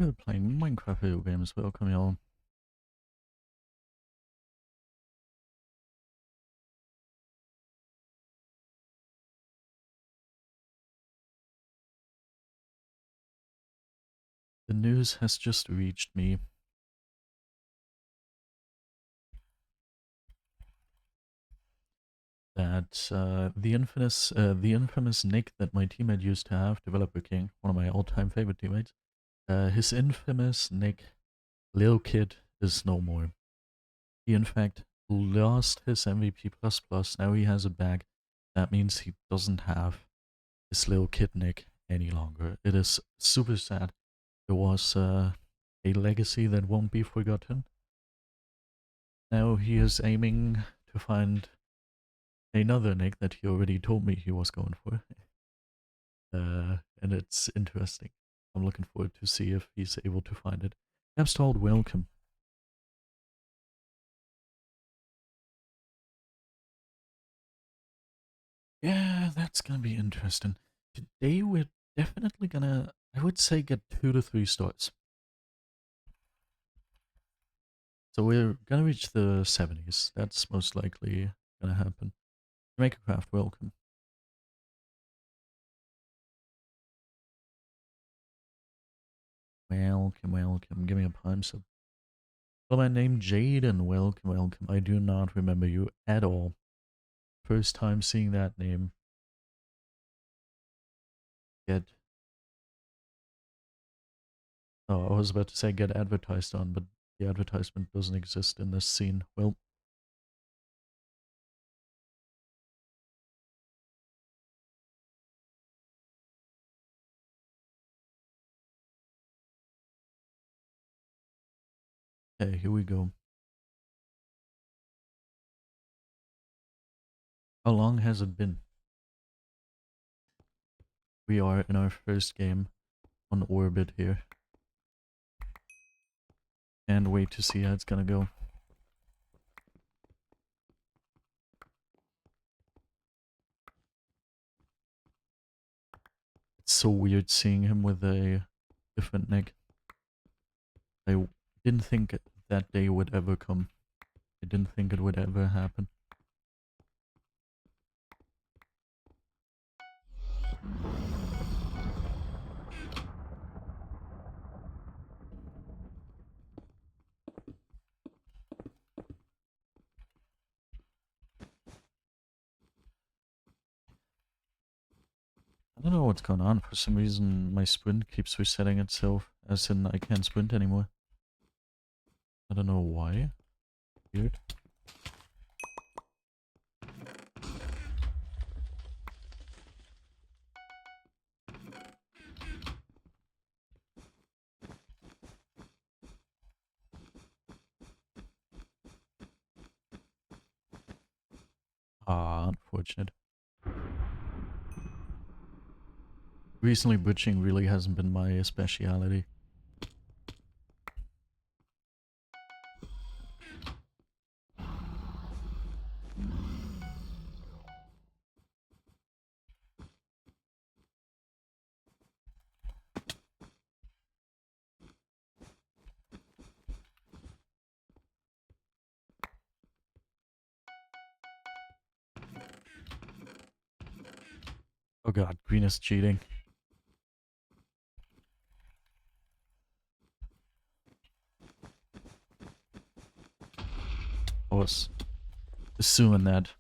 We're playing Minecraft video games. Welcome, y'all. The news has just reached me that the infamous Nick that my teammate used to have, Developer King, one of my all-time favorite teammates, his infamous Nick, Lil Kid, is no more. He in fact lost his MVP++. Now he has a bag. That means he doesn't have his Lil Kid Nick any longer. It is super sad. It was a legacy that won't be forgotten. Now he is aiming to find another Nick that he already told me he was going for. And it's interesting. I'm looking forward to see if he's able to find it. Installed welcome. Yeah, that's gonna be interesting. Today we're definitely gonna, I would say, get 2 to 3 stars. So we're gonna reach the 70s. That's most likely gonna happen. Makercraft, welcome. Welcome. Give me a palm sub. Well, my name Jaden. Welcome. I do not remember you at all. First time seeing that name. Oh, I was about to say get advertised on, but the advertisement doesn't exist in this scene. Well. Okay, here we go. How long has it been? We are in our first game on Orbit here. And wait to see how it's gonna go. It's so weird seeing him with a different neck. I didn't think that day would ever come. I didn't think it would ever happen. I don't know what's going on. For some reason, my sprint keeps resetting itself, as in I can't sprint anymore. I don't know why. Weird. Ah, unfortunate. Recently, butching really hasn't been my speciality. Oh god, green is cheating. I was assuming that.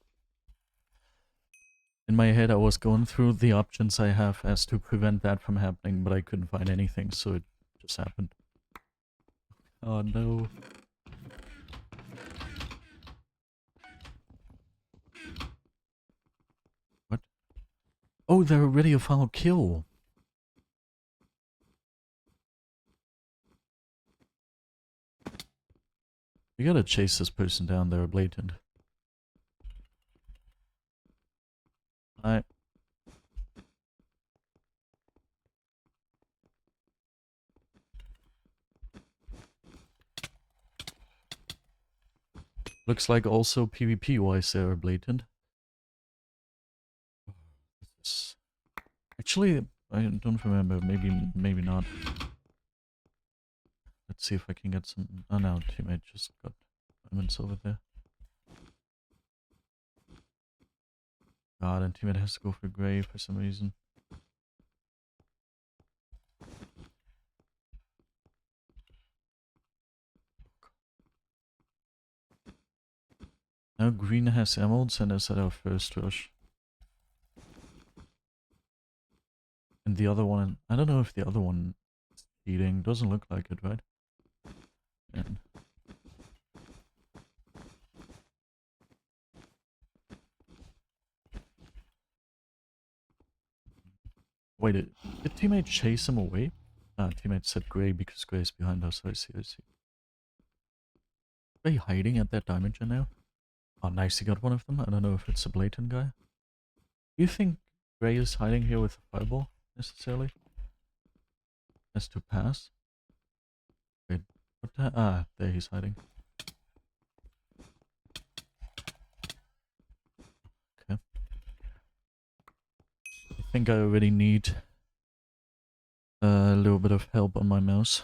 In my head, I was going through the options I have as to prevent that from happening, but I couldn't find anything, so it just happened. Oh no. What? Oh, they're already a final kill. We gotta chase this person down, they're blatant. I... Looks like also PvP-wise they're blatant. Actually, I don't remember. Maybe not. Let's see if I can get some... Oh no, teammate just got diamonds over there. God, and teammate has to go for grey for some reason. Now green has emeralds and is at our first rush. And the other one... I don't know if the other one is cheating. Doesn't look like it, right? And wait, did teammate chase him away? Ah, teammate said grey because grey is behind us. I see, I see. Are they hiding at that diamond gen now? Oh, nice, he got one of them. I don't know if it's a blatant guy. Do you think grey is hiding here with a fireball, necessarily? Has to pass? Wait, what the... Ah, there he's hiding. Okay. I think I already need a little bit of help on my mouse.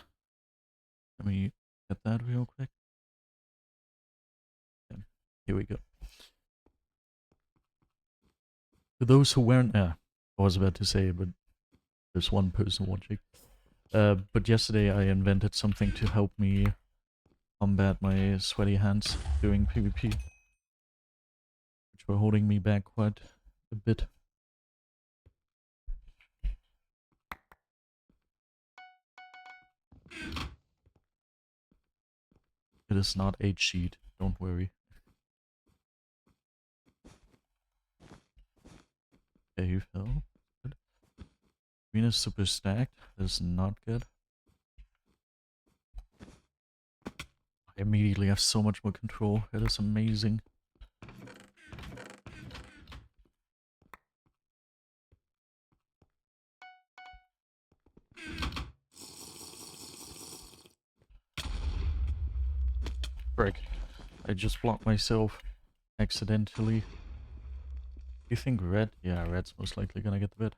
Let me get that real quick. Okay. Here we go. For those who weren't... I was about to say, but there's one person watching. But yesterday I invented something to help me combat my sweaty hands during PvP, which were holding me back quite a bit. It is not a cheat, don't worry. Okay, you fell. Good. Green is super stacked. That is not good. I immediately have so much more control. It is amazing. Frick. I just blocked myself accidentally. You think red? Yeah, red's most likely gonna get the bit.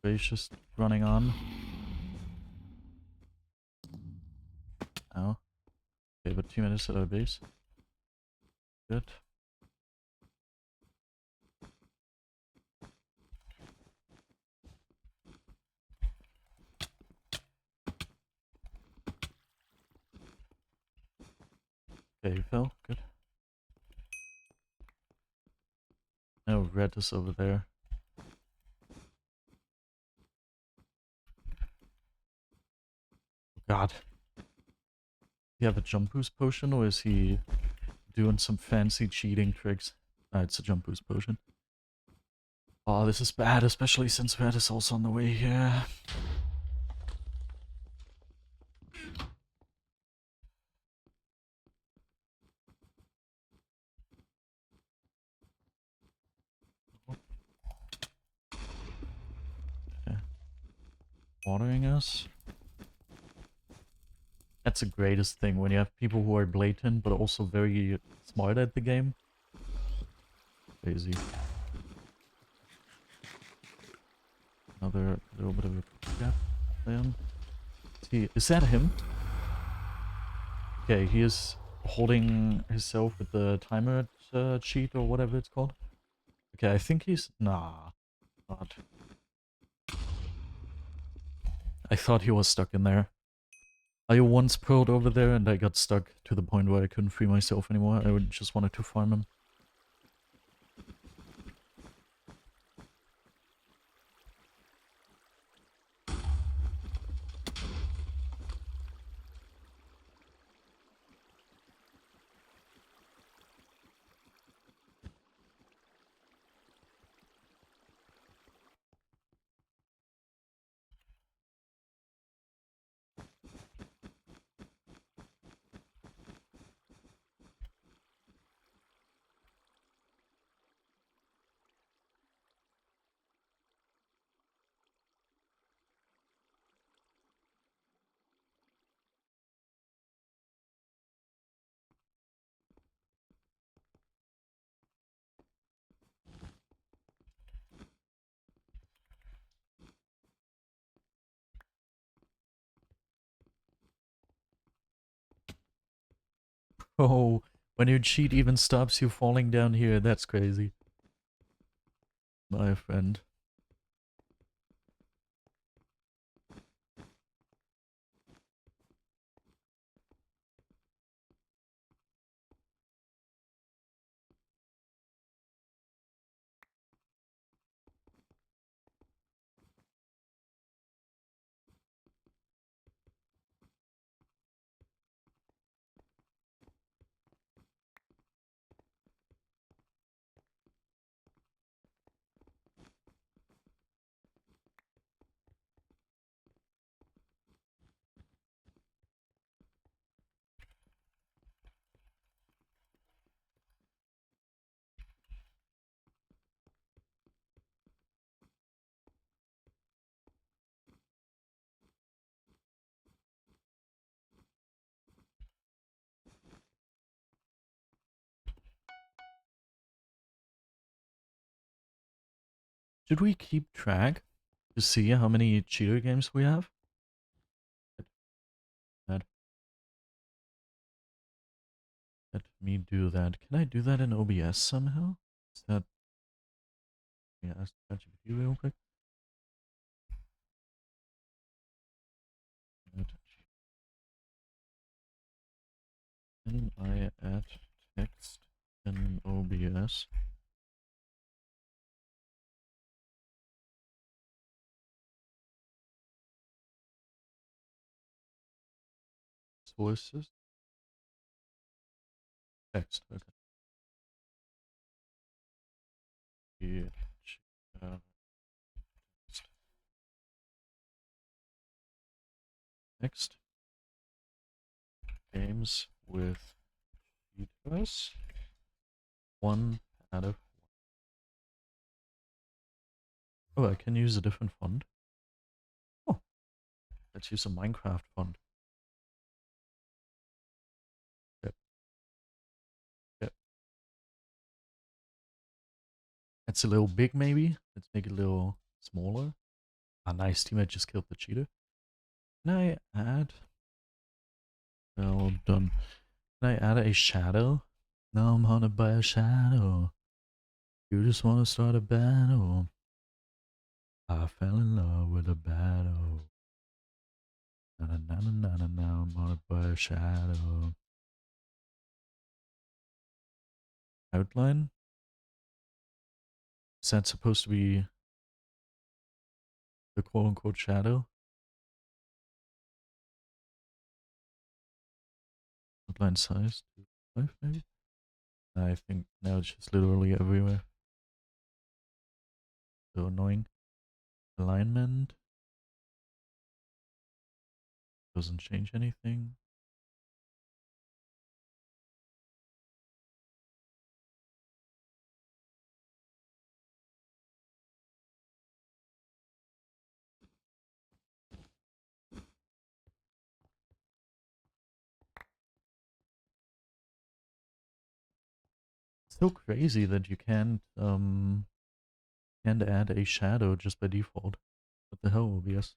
Gray's just running on. Ow. Okay, but 2 minutes at our base. Good. Okay, you fell. Good. No, red is over there. God. You have a jump boost potion, or is he doing some fancy cheating tricks? Ah, it's a jump boost potion. Oh, this is bad, especially since red is also on the way here. Okay. Watering us. That's the greatest thing, when you have people who are blatant, but also very smart at the game. Crazy. Another little bit of a gap then. Is that him? Okay, he is holding himself with the timer cheat or whatever it's called. Okay, I think he's... Nah, not. I thought he was stuck in there. I once pulled over there and I got stuck to the point where I couldn't free myself anymore. I just wanted to farm him. Oh, when your cheat even stops you falling down here, that's crazy. My friend. Should we keep track to see how many cheater games we have? Let, let me do that. Can I do that in OBS somehow? Is that... Yeah, ask ChatGPT real quick. Can I add text in OBS? Sources? Text, okay. Yeah. Next, games with cheaters. 1 out of... Oh, I can use a different font. Oh, let's use a Minecraft font. Yep. Yep. That's a little big, maybe. Let's make it a little smaller. Ah, nice. Teammate just killed the cheater. Can I add... Well done. Can I add a shadow? Now I'm haunted by a shadow. You just want to start a battle. I fell in love with a battle. Na na na na na na, I'm haunted by a shadow. Outline? Is that supposed to be the quote unquote shadow? Outline size? 2.5 maybe? I think now it's just literally everywhere. So annoying. Alignment? Doesn't change anything. It's so crazy that you can't add a shadow just by default. What the hell, OBS?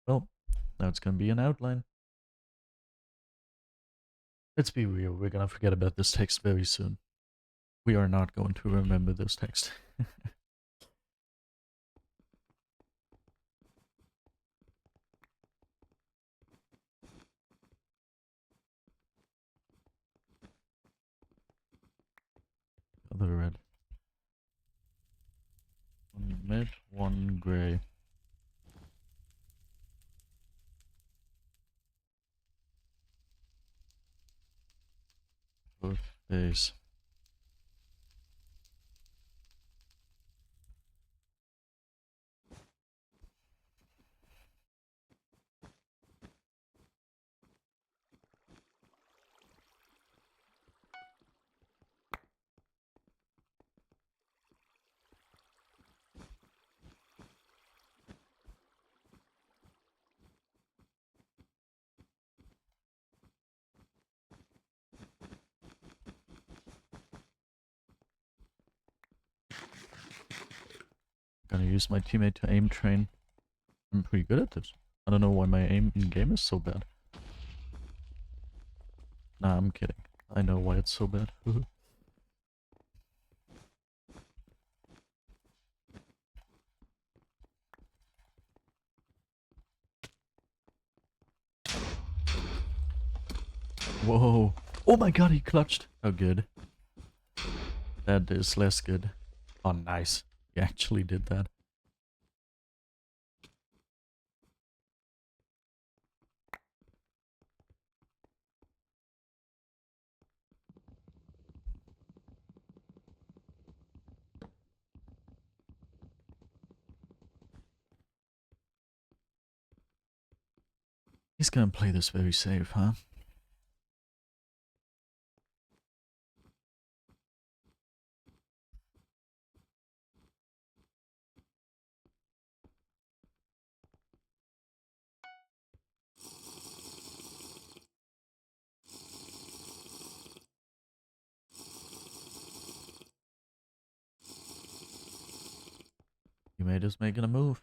Well, now it's gonna be an outline. Let's be real, we're gonna forget about this text very soon. We are not going to remember this text. Other red. One mid, one gray. Both days. Gonna use my teammate to aim train. I'm pretty good at this. I don't know why my aim in-game is so bad. Nah, I'm kidding. I know why it's so bad. Whoa. Oh my god, he clutched. Oh, good. That is less good. Oh, nice. He actually did that. He's gonna play this very safe, huh? He made us making a move.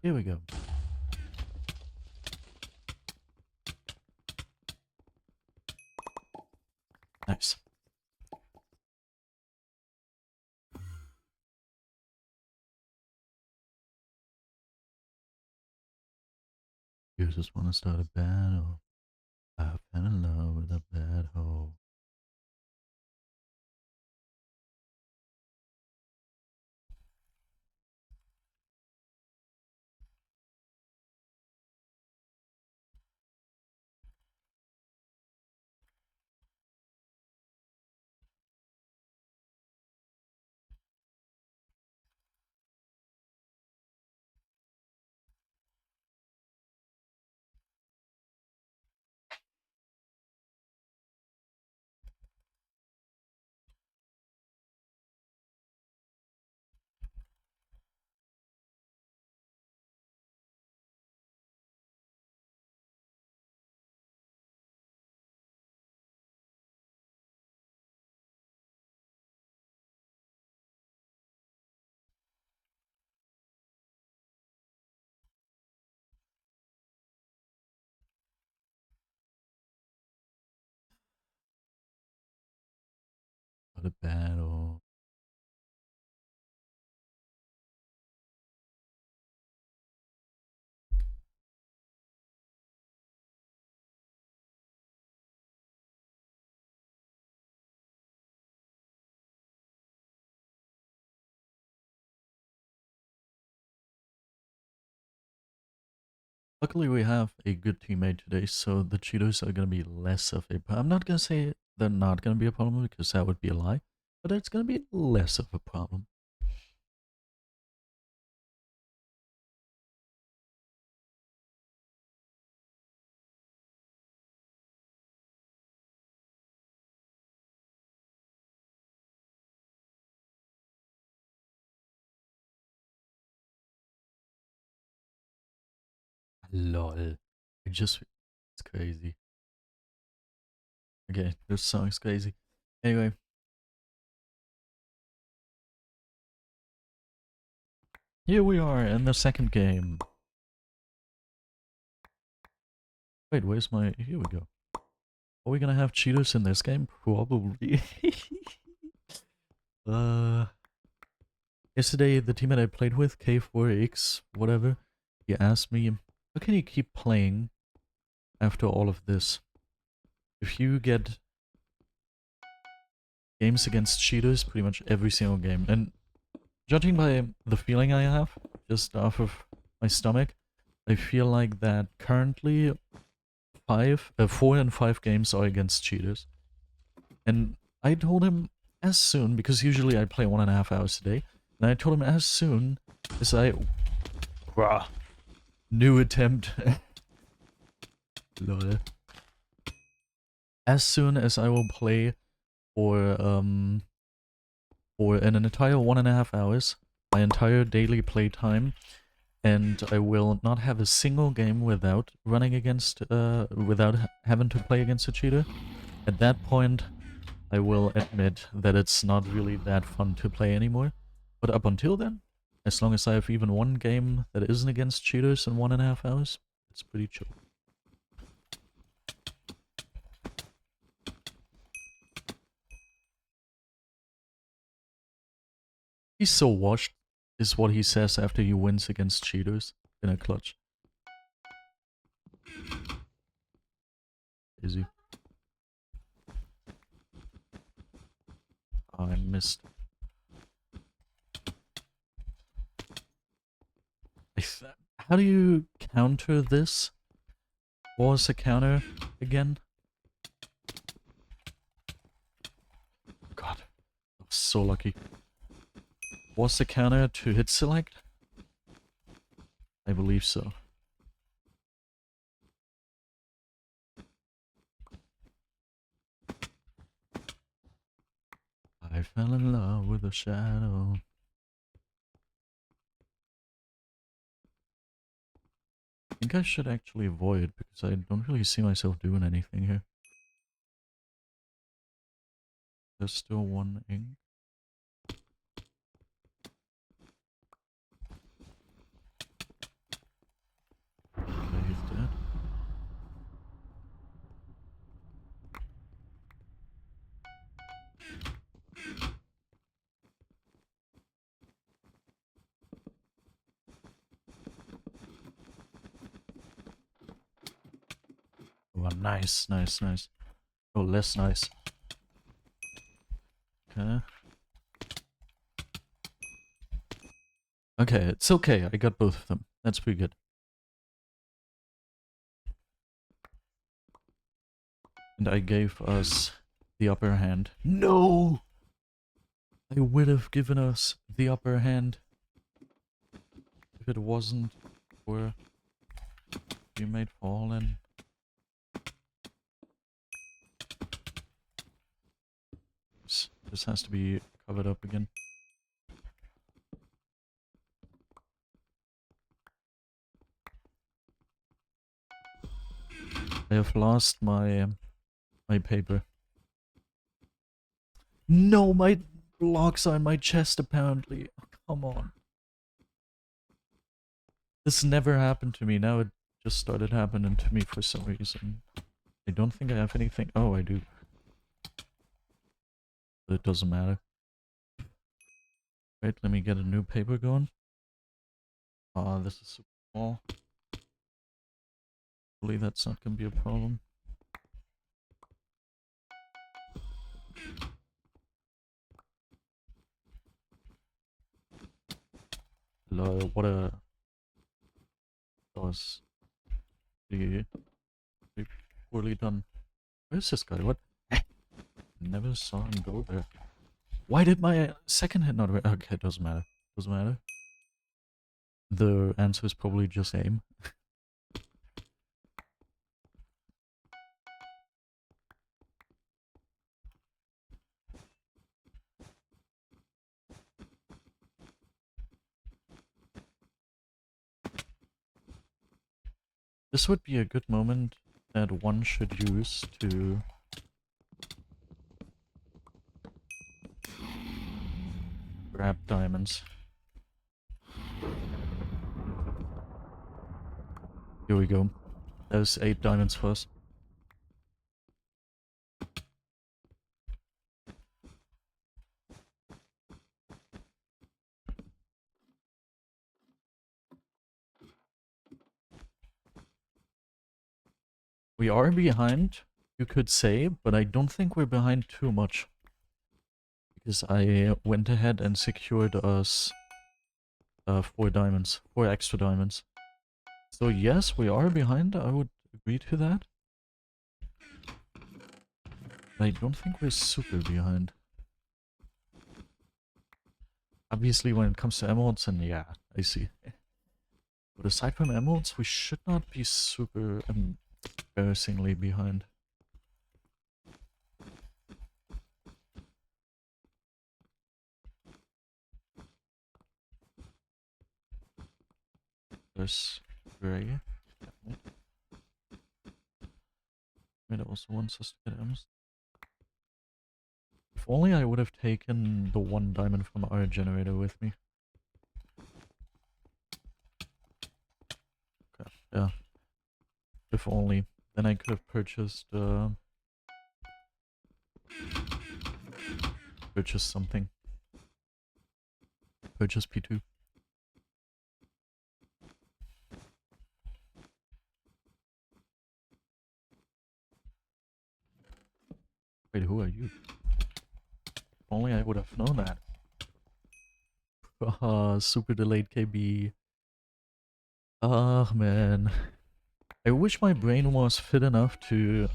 Here we go. Nice. You just wanna start a battle. I fell in love with a bad hoe. What a battle. Luckily, we have a good teammate today, so the Cheetos are going to be less of a problem. I'm not going to say they're not going to be a problem because that would be a lie, but it's going to be less of a problem. Lol. It's crazy. Okay, this song's crazy. Anyway. Here we are in the second game. Wait, where's my... Here we go. Are we gonna have Cheetos in this game? Probably. Yesterday, the teammate I played with, K4X, whatever, he asked me, how can you keep playing after all of this? If you get games against Cheetos pretty much every single game, and judging by the feeling I have, just off of my stomach, I feel like that currently 4 and 5 games are against Cheetos. And I told him as soon, because usually I play 1.5 hours a day, and I told him as soon as I... Bruh. New attempt. Lol. As soon as I will play for an entire 1.5 hours, my entire daily play time, and I will not have a single game without running against, without having to play against a cheater. At that point, I will admit that it's not really that fun to play anymore. But up until then, as long as I have even one game that isn't against cheaters in 1.5 hours, it's pretty chill. He's so washed, is what he says after he wins against cheaters in a clutch. Easy. Oh, I missed. How do you counter this? What was the counter again? God, I was so lucky. Was the counter to hit select? I believe so. I fell in love with a shadow. I think I should actually avoid because I don't really see myself doing anything here. There's still one ink. Okay, he's dead. Oh, nice, nice, nice. Oh, less nice. Okay. Okay, it's okay. I got both of them. That's pretty good. And I gave us the upper hand. No! I would have given us the upper hand if it wasn't for we made fallen. This has to be covered up again. I have lost my paper. No, my blocks are in my chest apparently. Oh, come on. This never happened to me. Now it just started happening to me for some reason. I don't think I have anything. Oh, I do. But it doesn't matter. Wait, let me get a new paper going. This is super small. Hopefully that's not gonna be a problem. Lol, what a... That was pretty poorly done. Where's this guy? What? Never saw him go there. Why did my second hit not work? Okay, it doesn't matter. Doesn't matter. The answer is probably just aim. This would be a good moment that one should use to grab diamonds. Here we go. There's 8 diamonds for us. We are behind, you could say, but I don't think we're behind too much. Because I went ahead and secured us 4 diamonds, 4 extra diamonds. So yes, we are behind, I would agree to that. I don't think we're super behind. Obviously when it comes to emeralds, and yeah, I see. But aside from emeralds, we should not be super embarrassingly behind. There's Gray. It also wants us to get M's. If only I would have taken the 1 diamond from our generator with me. Okay, yeah. If only. Then I could have purchased something. Purchase P2. Wait, who are you? If only I would have known that. Super delayed KB. Ah, man. I wish my brain was fit enough to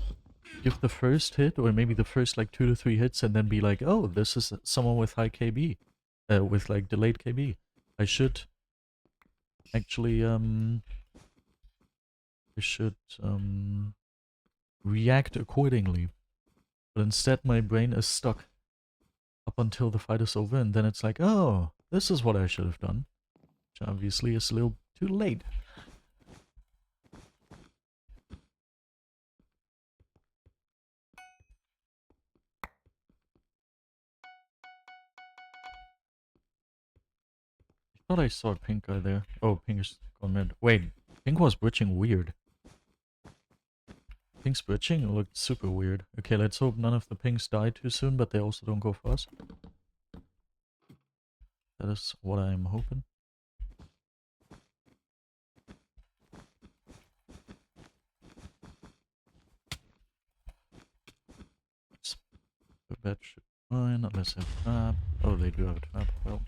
give the first hit, or maybe the first like 2 to 3 hits, and then be like, oh, this is someone with high KB. With like delayed KB. I should actually, react accordingly. But instead my brain is stuck up until the fight is over, and then it's like, oh, this is what I should have done. Which obviously is a little too late. I thought I saw a pink guy there. Oh, pink is gone mid. Wait, pink was bridging weird. Pink's bridging looked super weird. Okay, let's hope none of the pinks die too soon, but they also don't go fast. That is what I'm hoping. The bed should be fine, unless they have a trap. Oh, they do have a trap. Well.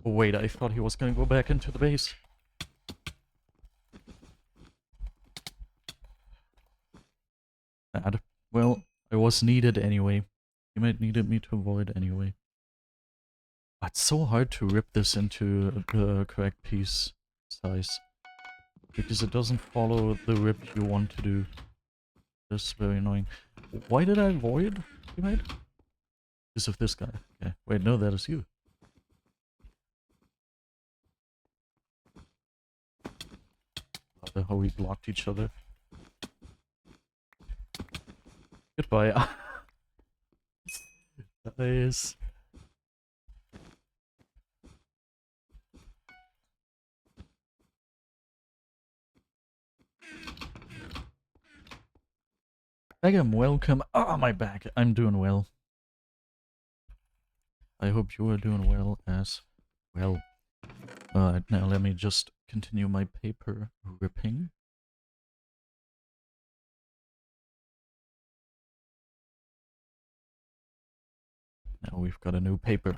Oh wait, I thought he was gonna go back into the base. Bad. Well, I was needed anyway. You might needed me to avoid anyway. It's so hard to rip this into the correct piece size. Because it doesn't follow the rip you want to do. That's very annoying. Why did I avoid, teammate? Because of this guy. Okay. Wait, no, that is you. Love how we blocked each other. Goodbye. Nice. Begum, welcome. Ah, my back. I'm doing well. I hope you are doing well as well. Now let me just continue my paper ripping. Now we've got a new paper.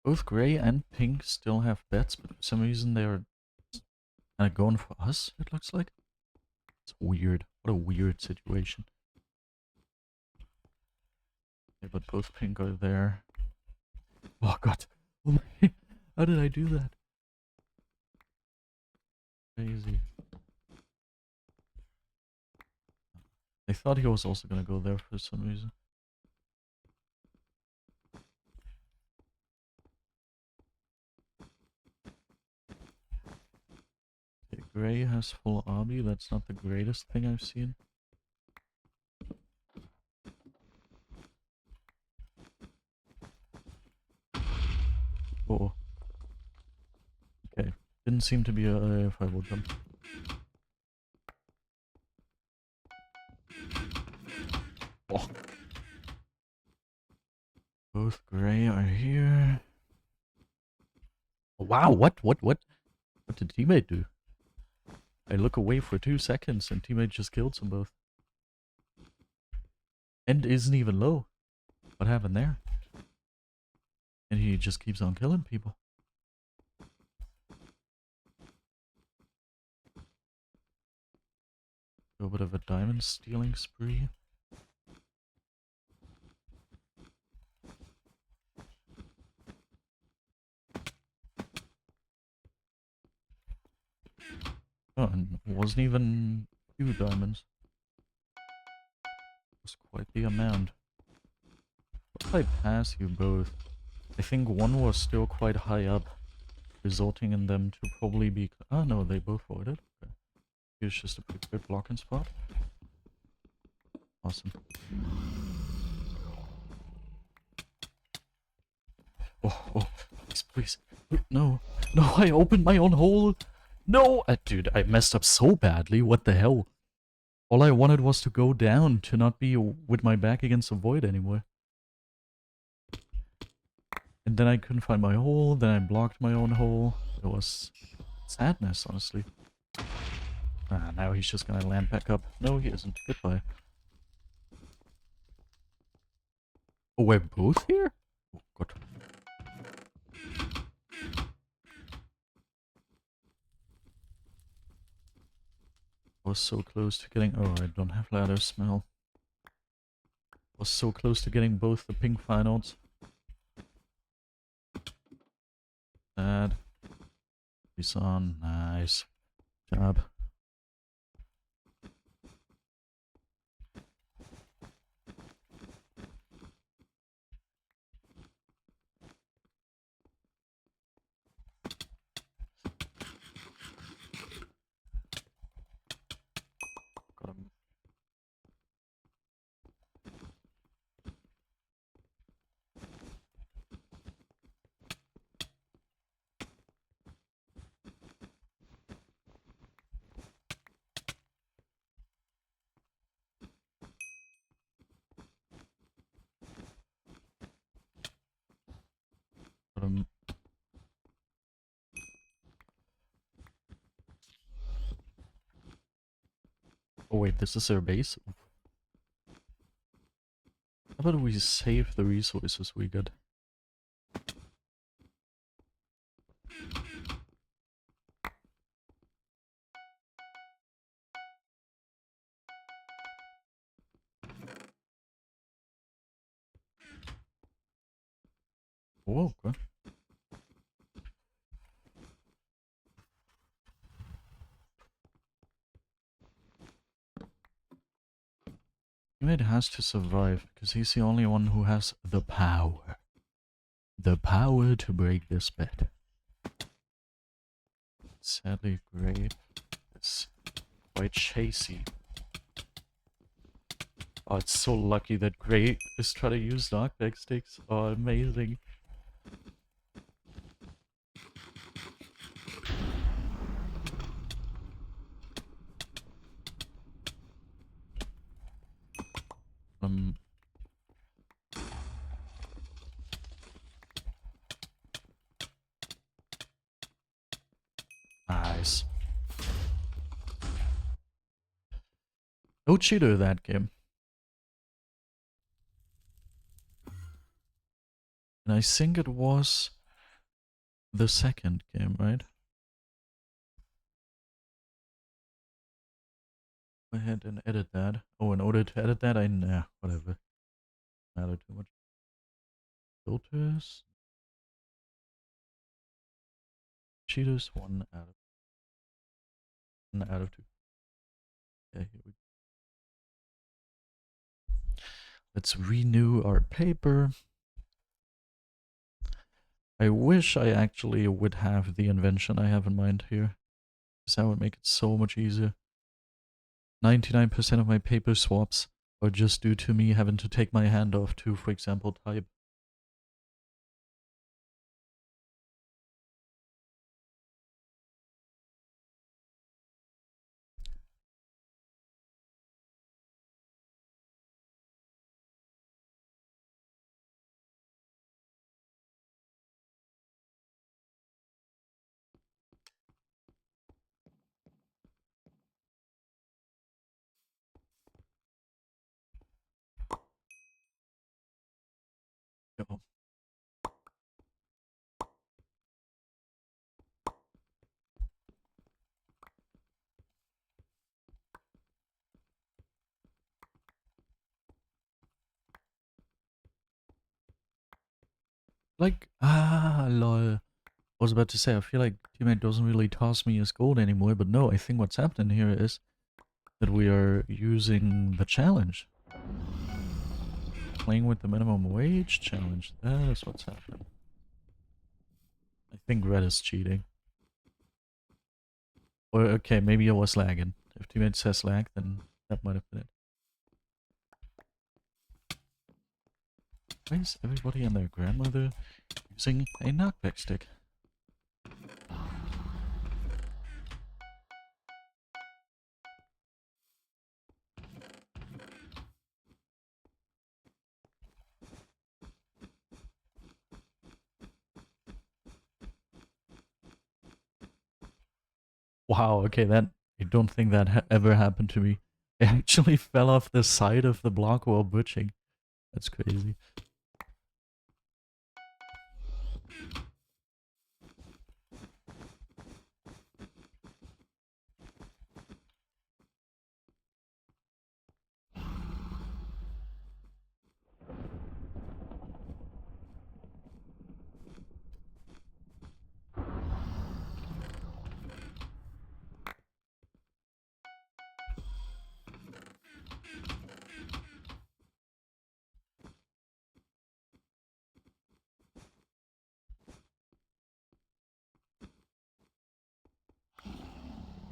Both gray and pink still have bets, but for some reason they're kind of going for us, it looks like. It's weird. What a weird situation. Okay, but both pink are there. Oh god. Oh my. How did I do that? Crazy. I thought he was also gonna go there for some reason. Okay, gray has full obby. That's not the greatest thing I've seen. Oh. Okay. Didn't seem to be a fireball jump. Oh. Both gray are here. Oh, wow, what did teammate do? I look away for 2 seconds and teammate just killed them both. And isn't even low. What happened there? And he just keeps on killing people. A bit of a diamond stealing spree. Oh, and it wasn't even 2 diamonds. It was quite the amount. If I pass you both, I think one was still quite high up, resulting in them to probably be... Oh no, they both voided. Okay. Here's just a pretty good blocking spot. Awesome. Oh, please, please. No, no, I opened my own hole. No, dude, I messed up so badly. What the hell? All I wanted was to go down, to not be with my back against the void anymore. And then I couldn't find my hole, then I blocked my own hole. It was sadness, honestly. Ah, now he's just gonna land back up. No, he isn't. Goodbye. Oh, we're both here? Oh, God. I was so close to getting... Oh, I don't have ladder smell. I was so close to getting both the pink finals. Sad. He's on. Nice job. Got him. Got him. Oh wait, this is their base? How about we save the resources we got? Oh, okay. Gamemode has to survive, because he's the only one who has the power. The power to break this bed. Sadly, Grave is quite chasey. Oh, it's so lucky that Grey is trying to use knockback sticks. Oh, amazing. Nice. No cheater that game. And I think it was the second game, right? Go ahead and edit that. Oh, in order to edit that, nah, whatever. Matter too much. Filters. Cheaters, 1 out of 2. Okay, here we go. Let's renew our paper. I wish I actually would have the invention I have in mind here, because that would make it so much easier. 99% of my paper swaps are just due to me having to take my hand off to, for example, type. Yo. like, lol. I was about to say, I feel like teammate doesn't really toss me as gold anymore, but no, I think what's happening here is that we are using the challenge. Playing with the minimum wage challenge. That is what's happening. I think red is cheating. Or, okay, maybe it was lagging. If teammate says lag, then that might have been it. Why is everybody and their grandmother using a knockback stick? Wow, okay, that... I don't think that ever happened to me. I actually fell off the side of the block while butching. That's crazy.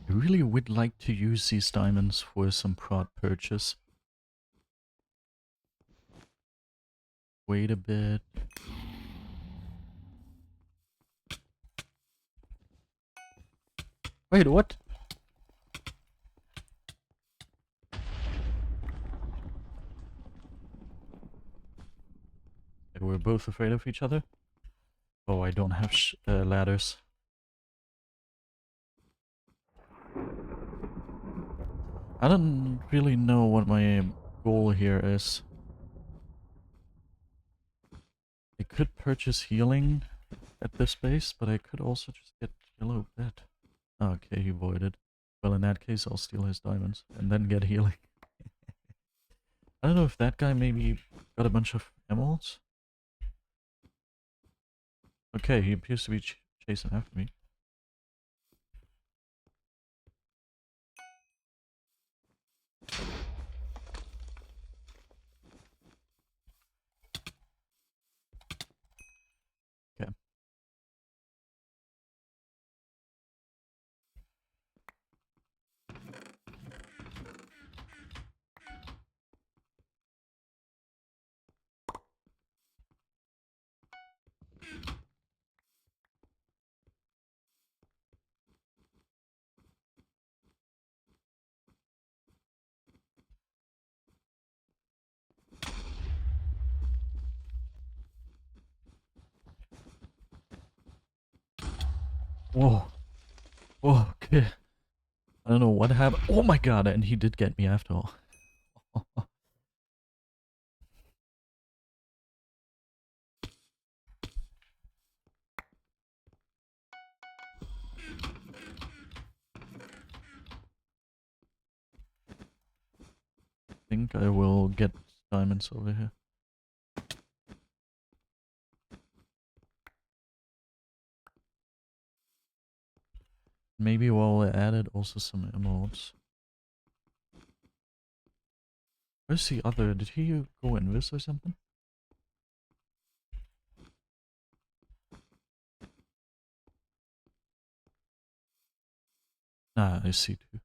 I really would like to use these diamonds for some prod purchase. Wait a bit. Wait, what? We're both afraid of each other? Oh, I don't have ladders. I don't really know what my goal here is. I could purchase healing at this base, but I could also just get yellow bed. Okay, he voided. Well, in that case, I'll steal his diamonds and then get healing. I don't know if that guy maybe got a bunch of emeralds. Okay, he appears to be chasing after me. Okay. Whoa. Whoa, okay. I don't know what happened. Oh my god, and he did get me after all. I think I will get diamonds over here. Maybe while I added also some emeralds. Where's the other? Did he go invis or something? Nah, I see two.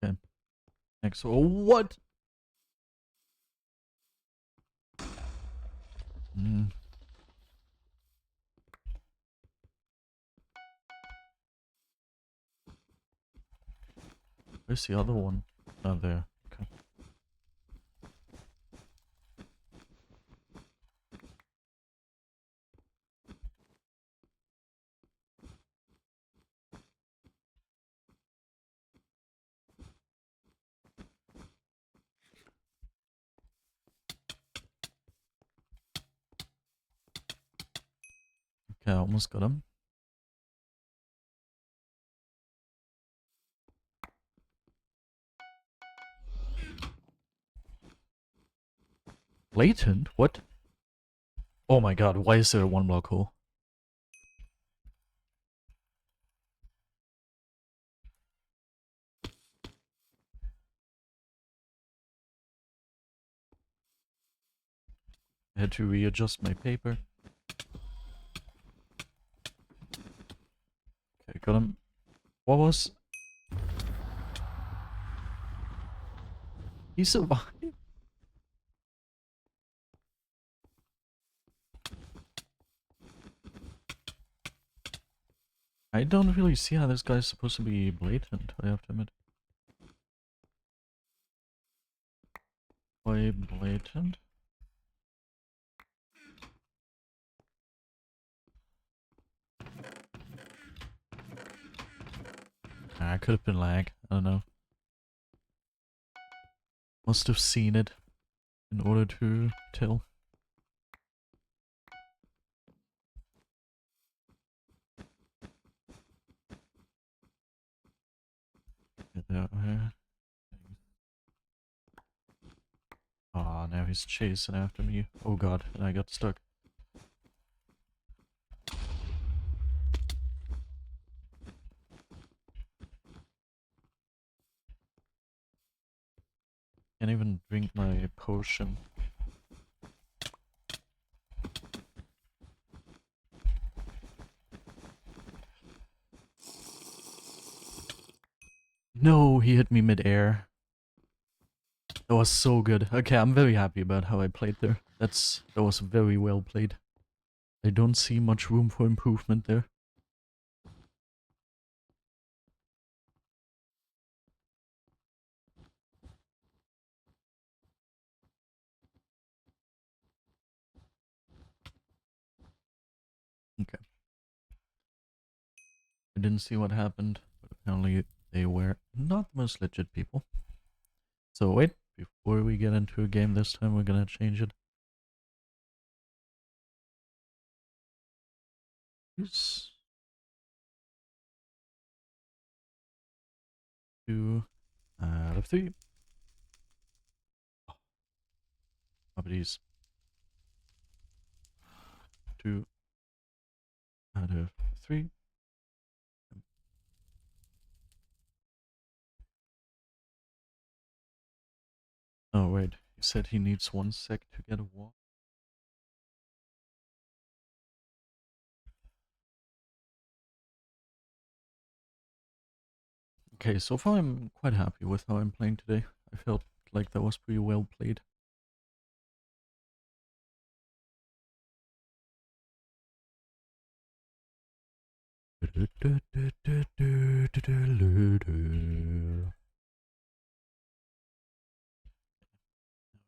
Okay. Next. Oh, what? Mm. Where's the other one? Oh, there. Okay. Okay, I almost got him. Latent? What? Oh my god, why is there a one block hole? I had to readjust my paper. Okay, got him. What was... He survived? I don't really see how this guy's supposed to be blatant, I have to admit. Why blatant? I could have been lag, I don't know. Must have seen it in order to tell. Oh, now he's chasing after me. Oh god, and I got stuck. Can't even drink my potion. No, he hit me mid-air. That was so good. Okay, I'm very happy about how I played there. That was very well played. I don't see much room for improvement there. Okay. I didn't see what happened, but apparently they were not the most legit people. So wait, before we get into a game this time, we're gonna change it. Yes. 2 out of 3. Properties. 2 out of 3. Oh wait, he said he needs 1 sec to get a walk. Okay, so far I'm quite happy with how I'm playing today. I felt like that was pretty well played.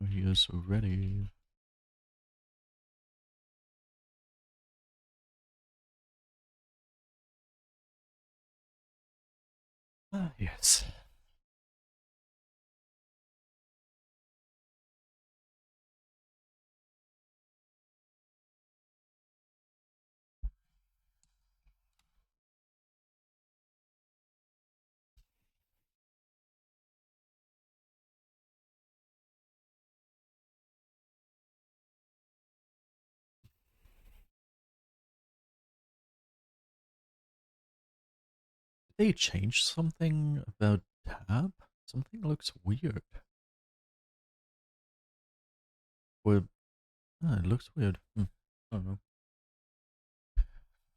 He is ready. Ah, yes. They changed something about tab? Something looks weird. Well, it looks weird. I don't know.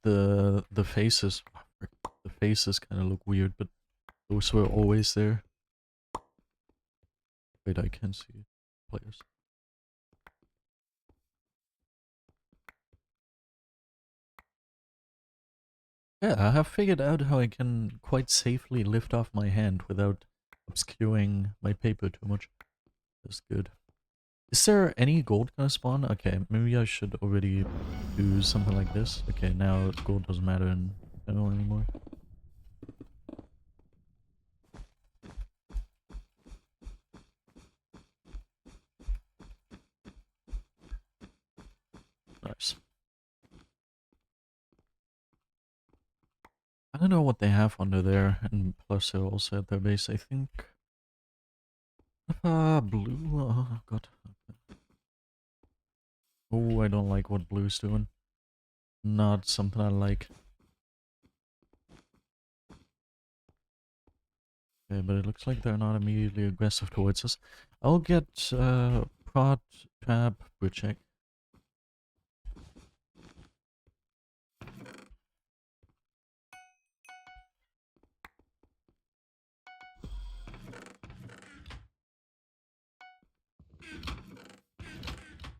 The faces, the faces kind of look weird, but those were always there. Wait, I can see players. Yeah, I have figured out how I can quite safely lift off my hand without obscuring my paper too much. That's good. Is there any gold gonna spawn? Okay, maybe I should already do something like this. Okay, now gold doesn't matter in general anymore. Nice. I don't know what they have under there, and plus they're also at their base, I think. Blue, oh god. Oh, I don't like what blue's doing. Not something I like. Okay, but it looks like they're not immediately aggressive towards us. I'll get, prod, trap, bridge check.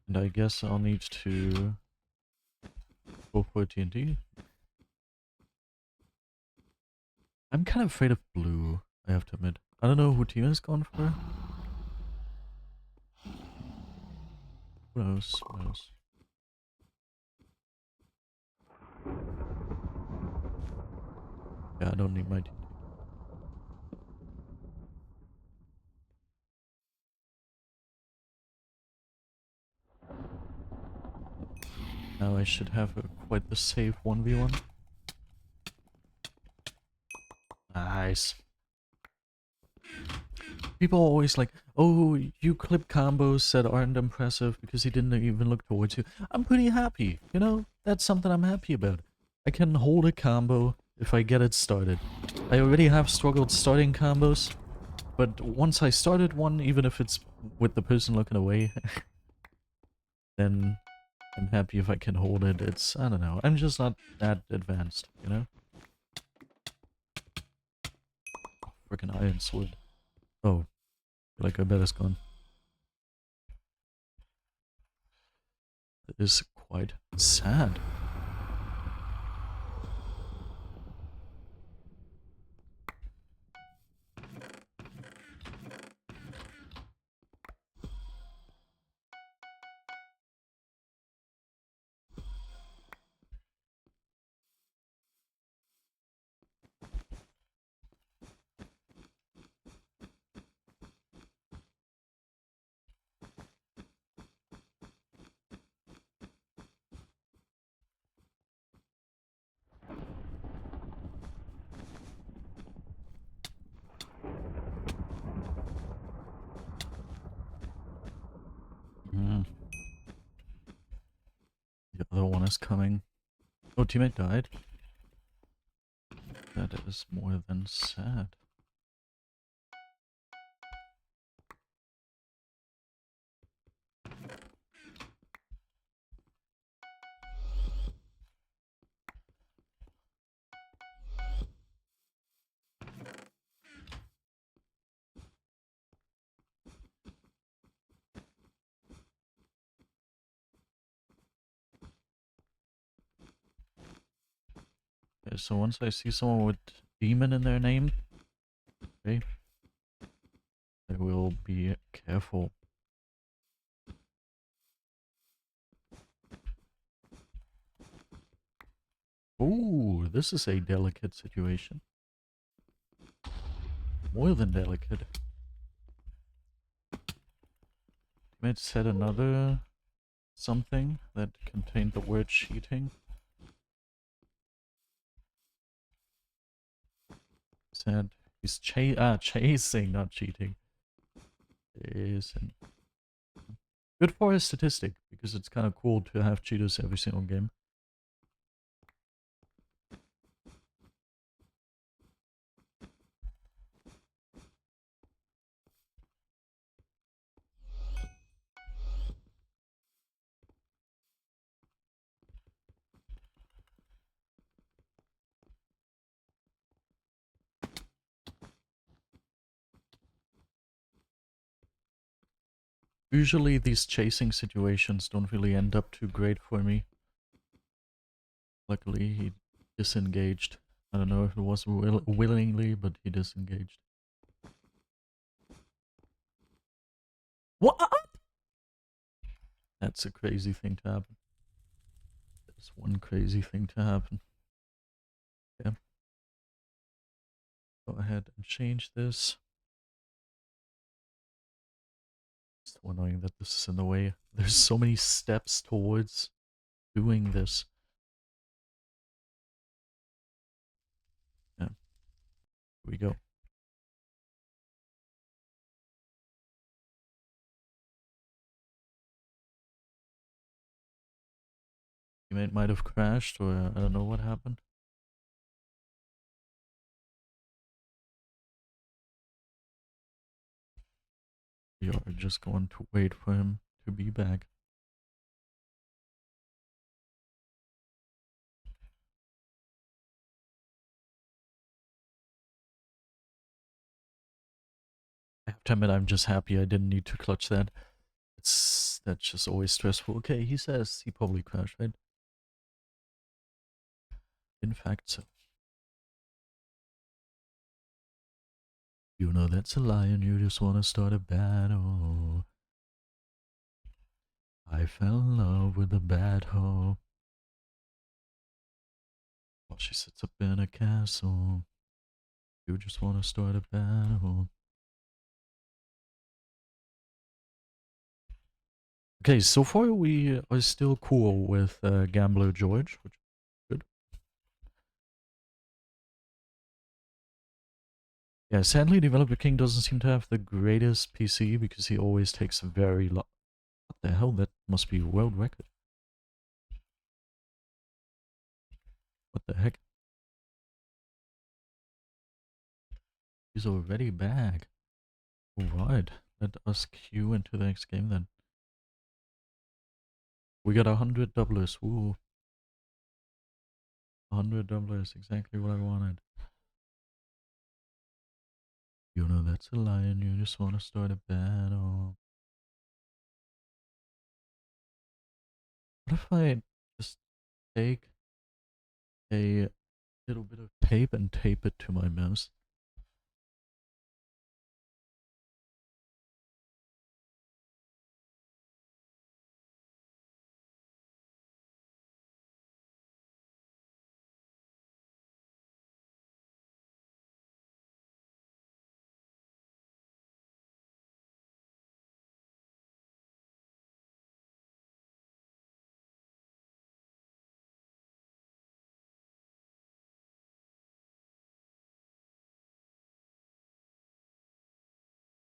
And I guess I'll need to go for TNT. I'm kind of afraid of blue, I have to admit. I don't know who team has gone for. Who knows? Who knows? Yeah, I don't need my TNT. Now I should have quite the safe 1v1. Nice. People are always like, oh, you clip combos that aren't impressive because he didn't even look towards you. I'm pretty happy, you know? That's something I'm happy about. I can hold a combo if I get it started. I already have struggled starting combos, but once I started one, even if it's with the person looking away, then I'm happy if I can hold it. It's, I don't know, I'm just not that advanced, you know? Freaking iron sword. Oh, like I bet it's gone. It is quite sad. Mm. The other one is coming. Oh, teammate died. That is more than sad. Okay, so once I see someone with demon in their name, okay, I will be careful. Ooh, this is a delicate situation. More than delicate. Teammate said another something that contained the word cheating. Said he's chasing, not cheating. Chasing. Good for his statistic, because it's kind of cool to have cheaters every single game. Usually these chasing situations don't really end up too great for me. Luckily he disengaged. I don't know if it was willingly, but he disengaged. What? That's a crazy thing to happen. That's one crazy thing to happen. Yeah. Go ahead and change this. It's so annoying that this is in the way. There's so many steps towards doing this. Yeah. Here we go. It might have crashed, or I don't know what happened. We are just going to wait for him to be back. I have to admit, I'm just happy I didn't need to clutch that. That's just always stressful. Okay, he says he probably crashed, right? In fact, so. You know that's a lie and you just want to start a battle. I fell in love with a bad hoe. While she sits up in a castle. You just want to start a battle. Okay, so far we are still cool with Gambler George, which is good. Yeah, sadly Developer King doesn't seem to have the greatest PC because he always takes very long. What the hell? That must be world record. What the heck? He's already back. Alright, let us queue into the next game then. We got 100 doublers. Woo. 100 doublers, exactly what I wanted. You know that's a lie and you just want to start a battle. What if I just take a little bit of tape and tape it to my mouse?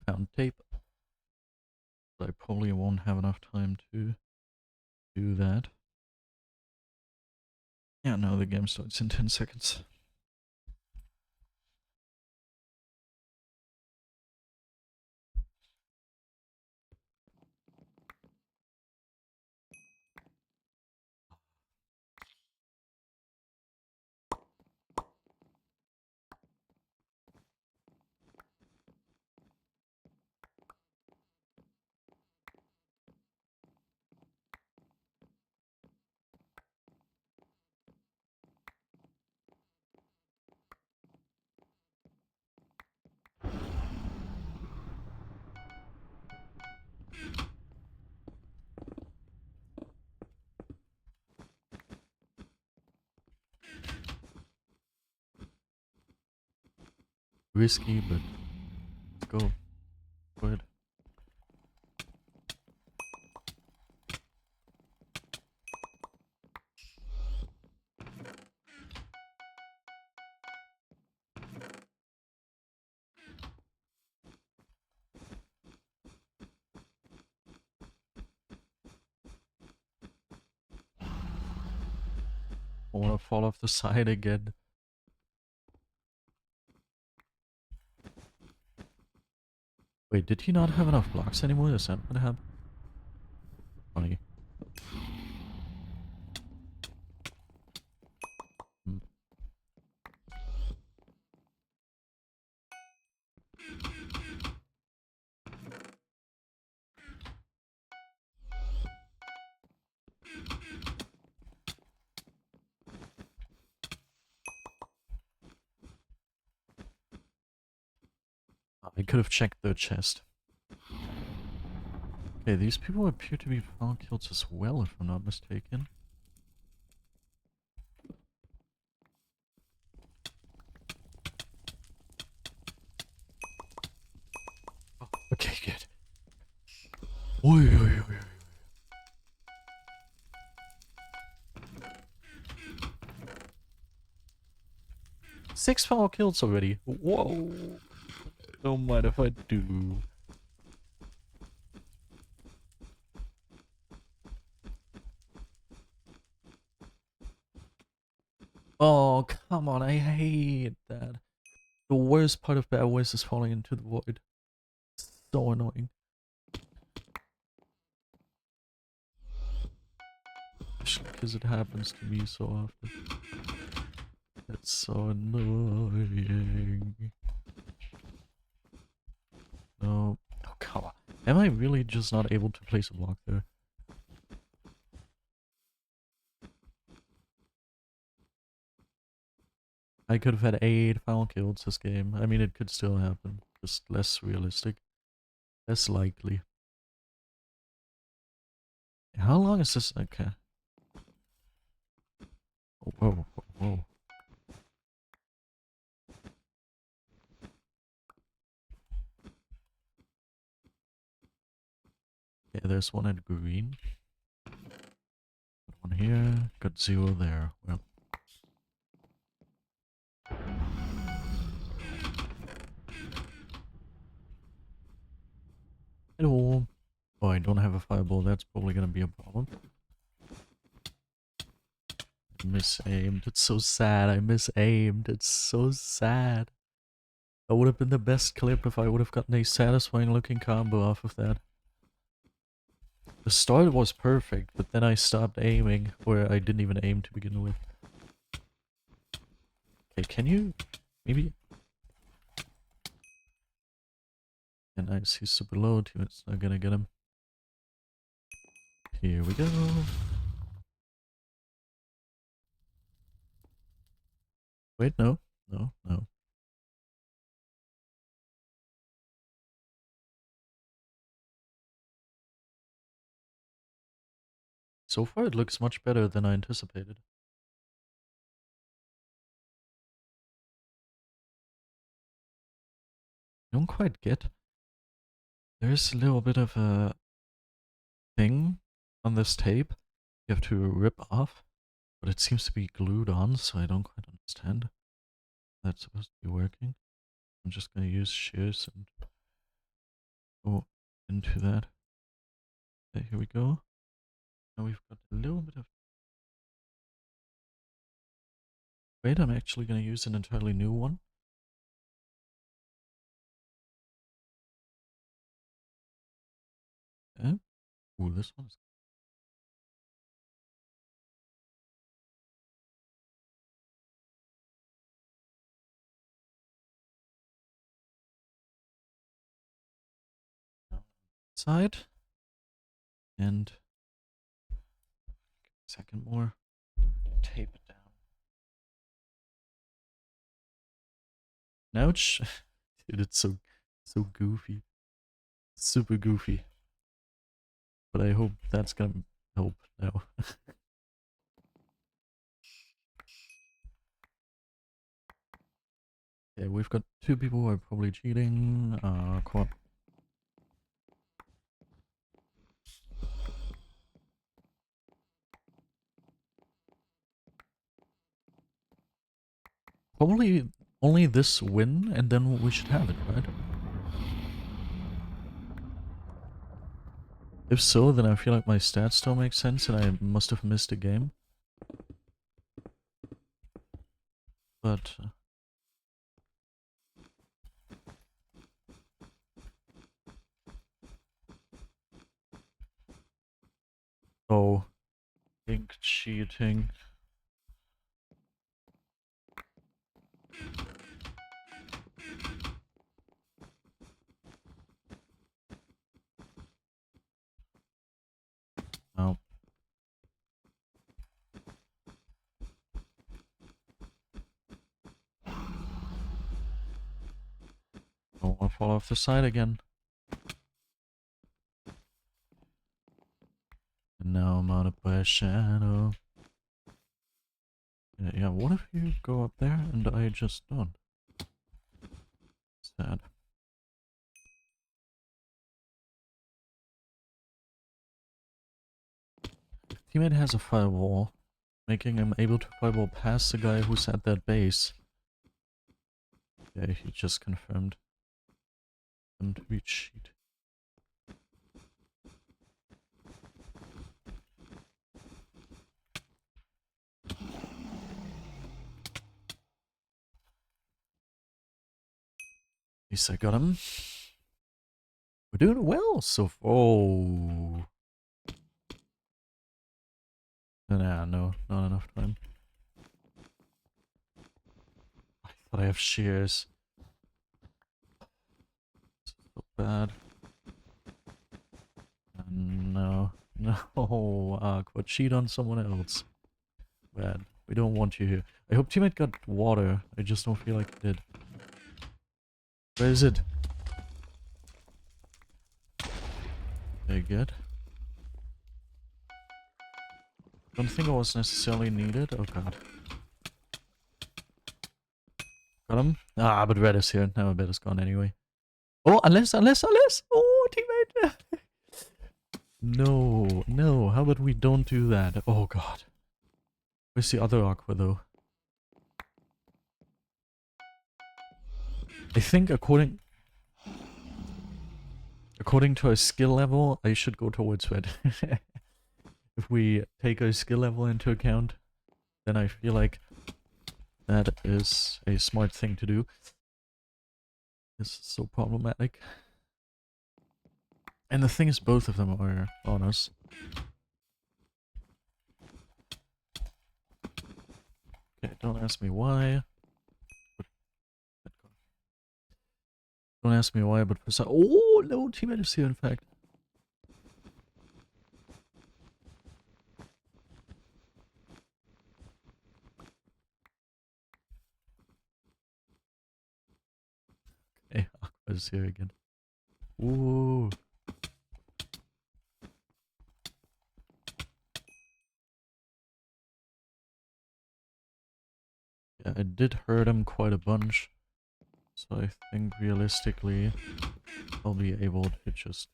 Found tape. But I probably won't have enough time to do that. Yeah, no, the game starts in 10 seconds. Risky, but let's go. Go ahead. I want to fall off the side again. Wait, did he not have enough blocks anymore? Is that what happened? Funny. Hmm. I could have checked the chest. Okay, these people appear to be found kills as well, if I'm not mistaken. Oh, okay, good. Oi, oi, oi, oi. 6 foul kills already. Whoa. Don't mind if I do. Oh, come on. I hate that. The worst part of BedWars is falling into the void. It's so annoying. Because it happens to me so often. It's so annoying. No. Oh, come on. Am I really just not able to place a block there? I could have had 8 foul kills this game. I mean, it could still happen. Just less realistic. Less likely. How long is this? Okay. Oh, whoa, whoa, whoa. Okay, there's one at green. Got one here. Got 0 there. Well. Hello. Oh, I don't have a fireball. That's probably gonna be a problem. I misaimed. It's so sad. I misaimed. It's so sad. That would have been the best clip if I would have gotten a satisfying looking combo off of that. The start was perfect, but then I stopped aiming, or I didn't even aim to begin with. Okay, can you... maybe... Yeah, nice, he's super low, teammate's not gonna get him. Here we go. Wait, no. No, no. So far it looks much better than I anticipated. I don't quite get... There's a little bit of a thing on this tape you have to rip off, but it seems to be glued on, so I don't quite understand how that's supposed to be working. I'm just gonna use shears and go into that. Okay, here we go. Now we've got a little bit of... Wait, I'm actually gonna use an entirely new one. Okay. Ooh, this one's... side. And... second more. Tape it down. Ouch. Dude, it's so goofy. Super goofy. But I hope that's gonna help now. Okay, we've got 2 people who are probably cheating. Come on. Probably only this win, and then we should have it, right? If so, then I feel like my stats don't make sense and I must have missed a game. But... oh. Pink cheating. Oh. Don't want to fall off the side again. Now I'm out by a shadow. Yeah, what if you go up there and I just don't? Sad. Teammate has a firewall, making him able to firewall past the guy who's at that base. Yeah, he just confirmed him to be cheat. At least I got him. We're doing well so far. Oh. Nah, no, not enough time. I thought I have shears. So bad. No. No, Aqua. Cheat on someone else. Bad. We don't want you here. I hope teammate got water. I just don't feel like it did. Where is it? Very good. Don't think it was necessarily needed. Oh god. Got him? Ah, but red is here. Now I bet it's gone anyway. Oh, unless! Oh, teammate! No, no. How about we don't do that? Oh god. Where's the other Aqua though? I think according to our skill level, I should go towards red. If we take our skill level into account, then I feel like that is a smart thing to do. This is so problematic. And the thing is, both of them are on us. Okay, don't ask me why. Don't ask me why, but for some— oh, no, teammate is here, in fact. Okay, Aqua is here again. Ooh. Yeah, I did hurt him quite a bunch. So I think realistically, I'll be able to just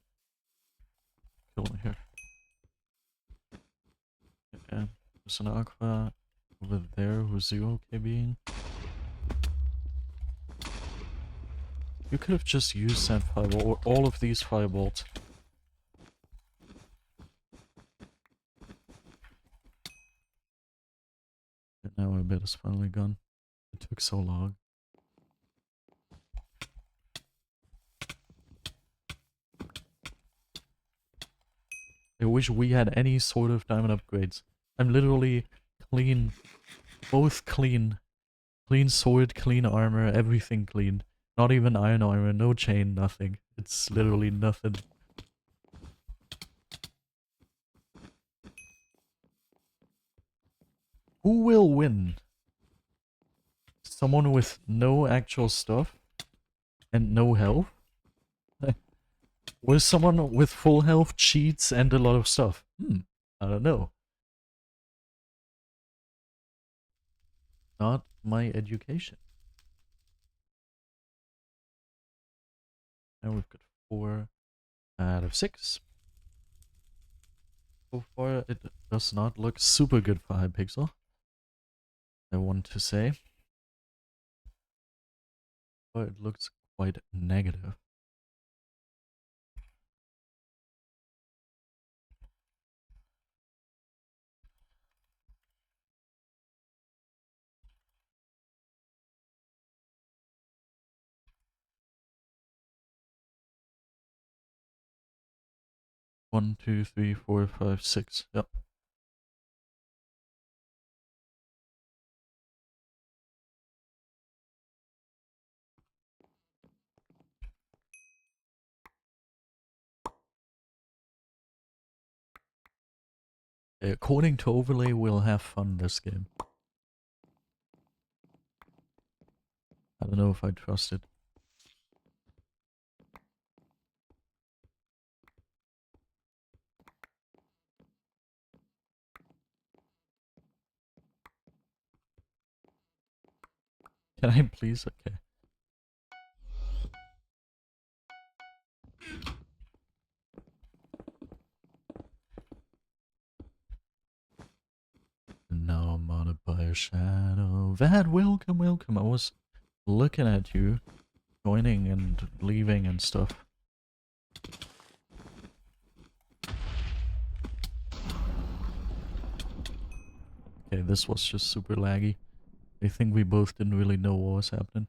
kill him here. Yeah, there's an Aqua over there who's 0 KBing. You could have just used that fireball, or all of these firebolts. And now my bet is finally gone. It took so long. I wish we had any sort of diamond upgrades. I'm literally clean. Both clean. Clean sword, clean armor, everything clean. Not even iron armor, no chain, nothing. It's literally nothing. Who will win? Someone with no actual stuff and no health? Or someone with full health, cheats, and a lot of stuff? I don't know. Not my education. And we've got 4 out of 6. So far, it does not look super good for Hypixel, I want to say. But it looks quite negative. One, two, three, 4, 5, 6. Yep. According to Overlay, we'll have fun this game. I don't know if I trust it. Can I please? Okay. Now I'm haunted by a shadow. Vad, welcome, welcome. I was looking at you, joining and leaving and stuff. Okay, this was just super laggy. I think we both didn't really know what was happening.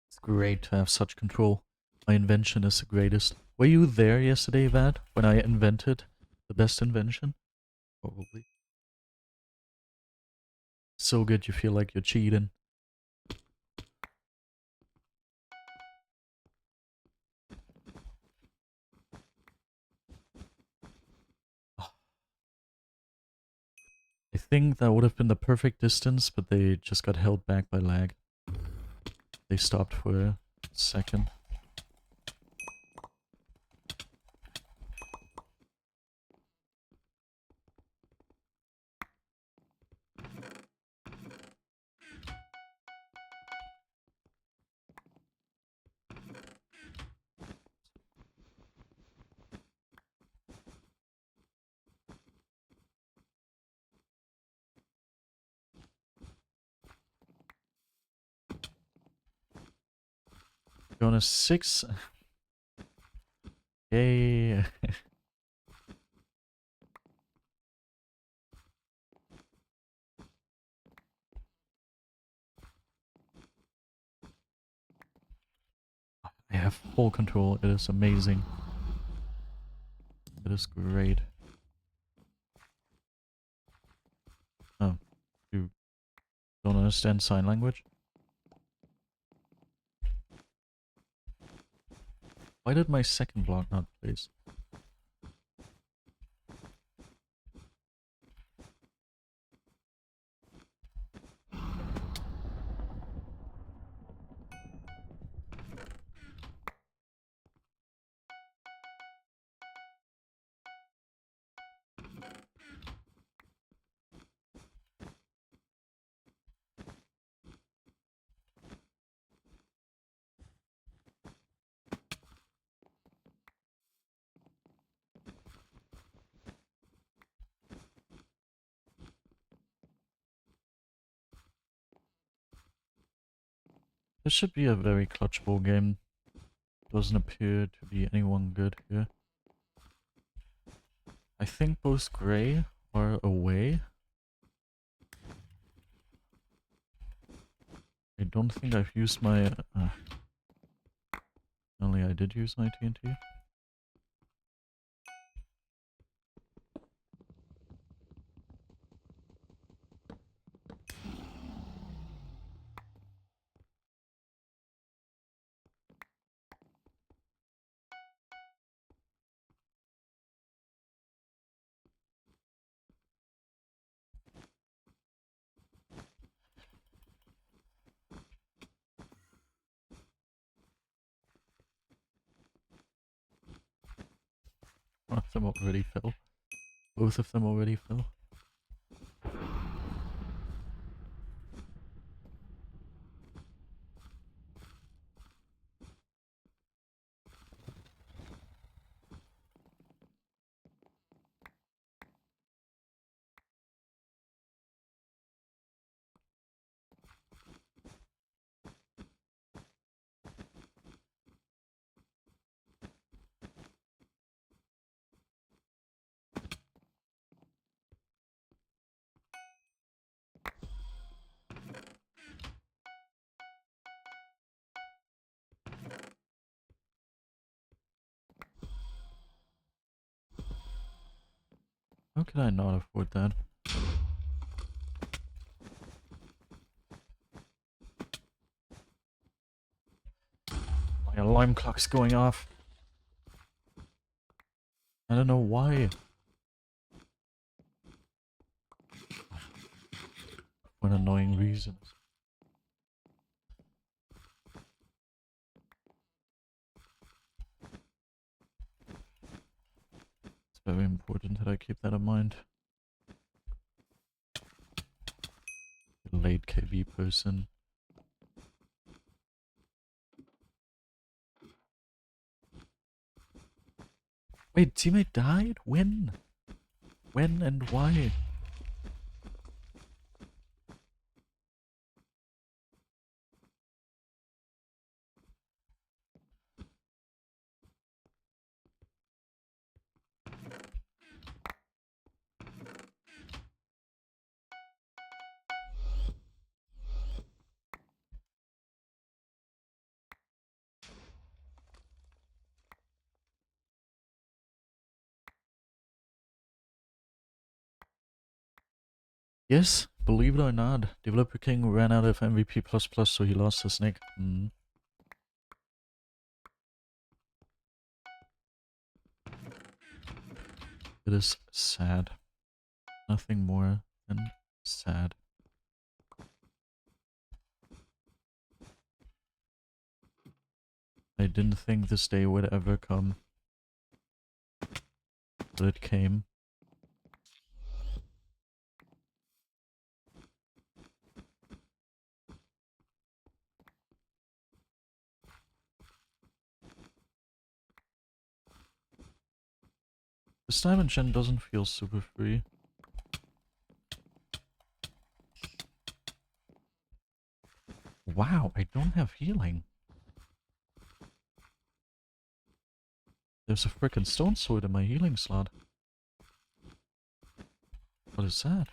It's great to have such control. My invention is the greatest. Were you there yesterday, Vad, when I invented the best invention? Probably. So good you feel like you're cheating. I think that would have been the perfect distance, but they just got held back by lag. They stopped for a second. Going to 6. Yay. I have full control. It is amazing. It is great. Oh, you don't understand sign language? Why did my second block not place? This should be a very clutchable game. Doesn't appear to be anyone good here. I think both Grey are away. I don't think I've used my... only I did use my TNT. One of them already fell. Both of them already fell. How could I not afford that? My alarm clock's going off. I don't know why. For an annoying reason. very important that I keep that in mind. Late KB person. Wait, teammate died? When? When and why? Yes, believe it or not, Developer King ran out of MVP++, so he lost his nick. It is sad. Nothing more than sad. I didn't think this day would ever come, but it came. This diamond gen doesn't feel super free. Wow, I don't have healing. There's a frickin' stone sword in my healing slot. What is that?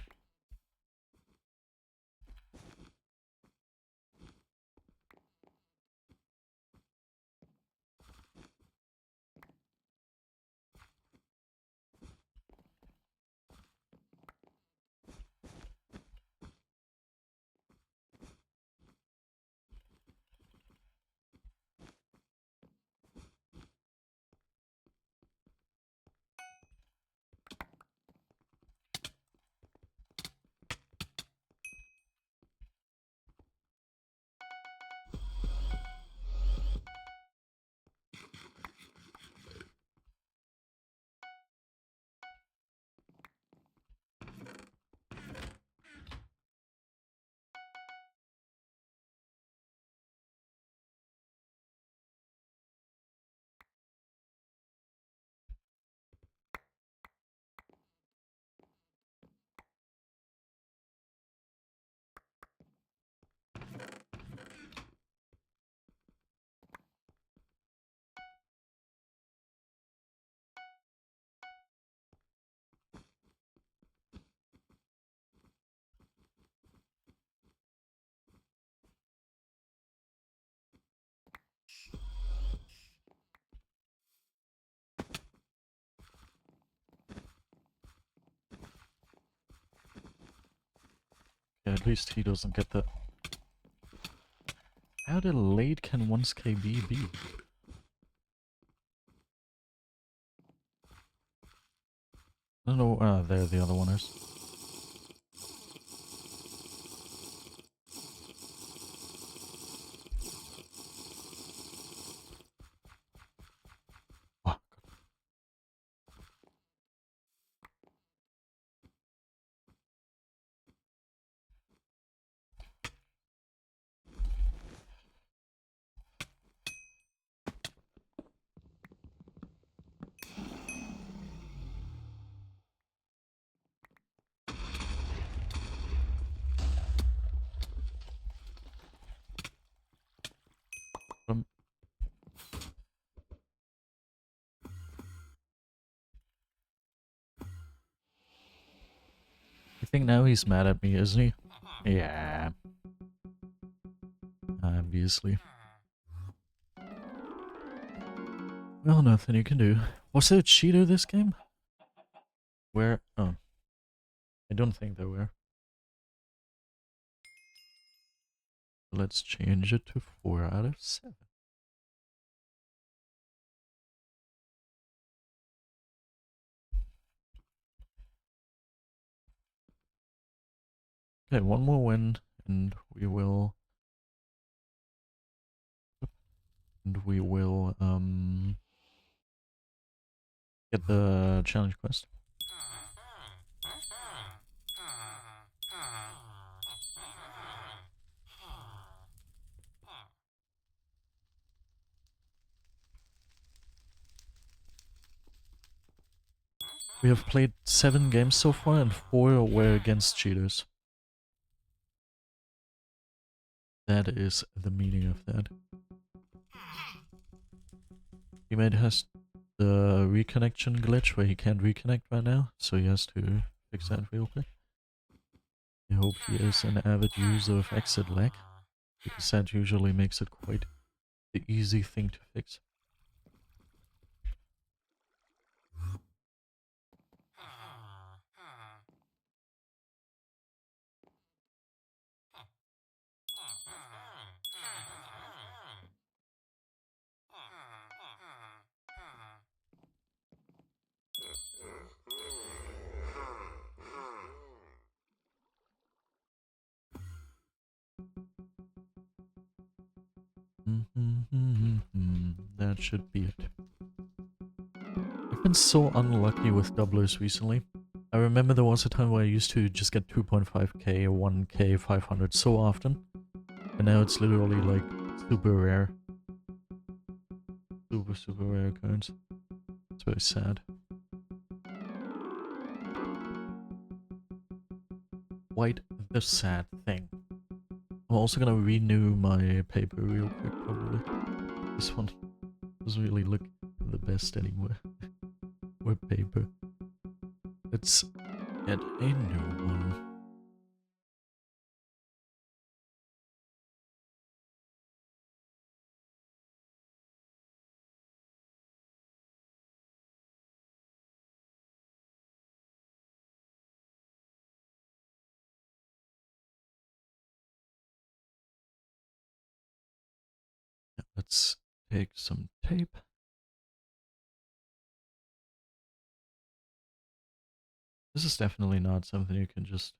Yeah, at least he doesn't get that. How delayed can 1's KB be? I don't know, there the other one is. Oh, I think now he's mad at me, isn't he? Yeah. Obviously. Well, nothing you can do. Was there a cheater this game? Where? Oh. I don't think there were. Let's change it to 4 out of 7. Okay, one more win, and we will... Get the challenge quest. We have played 7 games so far and 4 were against cheaters. That is the meaning of that. Teammate has the reconnection glitch where he can't reconnect right now, so he has to fix that real quick. I hope he is an avid user of exit lag, because that usually makes it quite the easy thing to fix. That should be it. I've been so unlucky with doublers recently. I remember there was a time where I used to just get 2.5k, 1k, 500 so often. And now it's literally like super rare. Super rare occurrence. It's very sad. Quite the sad thing. I'm also gonna renew my paper real quick, probably. This one doesn't really look the best anymore. Or paper. Let's get a new one. Let's take some tape. This is definitely not something you can just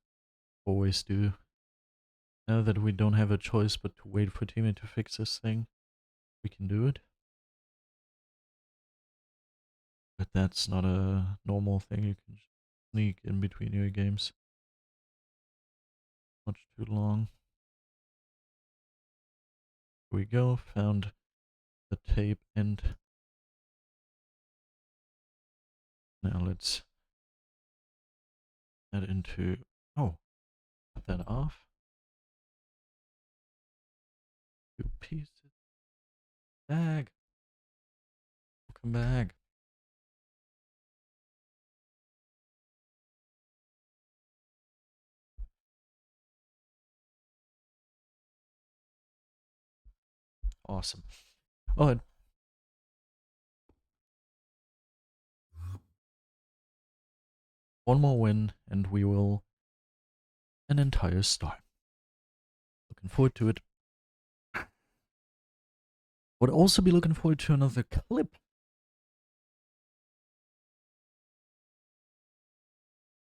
always do. Now that we don't have a choice but to wait for teammate to fix this thing, we can do it. But that's not a normal thing you can sneak in between your games. Much too long. Here we go, found the tape and now let's add into, oh, cut that off. 2 pieces. Bag. Welcome back. Awesome. Oh, one more win and we will an entire star. Looking forward to it. Would also be looking forward to another clip.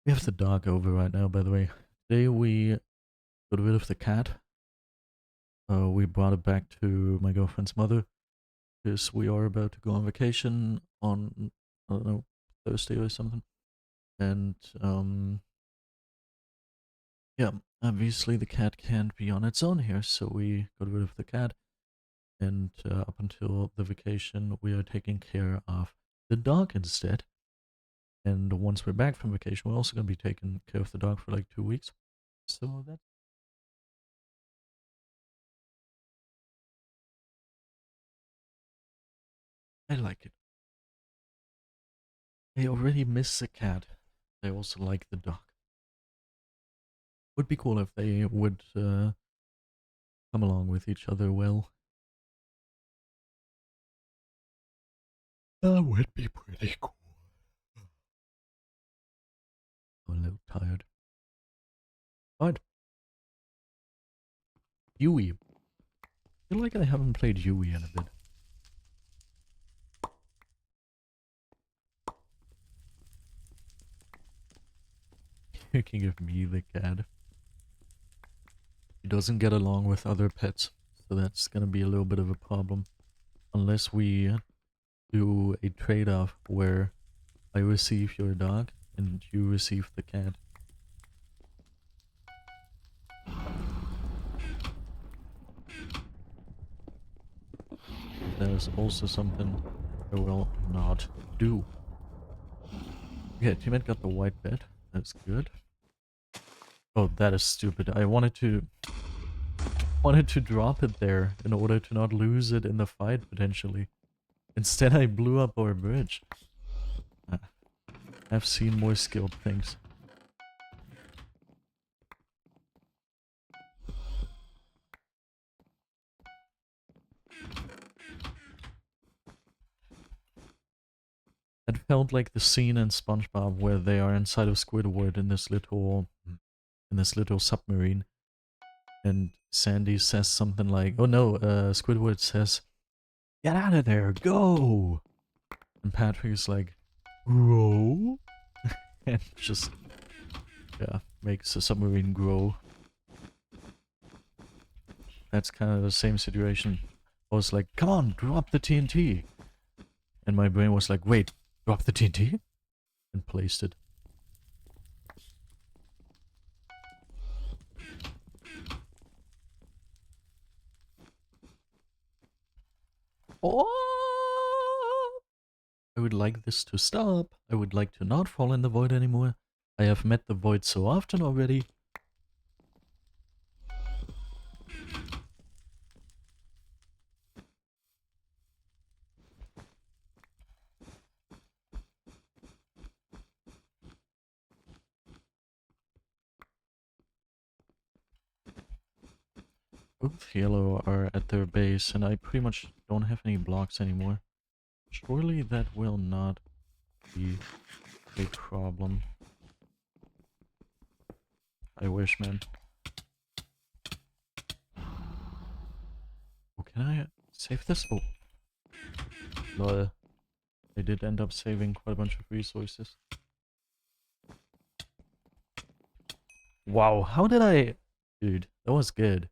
We have the dog over right now, by the way. Today we got rid of the cat. We brought it back to my girlfriend's mother because we are about to go on vacation on, I don't know, Thursday or something. And yeah, obviously the cat can't be on its own here, so we got rid of the cat. And up until the vacation, we are taking care of the dog instead. And once we're back from vacation, we're also going to be taking care of the dog for like 2 weeks. So that. I like it. I already miss the cat. I also like the dog. Would be cool if they would come along with each other well. That would be pretty cool. I'm a little tired. But Yui. I feel like I haven't played Yui in a bit. You can give me the cat. He doesn't get along with other pets, so that's gonna be a little bit of a problem. Unless we do a trade-off where I receive your dog, and you receive the cat. There's also something I will not do. Yeah, teammate got the white bed. That's good. Oh, that is stupid. I wanted to drop it there in order to not lose it in the fight potentially. Instead, I blew up our bridge. I've seen more skilled things. It felt like the scene in SpongeBob where they are inside of Squidward in this little submarine, and Sandy says something like, "Oh no!" Squidward says, "Get out of there, go!" And Patrick is like, "Grow," and just makes the submarine grow. That's kind of the same situation. I was like, "Come on, drop the TNT," and my brain was like, "Wait, drop the TNT?" and placed it. Oh! I would like this to stop. I would like to not fall in the void anymore. I have met the void so often already. Both yellow are at their base, and I pretty much don't have any blocks anymore. Surely that will not be a problem. I wish, man. Oh, can I save this? Oh. Lol. I did end up saving quite a bunch of resources. Wow, how did I... Dude, that was good.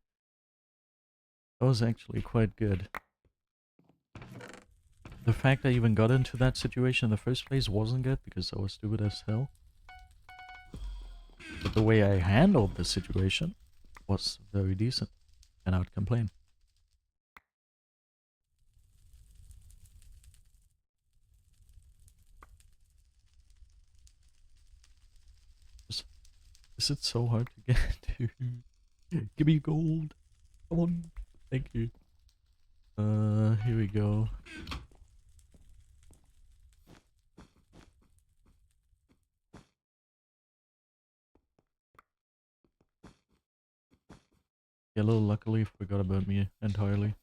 That was actually quite good. The fact I even got into that situation in the first place wasn't good because I was stupid as hell. But the way I handled the situation was very decent. Cannot complain. Is it so hard to get to? Give me gold. Come on. Thank you. Here we go. Yellow luckily forgot about me entirely.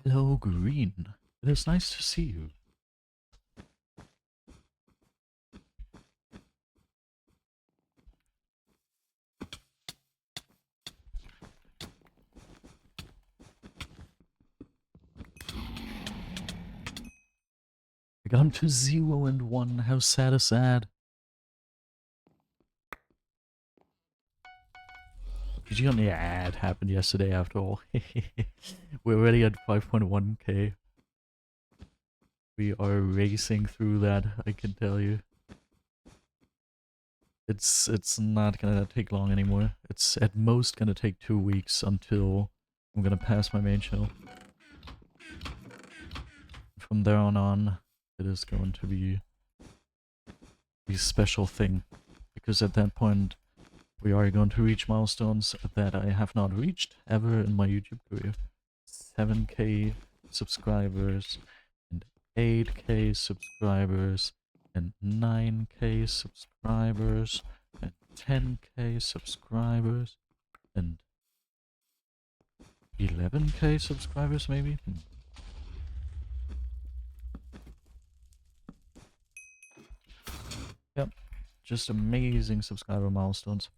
Hello, Green. It is nice to see you. I got him to 0 and 1. How sad is that? Did you? Yeah, it happened yesterday after all. We're already at 5.1k. We are racing through that, I can tell you. It's not gonna take long anymore. It's at most gonna take 2 weeks until I'm gonna pass my main channel. From there on, it is going to be a special thing. Because at that point, we are going to reach milestones that I have not reached ever in my YouTube career. 7k subscribers, and 8k subscribers, and 9k subscribers, and 10k subscribers, and 11k subscribers maybe? just amazing subscriber milestones.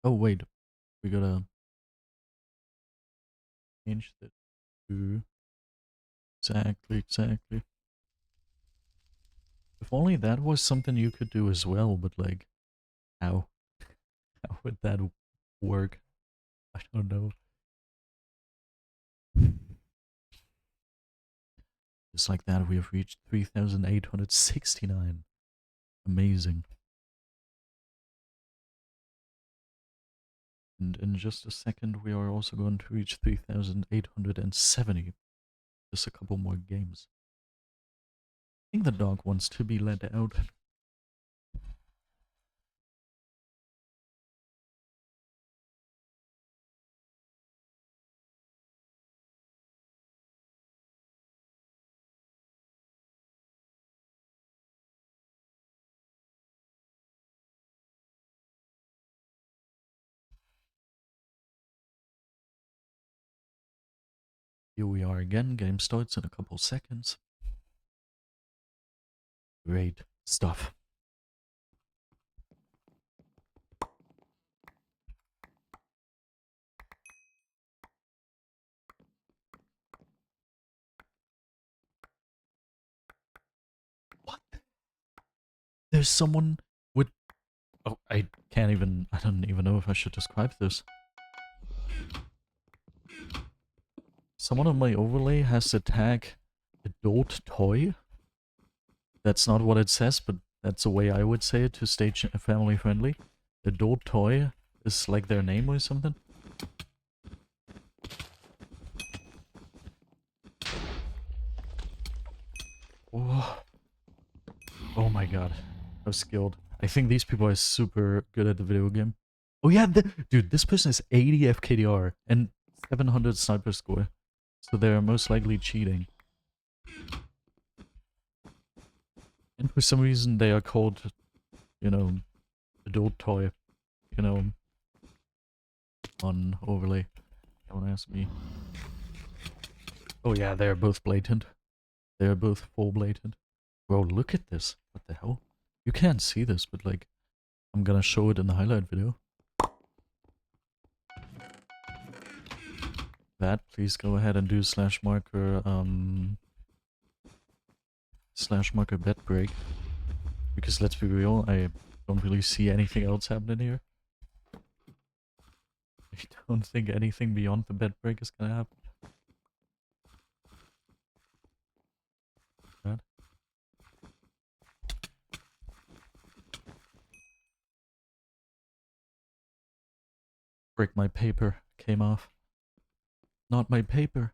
Oh wait, we gotta change that to exactly. If only that was something you could do as well, but like, how? How would that work? I don't know. Just like that, we have reached 3,869. Amazing. And in just a second, we are also going to reach 3,870. Just a couple more games. I think the dog wants to be let out. Here we are again. Game starts in a couple seconds. Great stuff. What? There's someone with... Oh, I don't even know if I should describe this. Someone on my overlay has the tag adult toy. That's not what it says, but that's the way I would say it to stay family friendly. Adult toy is like their name or something. Oh, oh my god. I'm skilled. I think these people are super good at the video game. Oh yeah, dude, this person is 80 FKDR and 700 sniper score. So they're most likely cheating. And for some reason they are called, you know, adult toy. You know, on overlay. Don't ask me. Oh yeah, they're both blatant. They're both full blatant. Bro, look at this. What the hell? You can't see this, but like, I'm gonna show it in the highlight video. That, please go ahead and do slash marker bed break. Because let's be real, I don't really see anything else happening here. I don't think anything beyond the bed break is gonna happen. Right? Break, my paper came off. Not my paper.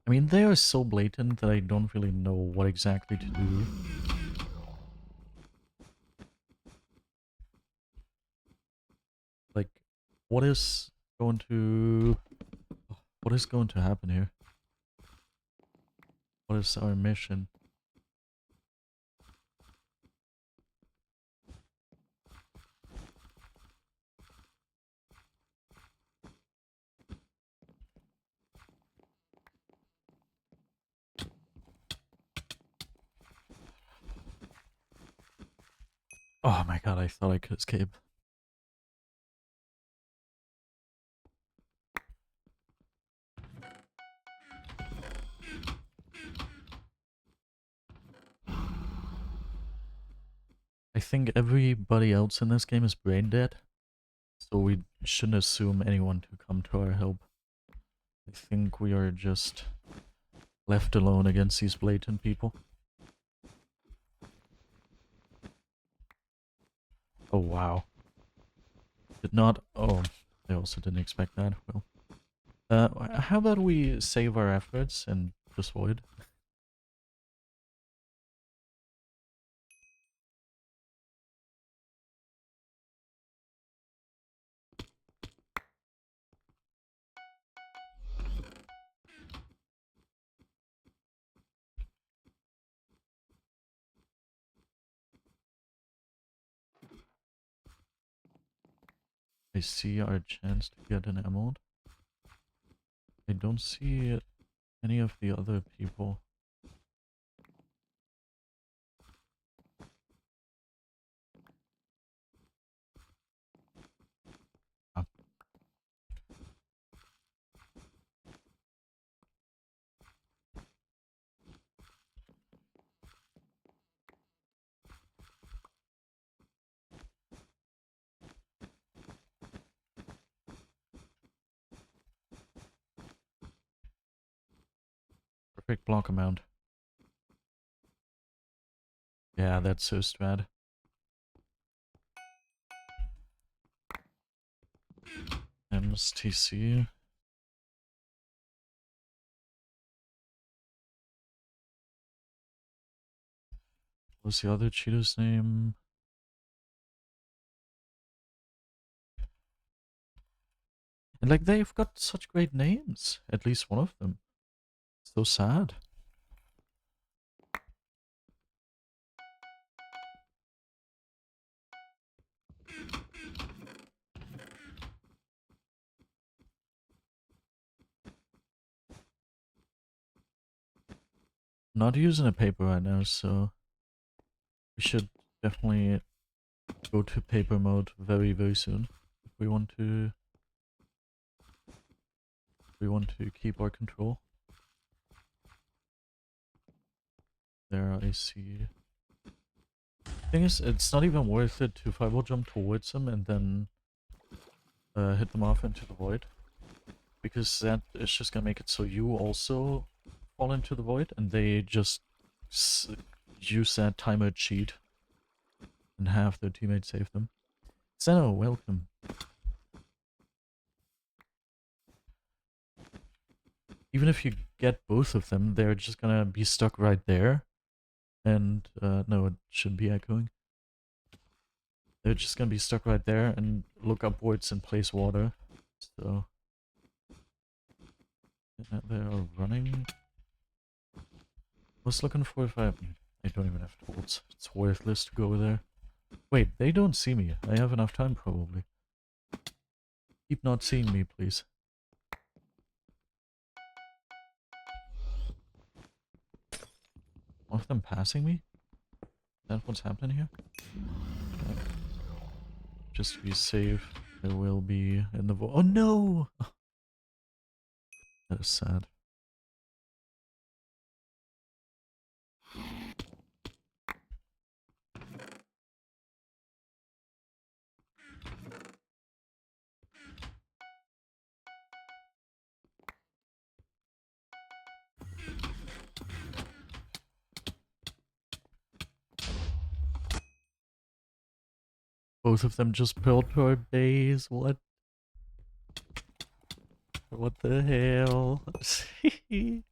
I mean, they are so blatant that I don't really know what exactly to do. Like, what is going to... What is going to happen here? What is our mission? Oh my god, I thought I could escape. I think everybody else in this game is brain dead, so we shouldn't assume anyone to come to our help. I think we are just left alone against these blatant people. Oh wow. Did not... Oh, I also didn't expect that. Well, how about we save our efforts and just void? I see our chance to get an Gamemode. I don't see any of the other people. Ah. Perfect block amount. Yeah, that's so strat. MSTC. What's the other cheater's name? And like, they've got such great names. At least one of them. So sad. Not using a paper right now, so we should definitely go to paper mode very, very soon if we want to keep our control. There, I see. Thing is, it's not even worth it to fireball jump towards them and then hit them off into the void, because that is just gonna make it so you also fall into the void, and they just use that timer cheat and have their teammates save them. Zeno, welcome. Even if you get both of them, they're just gonna be stuck right there. And, no, it shouldn't be echoing. They're just gonna be stuck right there and look upwards and place water. So... yeah, they are running. I was looking for if I don't even have tools. It's worthless to go there. Wait, they don't see me. I have enough time probably. Keep not seeing me, please. One of them passing me? Is that what's happening here? Okay. Just to be safe, there will be in the oh no! That is sad. Both of them just pulled toward base. What? What the hell? They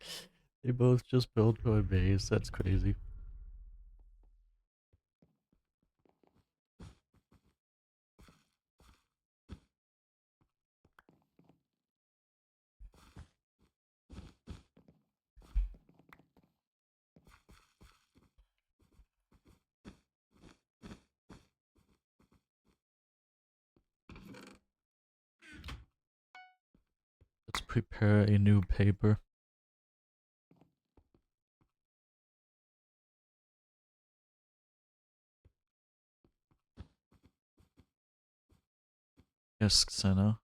both just built toward base. That's crazy. Let's prepare a new paper. Yes, Xena.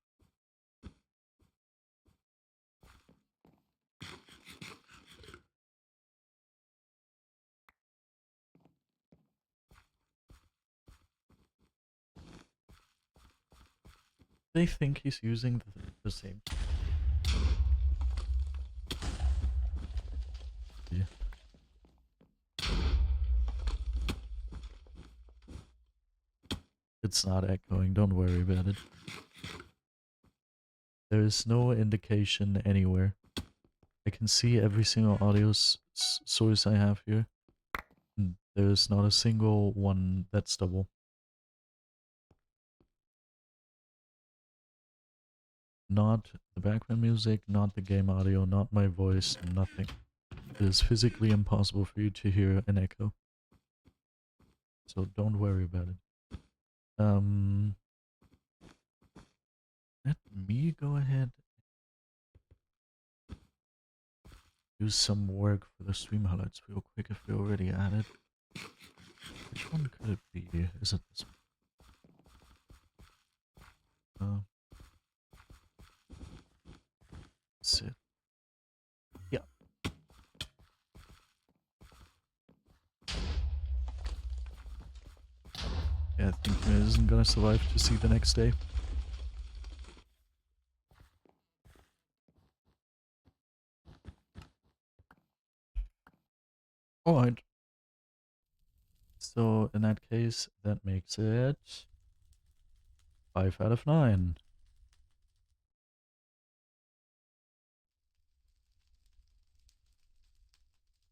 They think he's using the same. Yeah. It's not echoing, don't worry about it. There is no indication anywhere. I can see every single audio source I have here. And there's not a single one that's double. Not the background music, not the game audio, not my voice, nothing. It is physically impossible for you to hear an echo. So don't worry about it. we go ahead and do some work for the stream highlights real quick if we already added? Which one could it be? Is it this one? That's it. Yeah. Yeah, I think it isn't gonna survive to see the next day. Alright. So, in that case, that makes it 5 out of 9.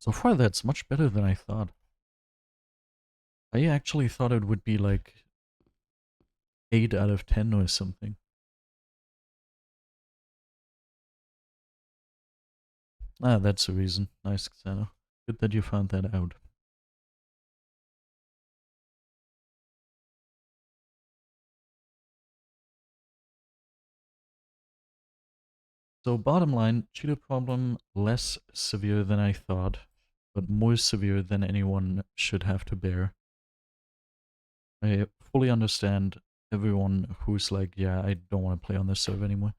So far, that's much better than I thought. I actually thought it would be like 8 out of 10 or something. Ah, that's the reason. Nice, Xano. Good that you found that out. So bottom line, cheetah problem less severe than I thought, but more severe than anyone should have to bear. I fully understand everyone who's like, yeah, I don't want to play on this server anymore.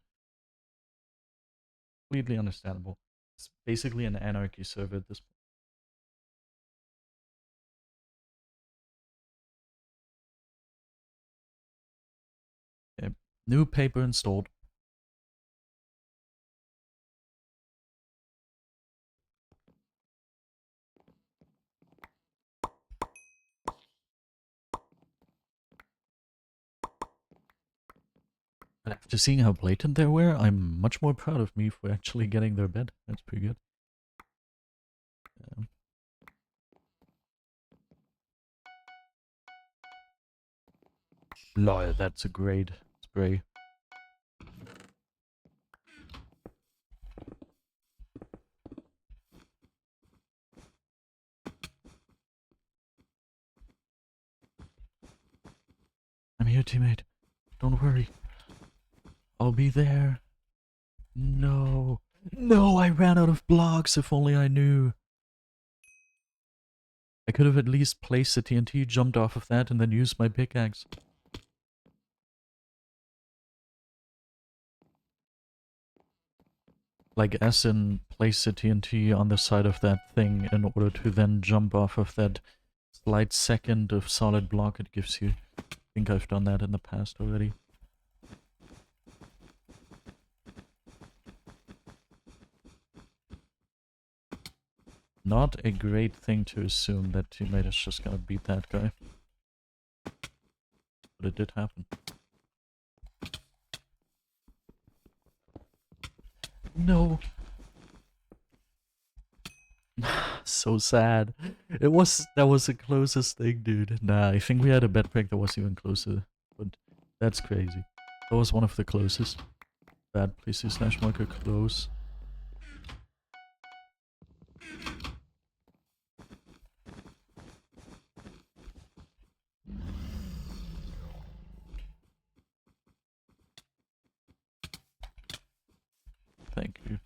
Completely understandable. It's basically an anarchy server at this point. Okay. New paper installed. And after seeing how blatant they were, I'm much more proud of me for actually getting their bed. That's pretty good. Lol, that's a great spray. I'm here, teammate. Don't worry. I'll be there. No. No, I ran out of blocks. If only I knew. I could have at least placed the TNT, jumped off of that, and then used my pickaxe. Like, as in, place the TNT on the side of that thing in order to then jump off of that slight second of solid block it gives you. I think I've done that in the past already. Not a great thing to assume that teammate is just gonna beat that guy. But it did happen. No. So sad. That was the closest thing, dude. Nah, I think we had a bed break that was even closer. But that's crazy. That was one of the closest. Bad, please do slash marker close. Thank you.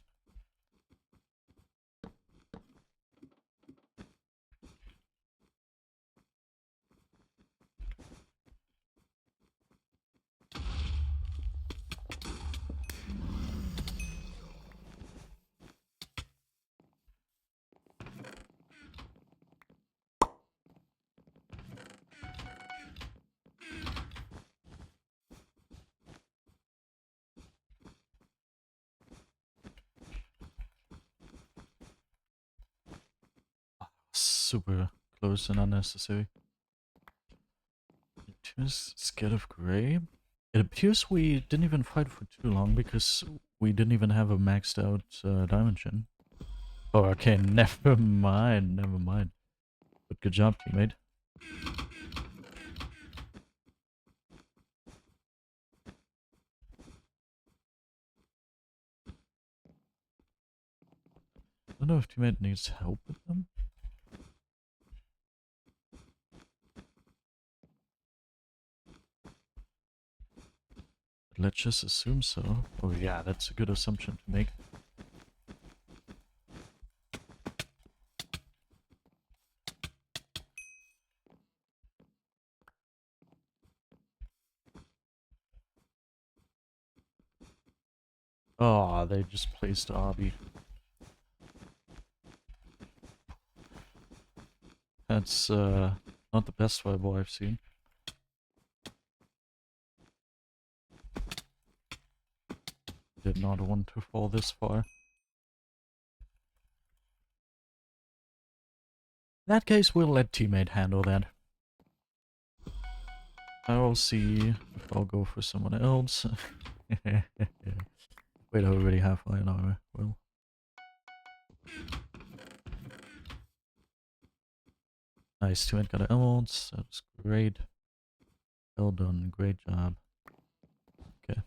Super close and unnecessary. Just scared of Grey. It appears we didn't even fight for too long because we didn't even have a maxed out dimension. Oh, okay, never mind, never mind. But good job, teammate. I don't know if teammate needs help with them. let's just assume so. Oh yeah, that's a good assumption to make. Oh, they just placed Obby. That's not the best fireball I've seen. Did not want to fall this far. In that case, we'll let teammate handle that. I will see if I'll go for someone else. Wait, I already have iron armor. Well. Nice, teammate got emeralds. That's great. Well done, great job. Okay.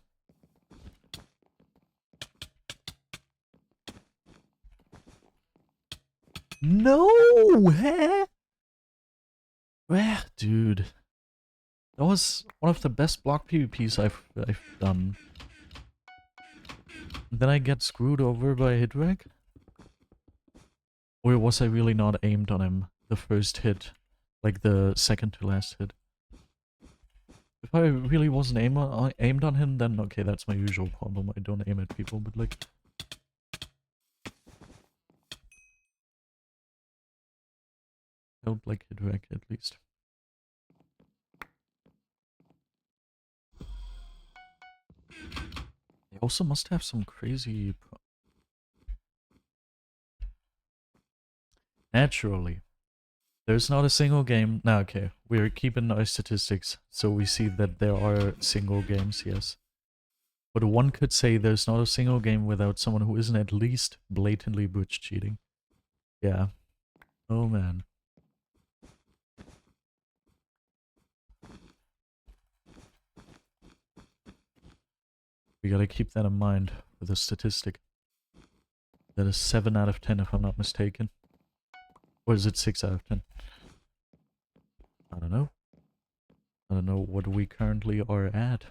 No! Huh? Where, dude? That was one of the best block PvPs I've done. Then I get screwed over by a hit reg? Or was I really not aimed on him the first hit? Like the second to last hit? If I really wasn't aimed on him, then okay, that's my usual problem. I don't aim at people, but like... Felt like hit reg at least. They also must have some crazy... Naturally. There's not a single game... No, okay. We're keeping our statistics, so we see that there are single games, yes. But one could say there's not a single game without someone who isn't at least blatantly butch cheating. Yeah. Oh man. We gotta keep that in mind with the statistic. That is 7 out of 10 if I'm not mistaken. Or is it 6 out of 10? I don't know. I don't know what we currently are at.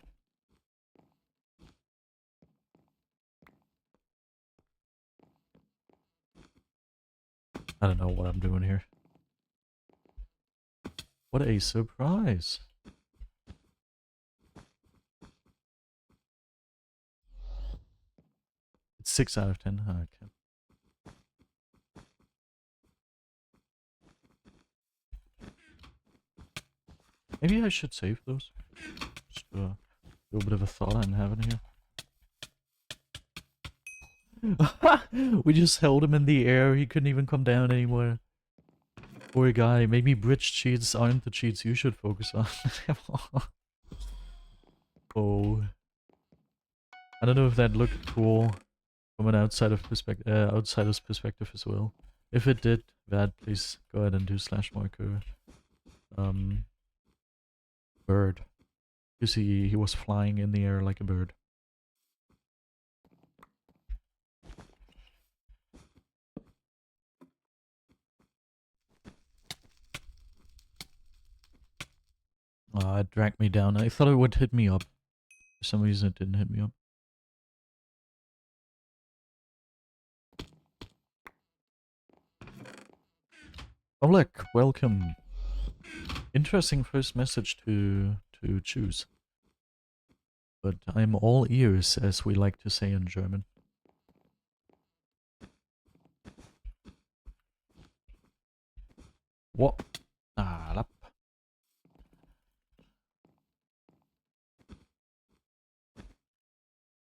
I don't know what I'm doing here. What a surprise. It's 6 out of 10. Okay. Maybe I should save those. Just a little bit of a thought I'm having here. We just held him in the air. He couldn't even come down anymore. Poor guy. Maybe bridge cheats aren't the cheats you should focus on. Oh. I don't know if that looked cool from an outsider's perspective as well. If it did, Vad, please go ahead and do /marker. Bird. You see, he was flying in the air like a bird. It dragged me down. I thought it would hit me up. For some reason it didn't hit me up. Oleg, welcome. Interesting first message to choose. But I'm all ears, as we like to say in German. What? Ah,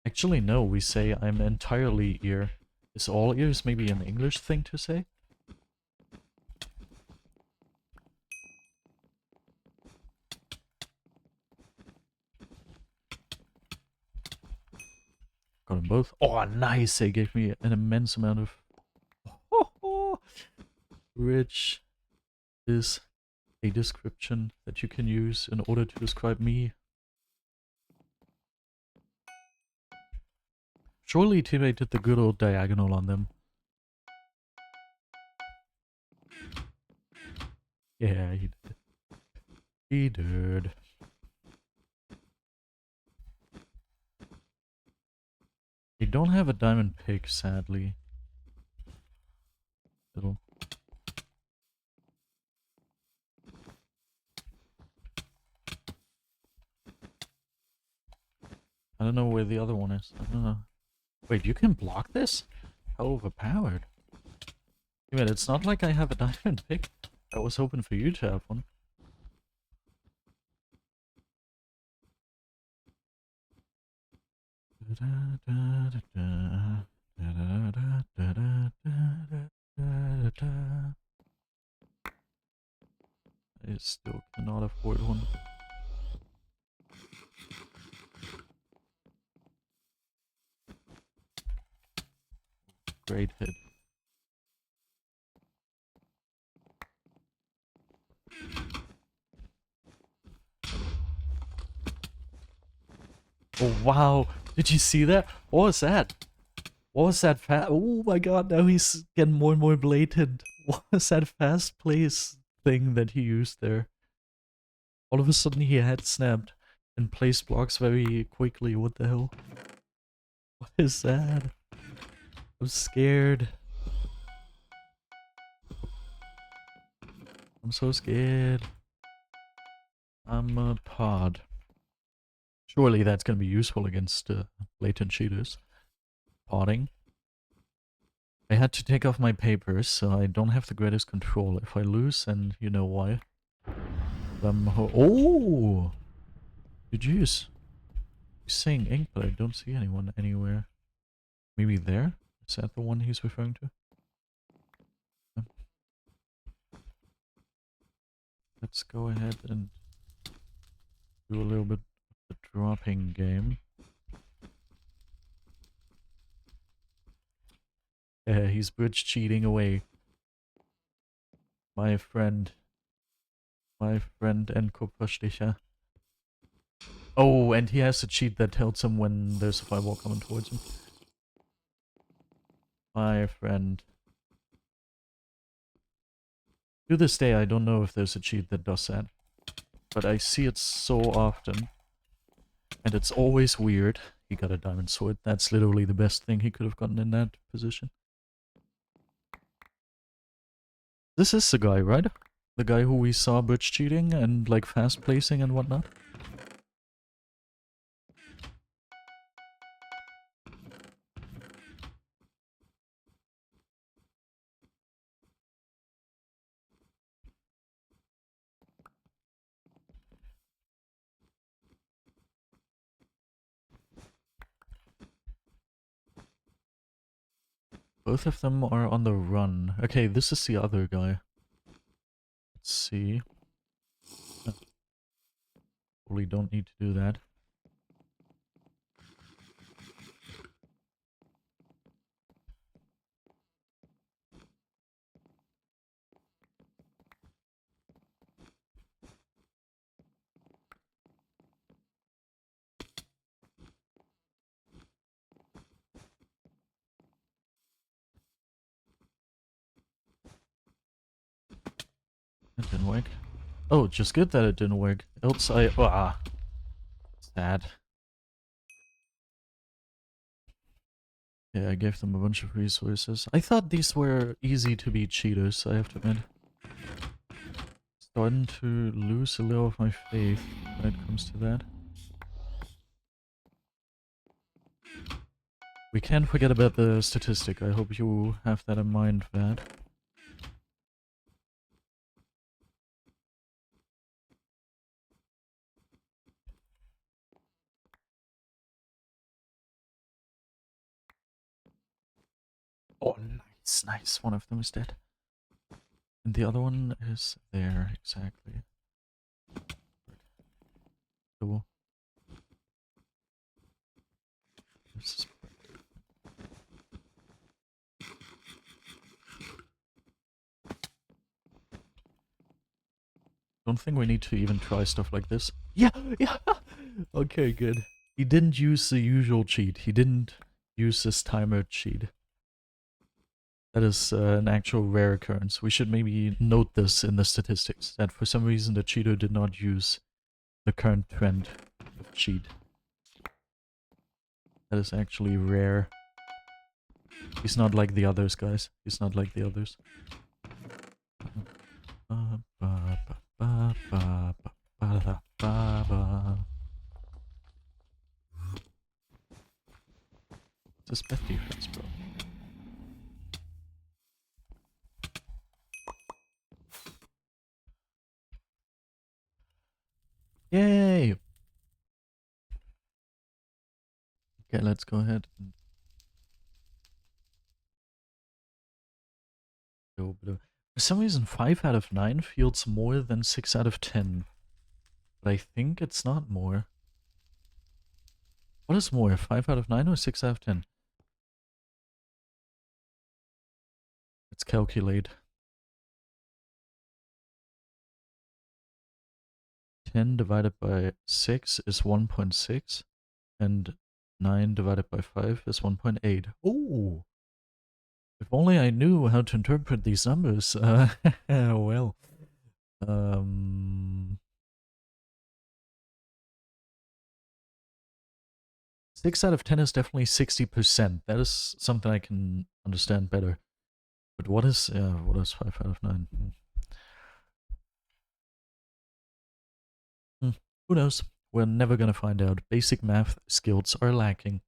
actually, no, we say I'm entirely ear. Is all ears maybe an English thing to say? Got them both. Oh, nice! They gave me an immense amount of... Rich is a description that you can use in order to describe me. Surely teammate did the good old diagonal on them. Yeah, he did. He did. We don't have a diamond pick, sadly. Little. I don't know where the other one is. I don't know. Wait, you can block this? How overpowered. Wait, it's not like I have a diamond pick. I was hoping for you to have one. I still cannot afford one. Great hit. Oh wow, did you see that? What was that? What was that oh my god, now he's getting more and more blatant. What was that fast place thing that he used there? All of a sudden he had snapped and placed blocks very quickly. What the hell? What is that? I'm scared. I'm so scared. I'm a pod. Surely that's gonna be useful against blatant cheaters. Podding. I had to take off my papers, so I don't have the greatest control. If I lose, then you know why. Oh! GG's. He's saying ink, but I don't see anyone anywhere. Maybe there? Is that the one he's referring to? Yeah. Let's go ahead and do a little bit of the dropping game. He's bridge cheating away. My friend and Kupfersticher. Oh, and he has a cheat that tells him when there's a fireball coming towards him. My friend. To this day, I don't know if there's a cheat that does that. But I see it so often. And it's always weird. He got a diamond sword. That's literally the best thing he could have gotten in that position. This is the guy, right? The guy who we saw bridge cheating and like fast placing and whatnot. Both of them are on the run. Okay, this is the other guy. Let's see. We don't need to do that. It didn't work. Oh, just good that it didn't work. Else I... sad. Yeah, I gave them a bunch of resources. I thought these were easy to beat cheaters, I have to admit. Starting to lose a little of my faith when it comes to that. We can't forget about the statistic. I hope you have that in mind, Vad. Oh, nice, nice. One of them is dead. And the other one is there, exactly. Cool. This is don't think we need to even try stuff like this. Yeah, yeah. Okay, good. He didn't use the usual cheat. He didn't use this timer cheat. That is an actual rare occurrence. We should maybe note this in the statistics, that for some reason the cheater did not use the current trend of cheat. That is actually rare. He's not like the others, guys. He's not like the others. This bad defense, bro. Yay! Okay, let's go ahead and go. For some reason, 5 out of 9 feels more than 6 out of 10. But I think it's not more. What is more, 5 out of 9 or 6 out of 10? Let's calculate. 10 divided by 6 is 1.6. And 9 divided by 5 is 1.8. Oh! If only I knew how to interpret these numbers. Well. 6 out of 10 is definitely 60%. That is something I can understand better. But what is 5 out of 9? Who knows? We're never gonna find out. Basic math skills are lacking.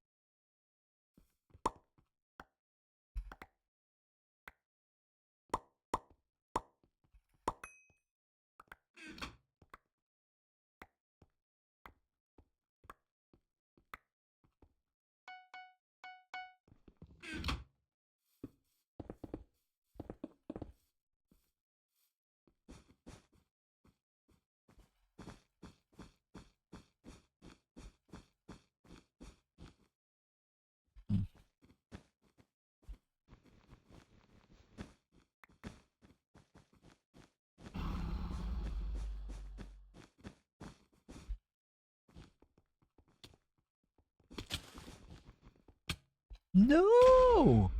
No!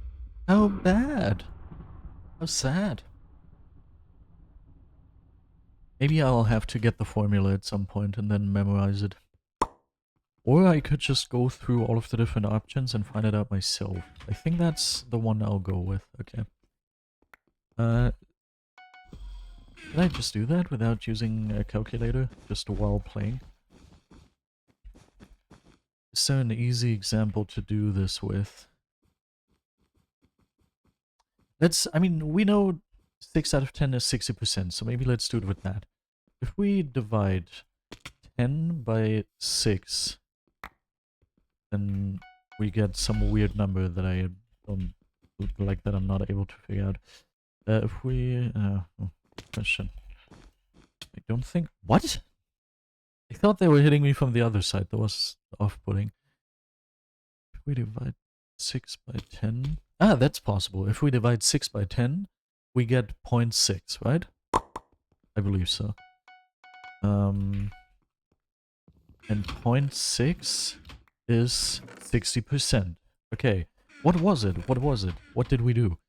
How bad? How sad. Maybe I'll have to get the formula at some point and then memorize it. Or I could just go through all of the different options and find it out myself. I think that's the one I'll go with. Okay. Did I just do that without using a calculator? Just while playing? Is there an easy example to do this with? I mean, we know 6 out of 10 is 60%, so maybe let's do it with that. If we divide 10 by 6, then we get some weird number that I don't like, that I'm not able to figure out. If we... question. I don't think... What? I thought they were hitting me from the other side. That was off-putting. If we divide 6 by 10... Ah, that's possible. If we divide 6 by 10, we get 0.6, right? I believe so. And 0.6 is 60%. Okay. What was it? What was it? What did we do?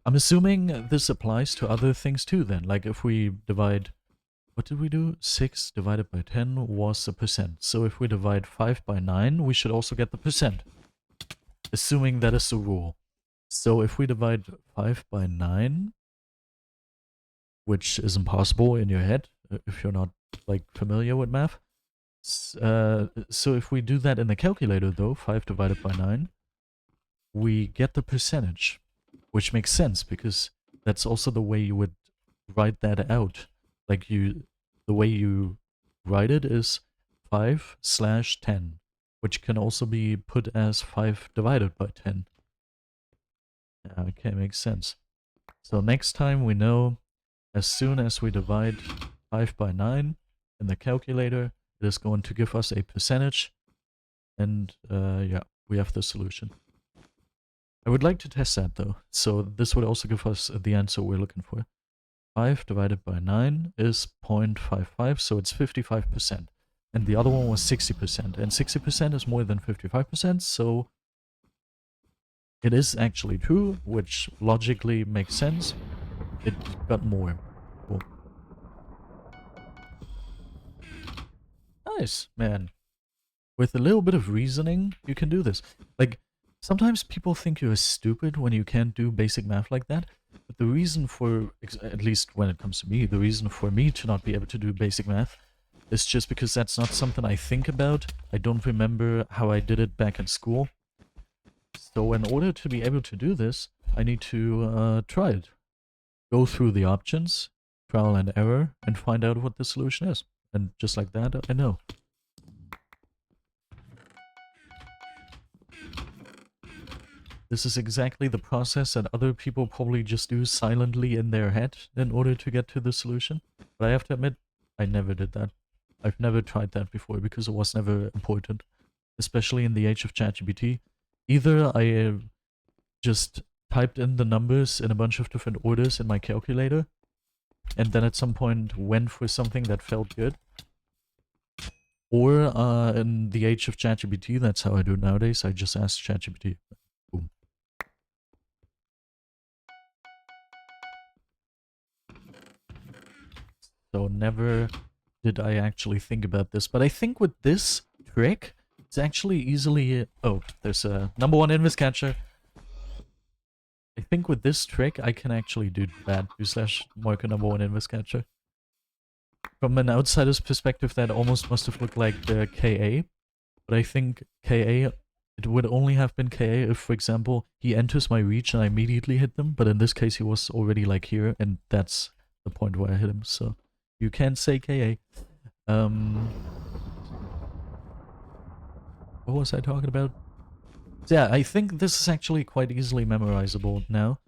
I'm assuming this applies to other things too then. Like if we divide... What did we do? 6 divided by 10 was a percent. So if we divide 5 by 9, we should also get the percent. Assuming that is the rule. So if we divide 5 by 9, which is impossible in your head, if you're not, like, familiar with math. So if we do that in the calculator though, 5 divided by 9, we get the percentage. Which makes sense, because that's also the way you would write that out. Like the way you write it is 5/10, which can also be put as 5 divided by 10. Yeah, okay, makes sense. So next time we know, as soon as we divide 5 by 9 in the calculator, it is going to give us a percentage, and yeah, we have the solution. I would like to test that though, so this would also give us the answer we're looking for. 5 divided by 9 is 0.55, so it's 55%. And the other one was 60%, and 60% is more than 55%, so it is actually true, which logically makes sense. It got more. Cool. Nice, man. With a little bit of reasoning, you can do this. Like, sometimes people think you're stupid when you can't do basic math like that. But the reason for, at least when it comes to me, the reason for me to not be able to do basic math is just because that's not something I think about. I don't remember how I did it back in school. So in order to be able to do this, I need to try it. Go through the options, trial and error, and find out what the solution is. And just like that, I know. This is exactly the process that other people probably just do silently in their head in order to get to the solution. But I have to admit, I never did that. I've never tried that before because it was never important. Especially in the age of ChatGPT. Either I just typed in the numbers in a bunch of different orders in my calculator, and then at some point went for something that felt good. Or in the age of ChatGPT, that's how I do it nowadays, I just ask ChatGPT. Boom. So never did I actually think about this. But I think with this trick, it's actually easily... Oh, there's a number 1 invis catcher. I think with this trick, I can actually do that. /marker number 1 invis catcher. From an outsider's perspective, that almost must have looked like the KA. But I think KA, it would only have been KA if, for example, he enters my reach and I immediately hit them. But in this case, he was already like here, and that's the point where I hit him. So you can't say KA. What was I talking about? So yeah, I think this is actually quite easily memorizable now.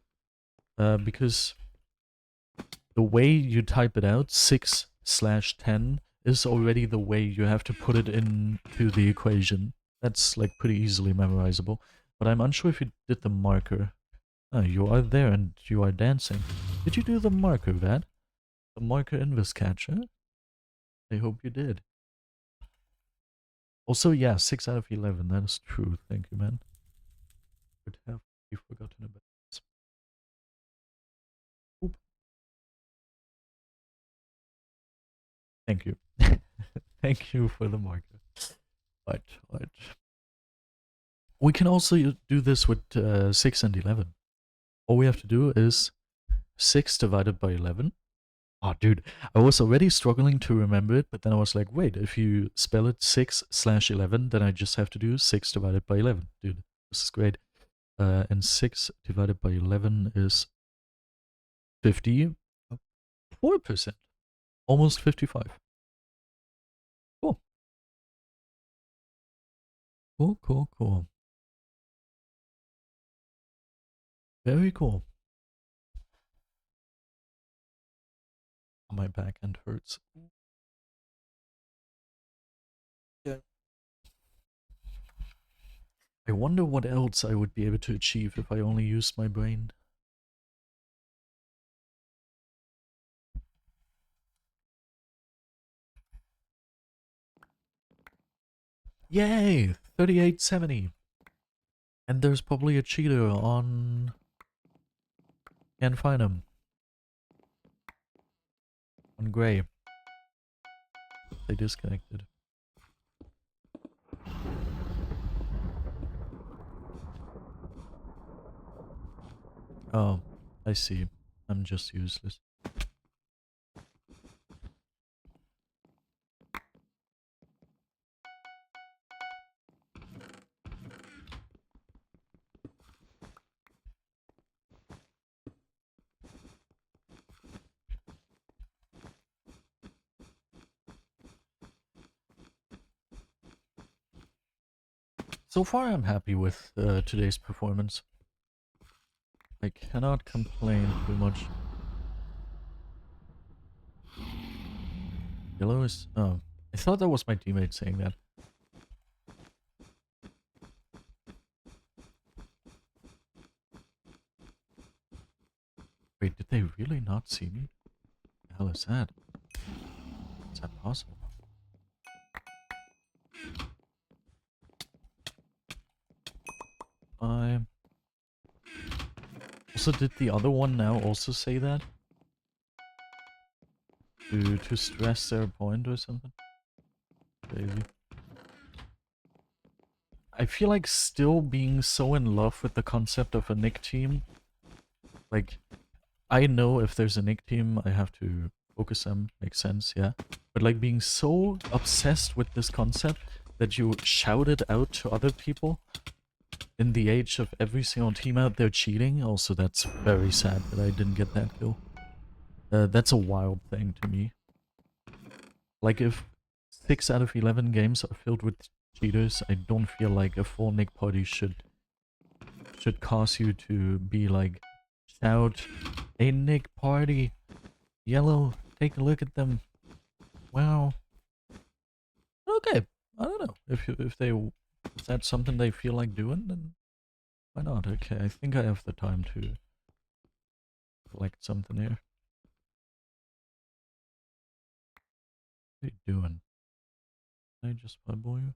Because the way you type it out, 6/10, is already the way you have to put it into the equation. That's like pretty easily memorizable. But I'm unsure if you did the marker. Oh, you are there and you are dancing. Did you do the marker, Vad? The marker invis catcher? I hope you did. Also, yeah, 6 out of 11. That is true. Thank you, man. Would have you forgotten about this? Oop. Thank you. Thank you for the marker. Right. We can also do this with 6 and 11. All we have to do is 6 divided by 11. Oh, dude, I was already struggling to remember it, but then I was like, wait, if you spell it 6/11, then I just have to do 6 divided by 11. Dude, this is great. And 6 divided by 11 is 54%. Almost 55. Cool. Cool. Very cool. My back end hurts. Yeah. I wonder what else I would be able to achieve if I only used my brain. Yay! 3870. And there's probably a cheater on... Can't find him. On Gray. They disconnected. Oh, I see. I'm just useless. So far, I'm happy with today's performance. I cannot complain too much. Yellow is... Oh, I thought that was my teammate saying that. Wait, did they really not see me? What the hell is that? Is that possible? I... Also, did the other one now also say that? To stress their point or something? Crazy. I feel like still being so in love with the concept of a Nick team. Like, I know if there's a Nick team, I have to focus them. Makes sense, yeah. But like being so obsessed with this concept that you shout it out to other people in the age of every single team out there cheating, also that's very sad that I didn't get that kill. That's a wild thing to me. Like if 6 out of 11 games are filled with cheaters, I don't feel like a full Nick party should cause you to be like, shout, a Nick party, yellow, take a look at them. Wow. Okay, I don't know. If that's something they feel like doing, then why not? Okay, I think I have the time to collect something here. What are you doing? Can I just bubble you?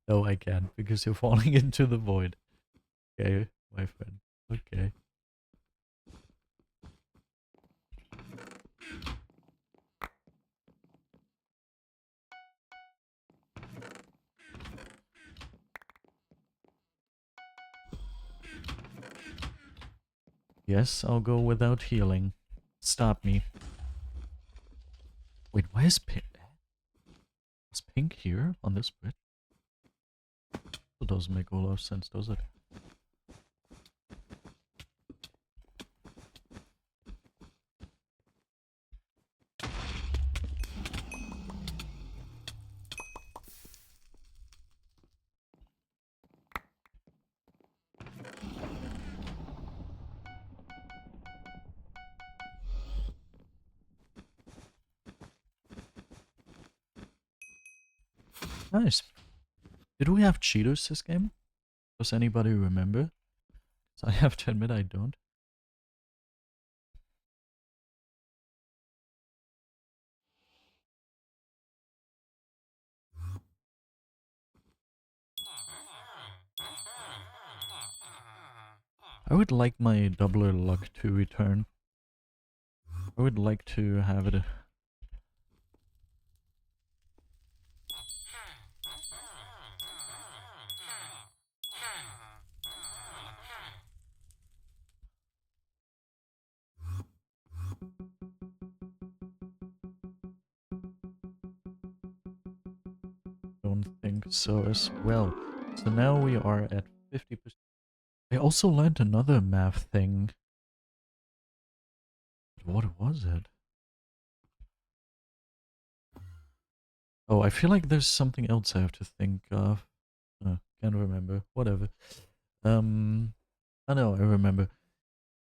No, I can't, because you're falling into the void. Okay, my friend. Okay. Yes, I'll go without healing. Stop me. Wait, why is Pink? Was Pink here on this bridge? That doesn't make a lot of sense, does it? Nice. Did we have cheaters this game? Does anybody remember? I have to admit I don't. I would like my doubler luck to return. I would like to have it. Don't think so as well. So now we are at 50%. I also learned another math thing. What was it? Oh, I feel like there's something else I have to think of. Can't remember. Whatever. I know, I remember.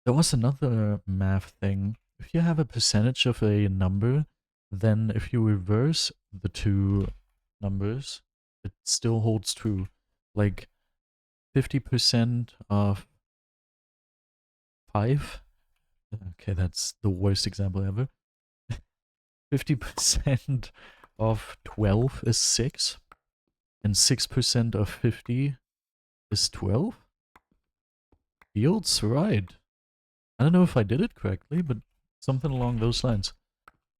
There was another math thing. If you have a percentage of a number, then if you reverse the two numbers, it still holds true. Like 50% of 5. Okay, that's the worst example ever. 50% of 12 is 6, and 6% of 50 is 12? Feels right. I don't know if I did it correctly, but something along those lines.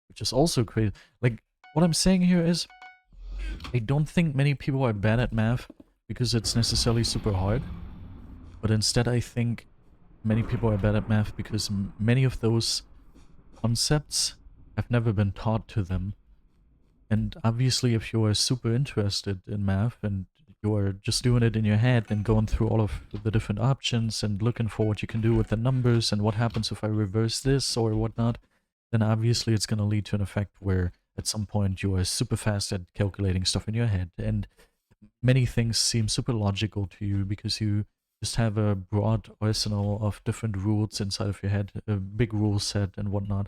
Which is also crazy. Like, what I'm saying here is, I don't think many people are bad at math because it's necessarily super hard. But instead I think many people are bad at math because many of those concepts have never been taught to them. And obviously if you are super interested in math and you are just doing it in your head and going through all of the different options and looking for what you can do with the numbers and what happens if I reverse this or whatnot, then obviously it's going to lead to an effect where at some point you are super fast at calculating stuff in your head, and many things seem super logical to you because you just have a broad arsenal of different rules inside of your head, a big rule set and whatnot.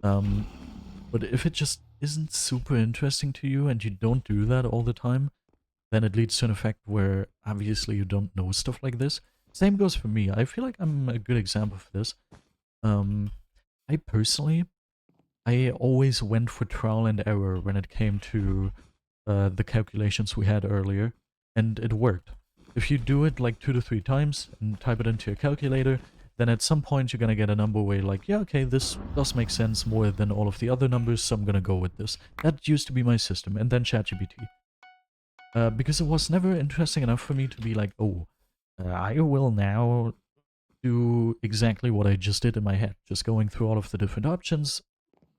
But if it just isn't super interesting to you and you don't do that all the time, then it leads to an effect where obviously you don't know stuff like this. Same goes for me. I feel like I'm a good example for this. I personally, I always went for trial and error when it came to the calculations we had earlier, and it worked. If you do it like 2 to 3 times and type it into your calculator, then at some point you're gonna get a number where you're like, yeah, okay, this does make sense more than all of the other numbers, so I'm gonna go with this. That used to be my system, and then ChatGPT. Because it was never interesting enough for me to be like, oh, I will now do exactly what I just did in my head. Just going through all of the different options,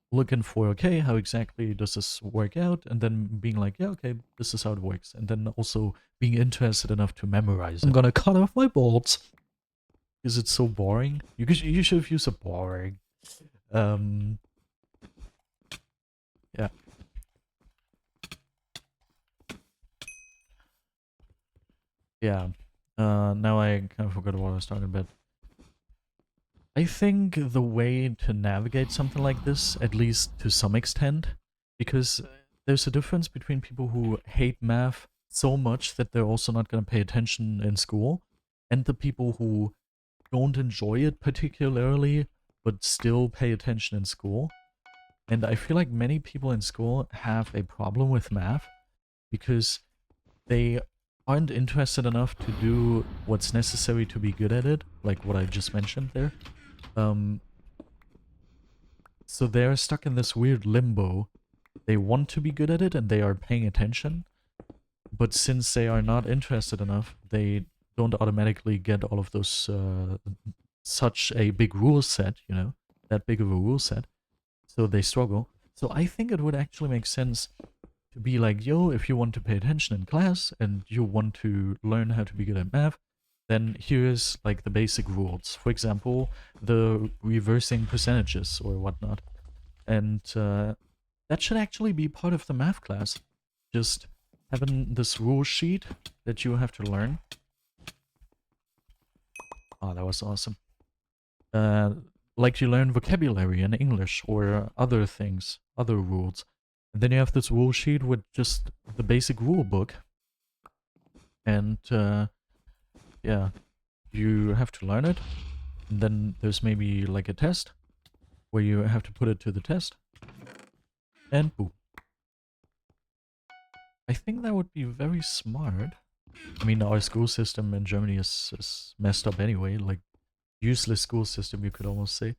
looking for, okay, how exactly does this work out? And then being like, yeah, okay, this is how it works. And then also being interested enough to memorize it. I'm gonna cut off my bolts. Because it's so boring. You should have used a boring. Yeah. Yeah. Now I kind of forgot what I was talking about. I think the way to navigate something like this, at least to some extent, because there's a difference between people who hate math so much that they're also not going to pay attention in school, and the people who don't enjoy it particularly, but still pay attention in school. And I feel like many people in school have a problem with math because they aren't interested enough to do what's necessary to be good at it, like what I just mentioned there. So they're stuck in this weird limbo. They want to be good at it and they are paying attention, but since they are not interested enough, they don't automatically get all of those, such a big rule set, you know, that big of a rule set. So they struggle. So I think it would actually make sense to be like, yo, if you want to pay attention in class and you want to learn how to be good at math, then here's like the basic rules. For example, the reversing percentages or whatnot. And that should actually be part of the math class. Just having this rule sheet that you have to learn. Oh, that was awesome. Like you learn vocabulary in English or other things, other rules. And then you have this rule sheet with just the basic rule book. And yeah, you have to learn it. And then there's maybe like a test where you have to put it to the test. And boom. I think that would be very smart. I mean, our school system in Germany is messed up anyway, like useless school system, you could almost say.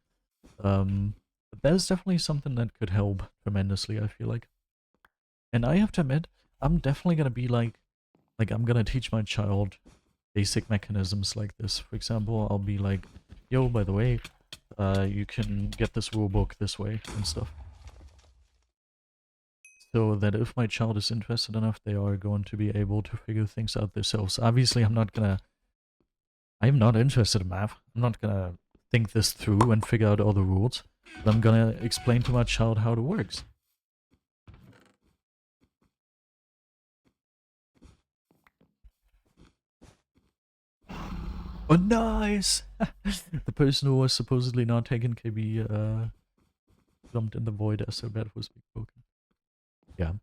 But there's definitely something that could help tremendously, I feel like. And I have to admit, I'm definitely gonna be like I'm gonna teach my child basic mechanisms like this. For example, I'll be like, yo, by the way, you can get this rule book this way and stuff. So that if my child is interested enough, they are going to be able to figure things out themselves. Obviously, I'm not interested in math. I'm not gonna think this through and figure out all the rules. But I'm gonna explain to my child how it works. Oh, nice! The person who was supposedly not taking KB, jumped in the void as their bed was being broken. Yeah.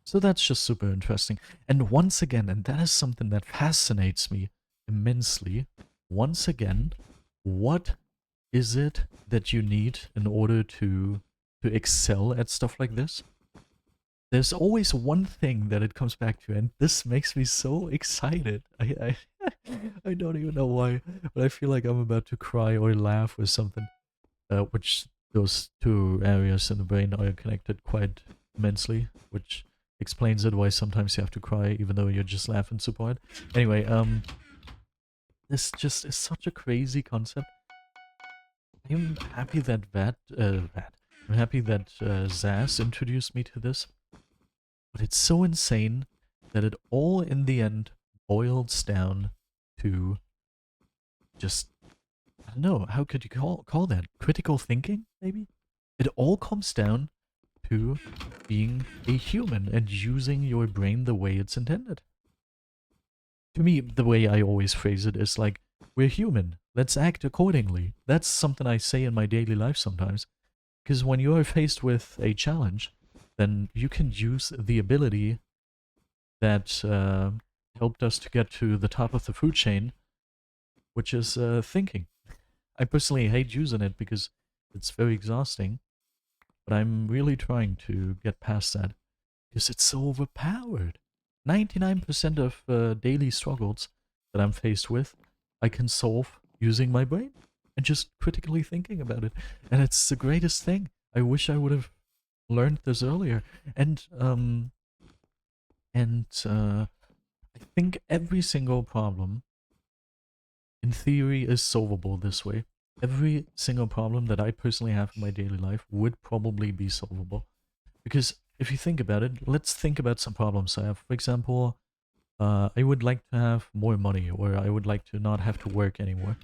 So that's just super interesting. And once again, and that is something that fascinates me immensely, once again, what is it that you need in order to excel at stuff like this? There's always one thing that it comes back to, and this makes me so excited. I I don't even know why, but I feel like I'm about to cry or laugh or something. Which those two areas in the brain are connected quite immensely, which explains it why sometimes you have to cry even though you're just laughing super hard. Anyway, this just is such a crazy concept. I'm happy that I'm happy that Zaz introduced me to this. But it's so insane that it all in the end boils down to just, I don't know, how could you call that? Critical thinking, maybe? It all comes down to being a human and using your brain the way it's intended. To me, the way I always phrase it is like, we're human, let's act accordingly. That's something I say in my daily life sometimes. Because when you are faced with a challenge, then you can use the ability that helped us to get to the top of the food chain, which is thinking. I personally hate using it because it's very exhausting, but I'm really trying to get past that because it's so overpowered. 99% of daily struggles that I'm faced with, I can solve using my brain and just critically thinking about it. And it's the greatest thing. I wish I would have learned this earlier. And I think every single problem in theory is solvable this way. Every single problem that I personally have in my daily life would probably be solvable. Because if you think about it, let's think about some problems I have. For example, I would like to have more money, or I would like to not have to work anymore.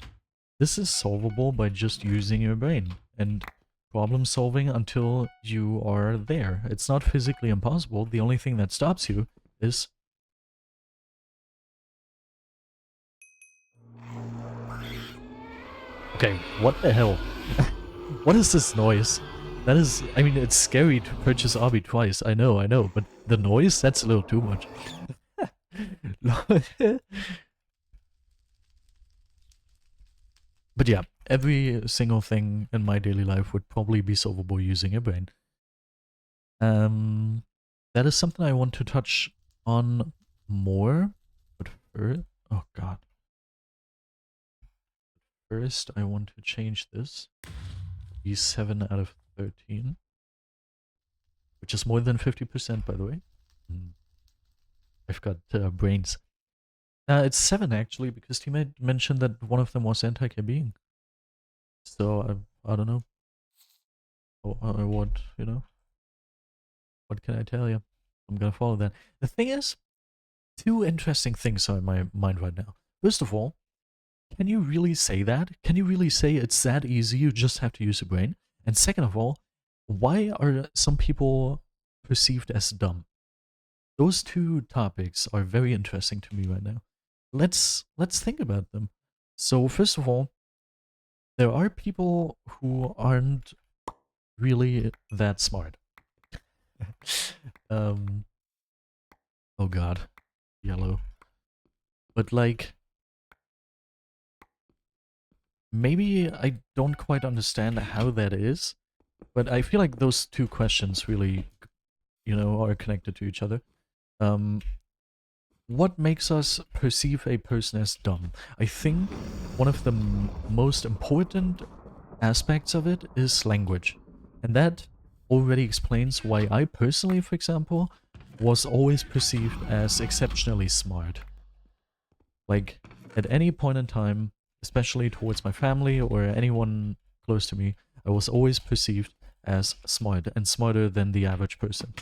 This is solvable by just using your brain and problem solving until you are there. It's not physically impossible. The only thing that stops you is... Okay, what the hell? What is this noise? That is, I mean, it's scary to purchase RB twice. I know, but the noise, that's a little too much. But yeah, every single thing in my daily life would probably be solvable using a brain. That is something I want to touch on more. But first, oh god. First, I want to change this. Be 7 out of 13. Which is more than 50%, by the way. I've got brains. It's 7 actually, because teammate mentioned that one of them was anti-KBing. So I don't know. What, you know? What can I tell you? I'm gonna follow that. The thing is, two interesting things are in my mind right now. First of all, can you really say that? Can you really say it's that easy? You just have to use your brain? And second of all, why are some people perceived as dumb? Those two topics are very interesting to me right now. Let's think about them. So first of all, there are people who aren't really that smart. Oh god, yellow. But like, maybe I don't quite understand how that is, but I feel like those two questions really, you know, are connected to each other. What makes us perceive a person as dumb? I think one of the most important aspects of it is language. And that already explains why I personally, for example, was always perceived as exceptionally smart. Like, at any point in time, especially towards my family or anyone close to me, I was always perceived as smart and smarter than the average person.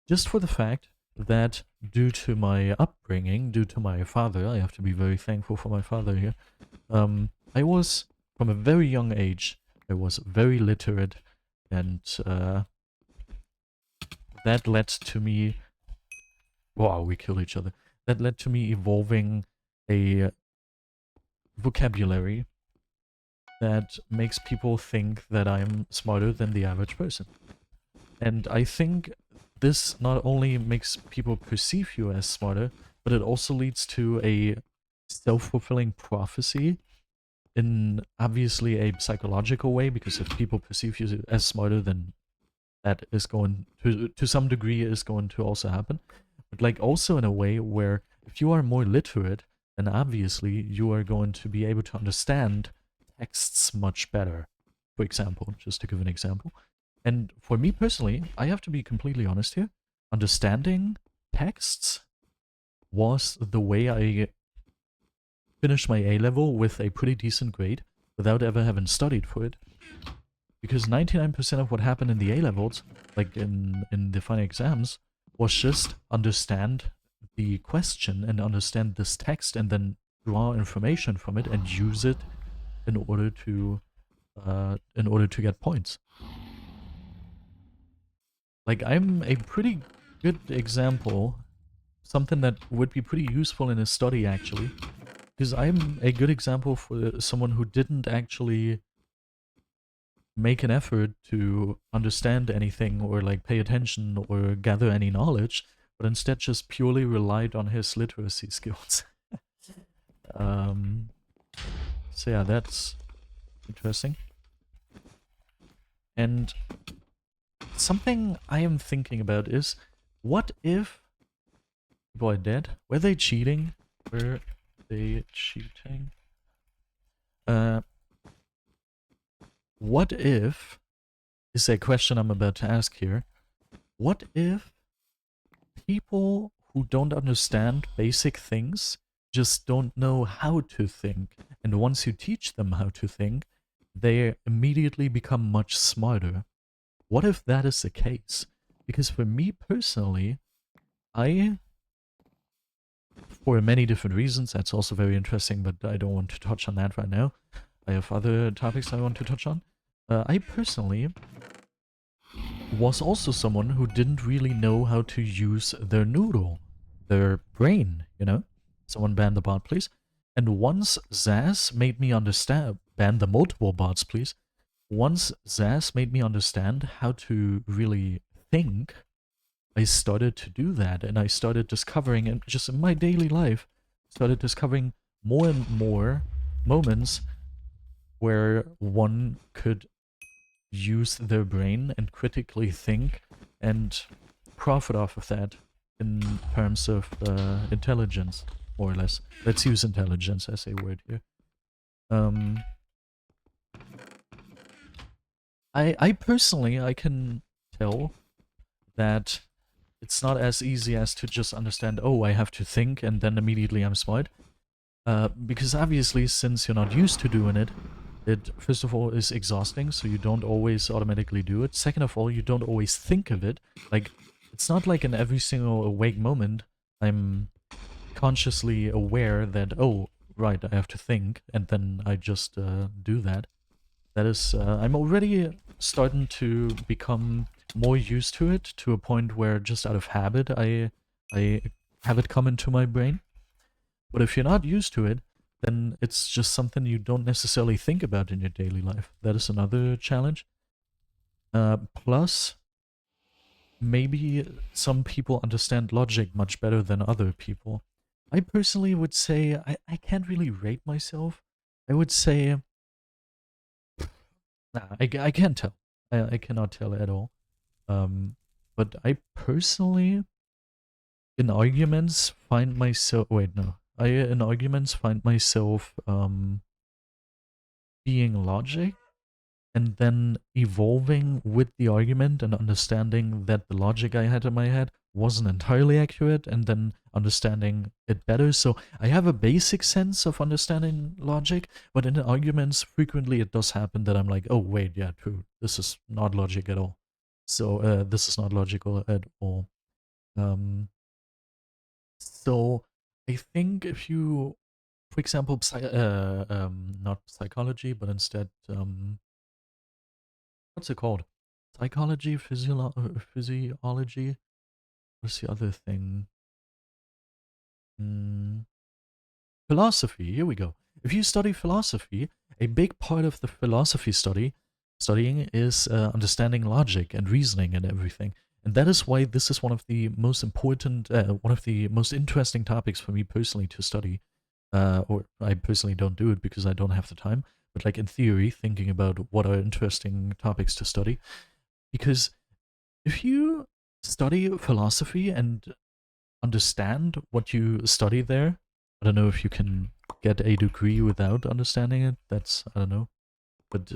Just for the fact that due to my upbringing, due to my father, I have to be very thankful for my father here, I was, from a very young age, I was very literate, and that led to me... Wow, we killed each other. That led to me evolving a vocabulary that makes people think that I'm smarter than the average person. And I think this not only makes people perceive you as smarter, but it also leads to a self-fulfilling prophecy in obviously a psychological way, because if people perceive you as smarter, then that is going to some degree is going to also happen. But like also in a way where if you are more literate, then obviously you are going to be able to understand texts much better. For example, just to give an example. And for me personally, I have to be completely honest here, understanding texts was the way I finished my A-level with a pretty decent grade without ever having studied for it. Because 99% of what happened in the A-levels, like in the final exams, was just understand the question and understand this text and then draw information from it and use it in order to get points. Like, I'm a pretty good example, something that would be pretty useful in a study actually, because I'm a good example for someone who didn't actually make an effort to understand anything or like pay attention or gather any knowledge, but instead just purely relied on his literacy skills. So yeah, that's interesting. And something I am thinking about is, what if people are dead? Were they cheating? Were they cheating? What if, is a question I'm about to ask here, what if people who don't understand basic things just don't know how to think, and once you teach them how to think, they immediately become much smarter? What if that is the case? Because for me personally, for many different reasons, that's also very interesting, but I don't want to touch on that right now. I have other topics I want to touch on. I personally was also someone who didn't really know how to use their noodle, their brain, you know? Someone ban the bot, please. And once Zaz made me understand, ban the multiple bots, please. Once Zaz made me understand how to really think, I started to do that, and I started discovering, and just in my daily life, started discovering more and more moments where one could use their brain and critically think and profit off of that in terms of intelligence, more or less. Let's use intelligence as a word here. I personally, I can tell that it's not as easy as to just understand, oh, I have to think and then immediately I'm smart. Because obviously, since you're not used to doing it, it first of all is exhausting, so you don't always automatically do it. Second of all, you don't always think of it. Like, it's not like in every single awake moment I'm consciously aware that, oh, right, I have to think, and then I just do that. That is, I'm already starting to become more used to it, to a point where just out of habit I have it come into my brain. But if you're not used to it, then it's just something you don't necessarily think about in your daily life. That is another challenge. Plus, maybe some people understand logic much better than other people. I personally would say I can't really rate myself. I would say, nah, I can't tell. I cannot tell at all. But I personally, in arguments, find myself. Wait, no. I in arguments find myself being logic and then evolving with the argument and understanding that the logic I had in my head wasn't entirely accurate, and then understanding it better. So I have a basic sense of understanding logic, but in arguments, frequently it does happen that I'm like, oh, wait, yeah, true. This is not logic at all. So this is not logical at all. So I think if you, for example, not psychology, but instead, what's it called? Psychology, physiology. What's the other thing? Mm, philosophy. Here we go. If you study philosophy, a big part of the philosophy studying is understanding logic and reasoning and everything. And that is why this is one of the most important, one of the most interesting topics for me personally to study. Or I personally don't do it because I don't have the time. But like in theory, thinking about what are interesting topics to study. Because if you study philosophy and understand what you study there, I don't know if you can get a degree without understanding it. That's, I don't know. But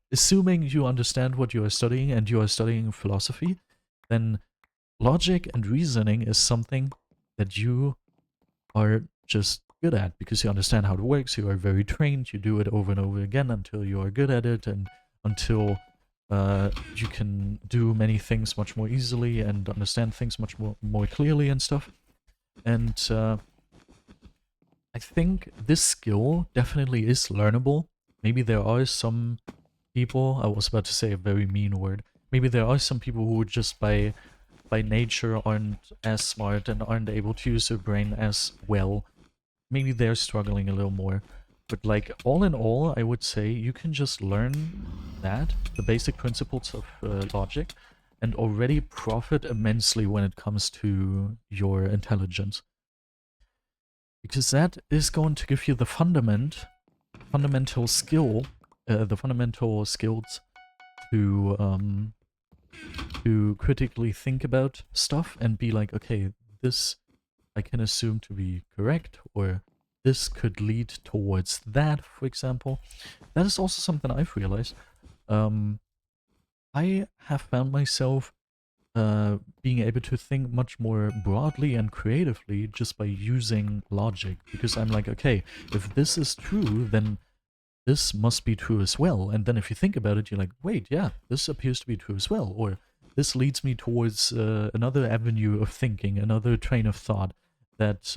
assuming you understand what you are studying and you are studying philosophy, then logic and reasoning is something that you are just good at because you understand how it works. You are very trained. You do it over and over again until you are good at it, and until you can do many things much more easily and understand things much more clearly and stuff. And I think this skill definitely is learnable. Maybe there are some people, I was about to say a very mean word, maybe there are some people who just by nature aren't as smart and aren't able to use their brain as well. Maybe they're struggling a little more. But like, all in all, I would say you can just learn that, the basic principles of logic, and already profit immensely when it comes to your intelligence. Because that is going to give you the fundamental skill, the fundamental skills to critically think about stuff and be like, okay, this I can assume to be correct, or this could lead towards that, for example. That is also something I've realized. I have found myself being able to think much more broadly and creatively just by using logic, because I'm like, okay, if this is true, then this must be true as well. And then if you think about it, you're like, wait, yeah, this appears to be true as well. Or this leads me towards another avenue of thinking, another train of thought that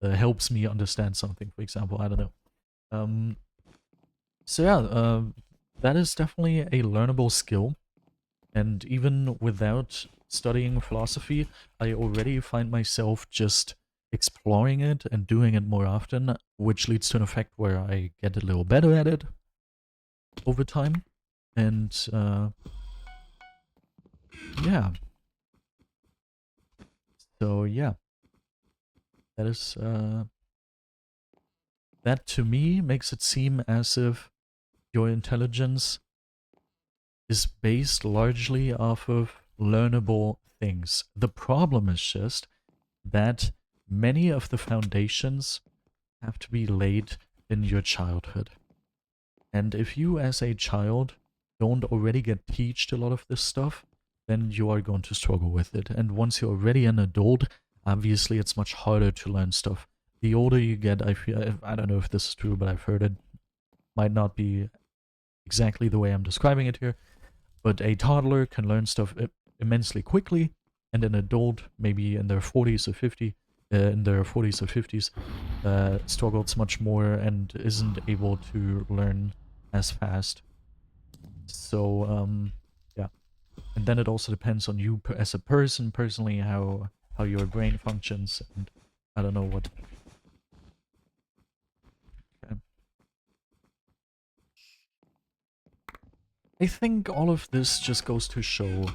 helps me understand something, for example. I don't know. Um, so yeah, that is definitely a learnable skill. And even without studying philosophy, I already find myself just exploring it and doing it more often, which leads to an effect where I get a little better at it over time. And yeah, so yeah, that is that to me makes it seem as if your intelligence is based largely off of learnable things. The problem is just that many of the foundations have to be laid in your childhood. And if you as a child don't already get taught a lot of this stuff, then you are going to struggle with it. And once you're already an adult, obviously it's much harder to learn stuff. The older you get, I feel, I don't know if this is true, but I've heard it might not be exactly the way I'm describing it here, but a toddler can learn stuff immensely quickly, and an adult, maybe in their 40s or 50s, struggles much more and isn't able to learn as fast. So, yeah. And then it also depends on you as a person, personally, how your brain functions, and I don't know what. Okay. I think all of this just goes to show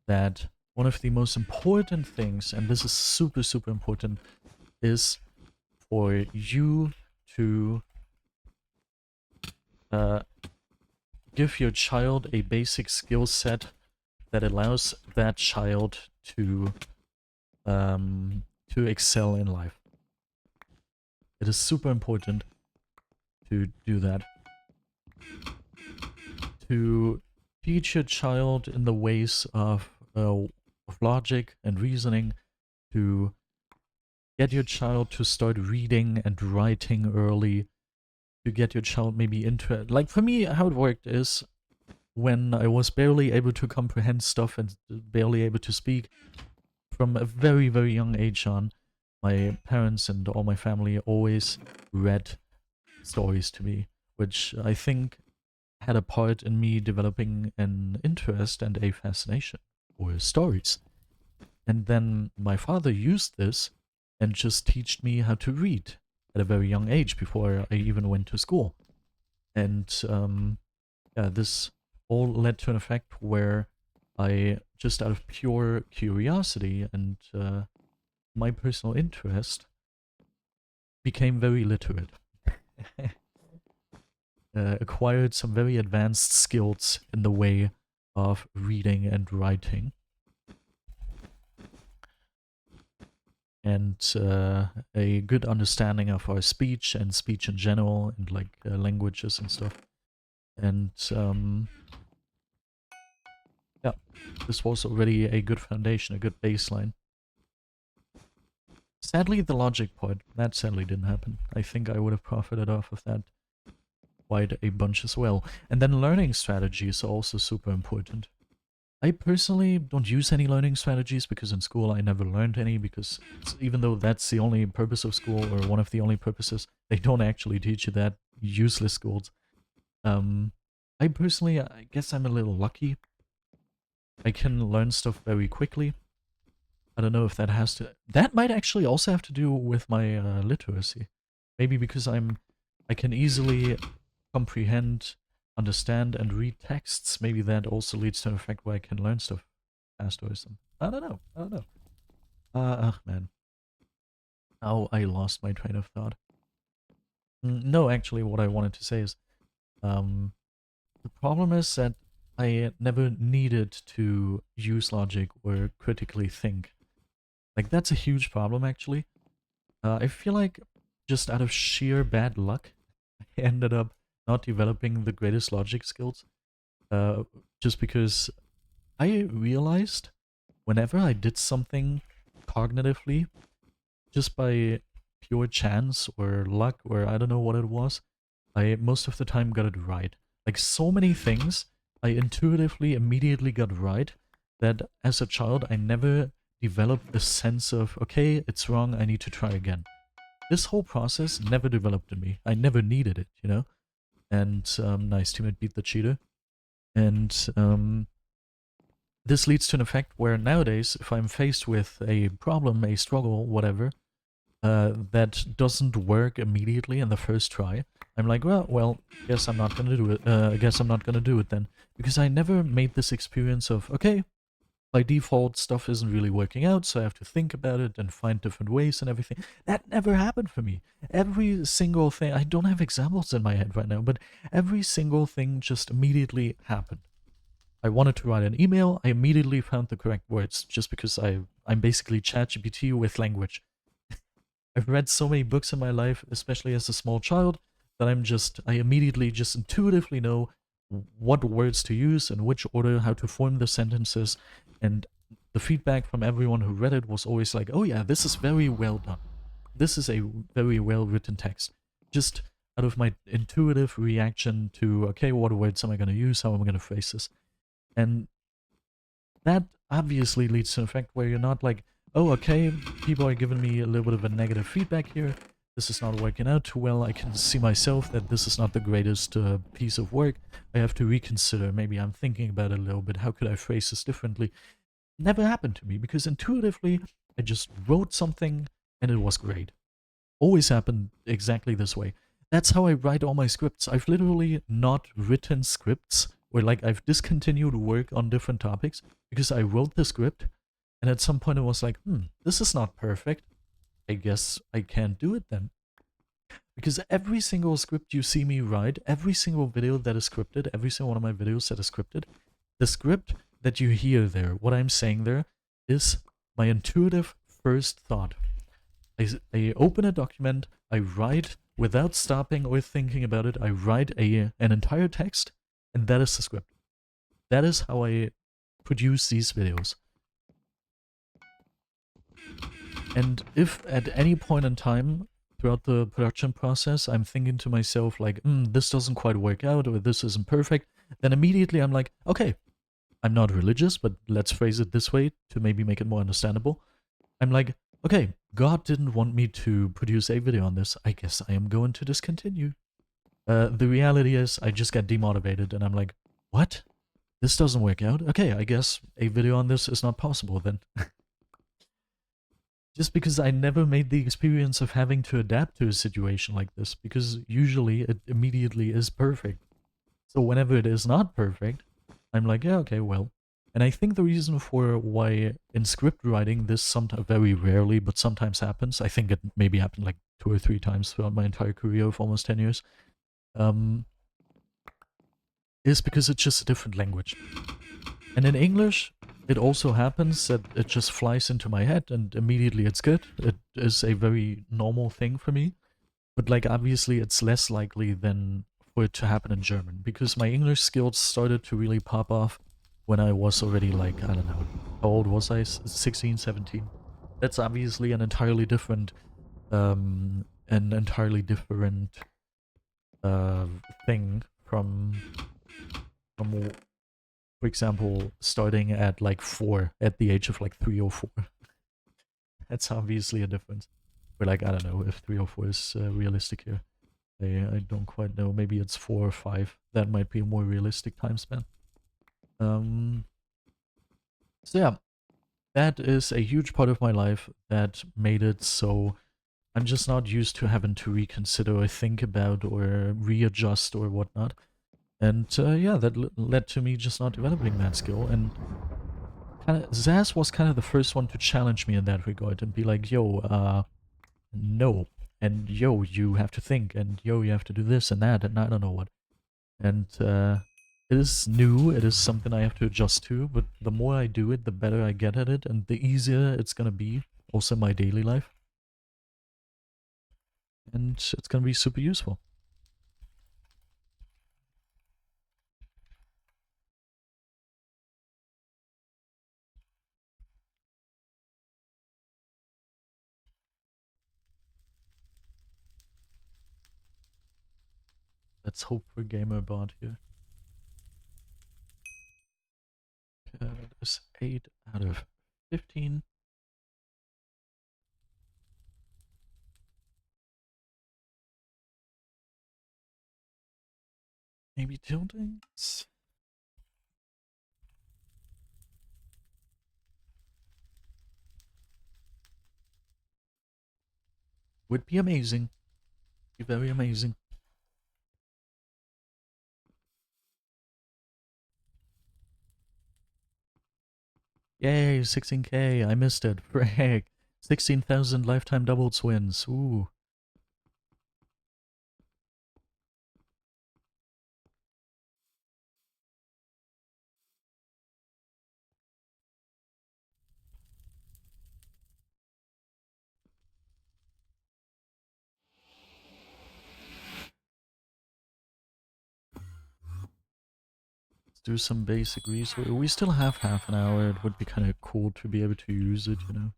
that one of the most important things, and this is super, super important, is for you to give your child a basic skill set that allows that child to excel in life. It is super important to do that. To teach your child in the ways of logic and reasoning, to get your child to start reading and writing early, to get your child maybe into it. Like for me, how it worked is when I was barely able to comprehend stuff and barely able to speak, from a very, very young age on, my parents and all my family always read stories to me, which I think had a part in me developing an interest and a fascination for stories. And then my father used this and just taught me how to read at a very young age before I even went to school. And yeah, this all led to an effect where I, just out of pure curiosity and my personal interest, became very literate. Acquired some very advanced skills in the way of reading and writing. And a good understanding of our speech and speech in general, and like languages and stuff. And yeah, this was already a good foundation, a good baseline. Sadly, the logic part, that sadly didn't happen. I think I would have profited off of that quite a bunch as well. And then learning strategies are also super important. I personally don't use any learning strategies because in school I never learned any, because even though that's the only purpose of school, or one of the only purposes, they don't actually teach you that. Useless schools. I personally, I guess I'm a little lucky. I can learn stuff very quickly. I don't know if that has to... That might actually also have to do with my literacy. Maybe because I can easily comprehend, understand, and read texts. Maybe that also leads to an effect where I can learn stuff faster or something. I don't know. I don't know. Man. Oh, I lost my train of thought. No, actually, what I wanted to say is, the problem is that I never needed to use logic or critically think. Like, that's a huge problem, actually. I feel like just out of sheer bad luck, I ended up not developing the greatest logic skills. Just because I realized whenever I did something cognitively, just by pure chance or luck or I don't know what it was, I most of the time got it right. Like so many things, I intuitively immediately got right that as a child I never developed the sense of, okay, it's wrong, I need to try again. This whole process never developed in me. I never needed it, you know? And nice teammate beat the cheater. And this leads to an effect where nowadays, if I'm faced with a problem, a struggle, whatever, that doesn't work immediately in the first try, I'm like, well, guess I'm not gonna do it. I guess I'm not gonna do it then, because I never made this experience of, okay, by default stuff isn't really working out, so I have to think about it and find different ways and everything. That never happened for me. Every single thing, I don't have examples in my head right now, but every single thing just immediately happened. I wanted to write an email, I immediately found the correct words, just because I'm basically ChatGPT with language. I've read so many books in my life, especially as a small child, that I immediately just intuitively know what words to use, in which order, how to form the sentences, and the feedback from everyone who read it was always like, oh yeah, this is very well done. This is a very well written text. Just out of my intuitive reaction to, okay, what words am I going to use, how am I going to phrase this? And that obviously leads to an effect where you're not like, oh, okay, people are giving me a little bit of a negative feedback here. This is not working out too well. I can see myself that this is not the greatest piece of work. I have to reconsider. Maybe I'm thinking about it a little bit. How could I phrase this differently? Never happened to me because intuitively I just wrote something and it was great. Always happened exactly this way. That's how I write all my scripts. I've literally not written scripts where like I've discontinued work on different topics because I wrote the script and at some point it was like, this is not perfect. I guess I can't do it then. Because every single script you see me write, every single video that is scripted, every single one of my videos that is scripted, the script that you hear there, what I'm saying there, is my intuitive first thought. I open a document, I write without stopping or thinking about it, I write an entire text, and that is the script. That is how I produce these videos. And if at any point in time throughout the production process I'm thinking to myself like, this doesn't quite work out or this isn't perfect, then immediately I'm like, okay, I'm not religious, but let's phrase it this way to maybe make it more understandable. I'm like, okay, God didn't want me to produce a video on this. I guess I am going to discontinue. The reality is I just got demotivated and I'm like, what? This doesn't work out? Okay, I guess a video on this is not possible then. Just because I never made the experience of having to adapt to a situation like this, because usually it immediately is perfect. So whenever it is not perfect, I'm like, yeah, okay, well. And I think the reason for why in script writing this sometimes, very rarely, but sometimes happens, I think it maybe happened like 2 or 3 times throughout my entire career of almost 10 years, is because it's just a different language. And in English, it also happens that it just flies into my head and immediately it's good. It is a very normal thing for me. But like obviously it's less likely than for it to happen in German, because my English skills started to really pop off when I was already like, I don't know, how old was I? 16, 17. That's obviously an entirely different thing from for example, starting at like 4 at the age of like 3 or 4. That's obviously a difference. But like, I don't know if 3 or 4 is realistic here. I don't quite know. Maybe it's 4 or 5. That might be a more realistic time span. So yeah, that is a huge part of my life that made it so I'm just not used to having to reconsider or think about or readjust or whatnot. And yeah, that led to me just not developing that skill. And Zaz was kind of the first one to challenge me in that regard and be like, yo, no. And yo, you have to think. And yo, you have to do this and that. And I don't know what. And it is new. It is something I have to adjust to. But the more I do it, the better I get at it. And the easier it's going to be also in my daily life. And it's gonna be super useful. Let's hope for Gamemode here. That is 8 out of 15. Maybe tiltings? Would be amazing. Be very amazing. Yay, 16k. I missed it. Frag. 16,000 lifetime doubles wins. Ooh. Let's do some basic research. We still have half an hour. It would be kind of cool to be able to use it, you know.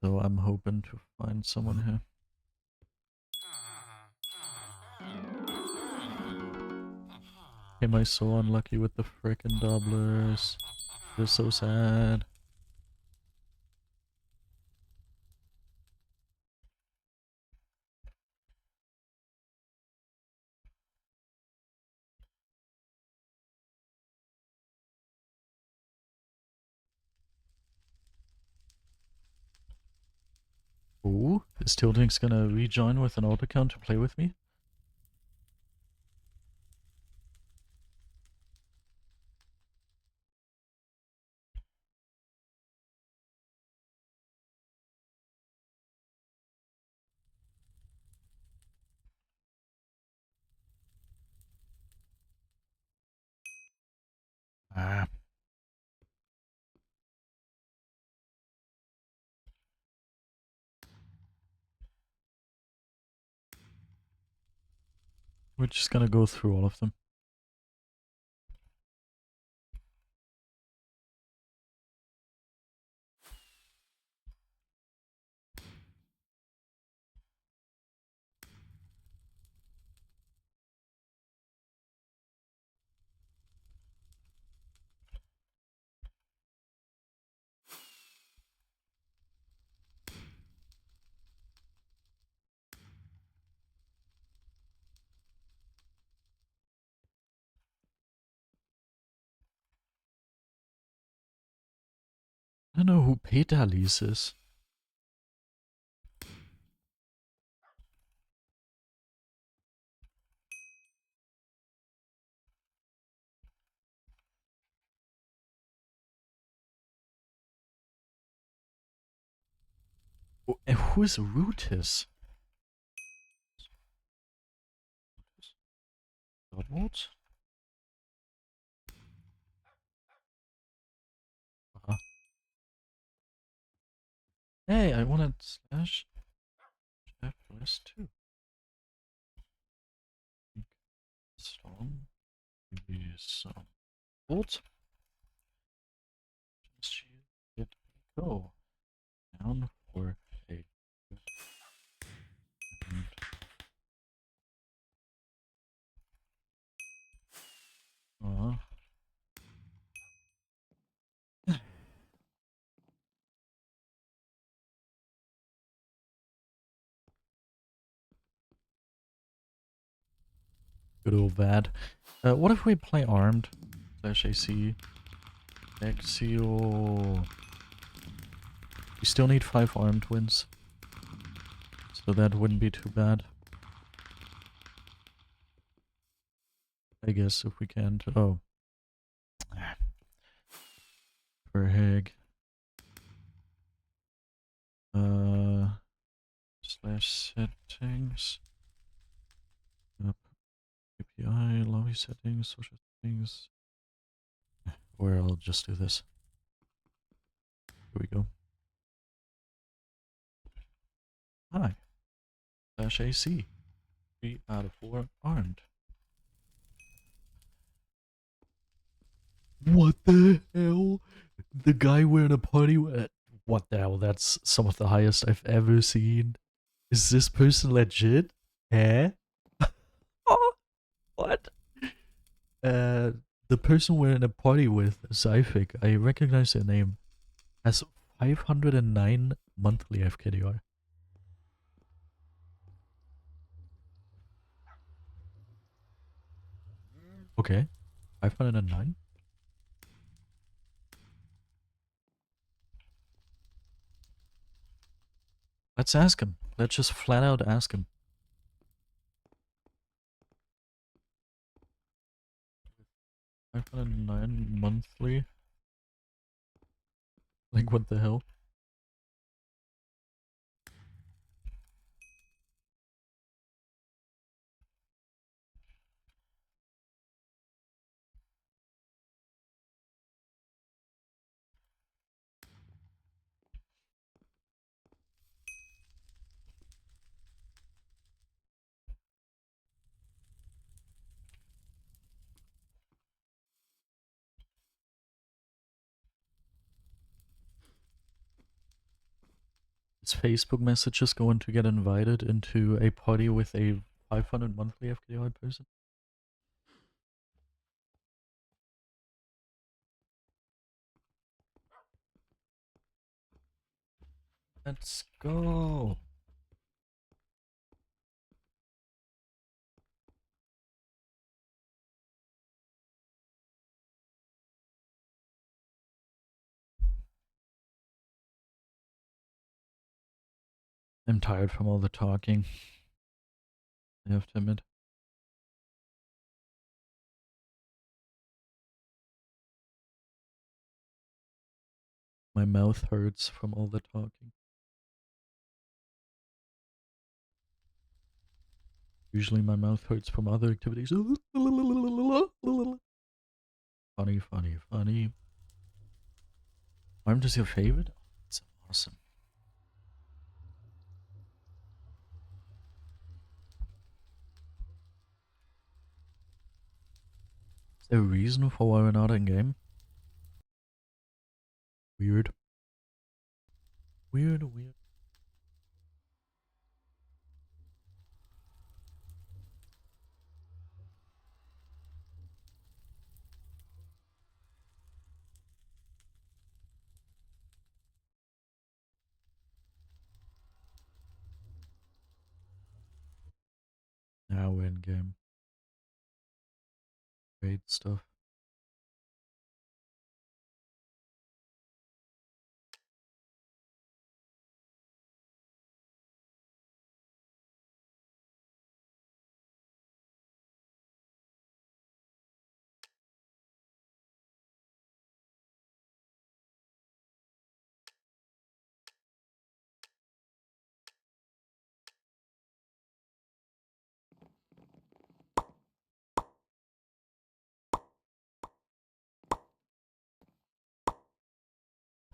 So I'm hoping to find someone here. Am I so unlucky with the frickin' doublers? They're so sad. Ooh, is Tilting's gonna rejoin with an alt account to play with me? Ah. We're just gonna go through all of them. I don't know who Petalis is. Oh, and who is Rootis? What? Uh-huh. Hey, I wanted slash F too. Storm. Maybe some bolt. Just it go down for a good and good old Vad. What if we play armed? Slash AC. Exio. We still need 5 armed wins. So that wouldn't be too bad. I guess if we can't. Oh. For Hig. Slash settings. Up. API, lobby settings, social settings. Or I'll just do this. Here we go. AC. 3 out of 4 aren't. What the hell? The guy wearing a party with... What the hell? That's some of the highest I've ever seen. Is this person legit? Eh? Oh, what? Uh, the person we're in a party with, Zyphic, I recognize their name, has 509 monthly FKDR. Okay, 509? Let's ask him. Let's just flat out ask him. $509 monthly? Like, what the hell? Is Facebook messages going to get invited into a party with a 500 monthly FKDR person? Let's go. I'm tired from all the talking. I have to admit. My mouth hurts from all the talking. Usually my mouth hurts from other activities. Funny, funny, funny. Armed is your favorite? That's awesome. Is there a reason for why we're not in game? Weird. Weird, weird. Now we're in game. Great stuff.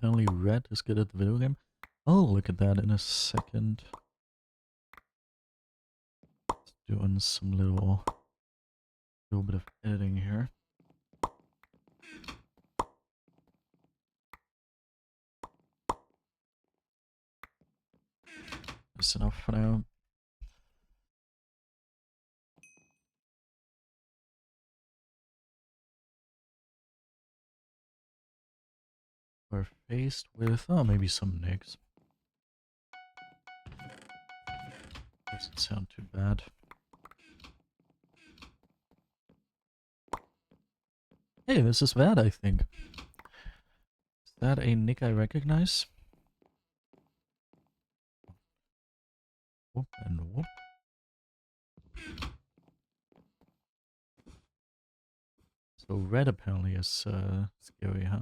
Apparently Red is good at the video game. I'll look at that in a second. Doing some little bit of editing here. That's enough for now. We're faced with, oh, maybe some nicks. Doesn't sound too bad. Hey, this is bad, I think. Is that a nick I recognize? Whoop and whoop. So red apparently is scary, huh?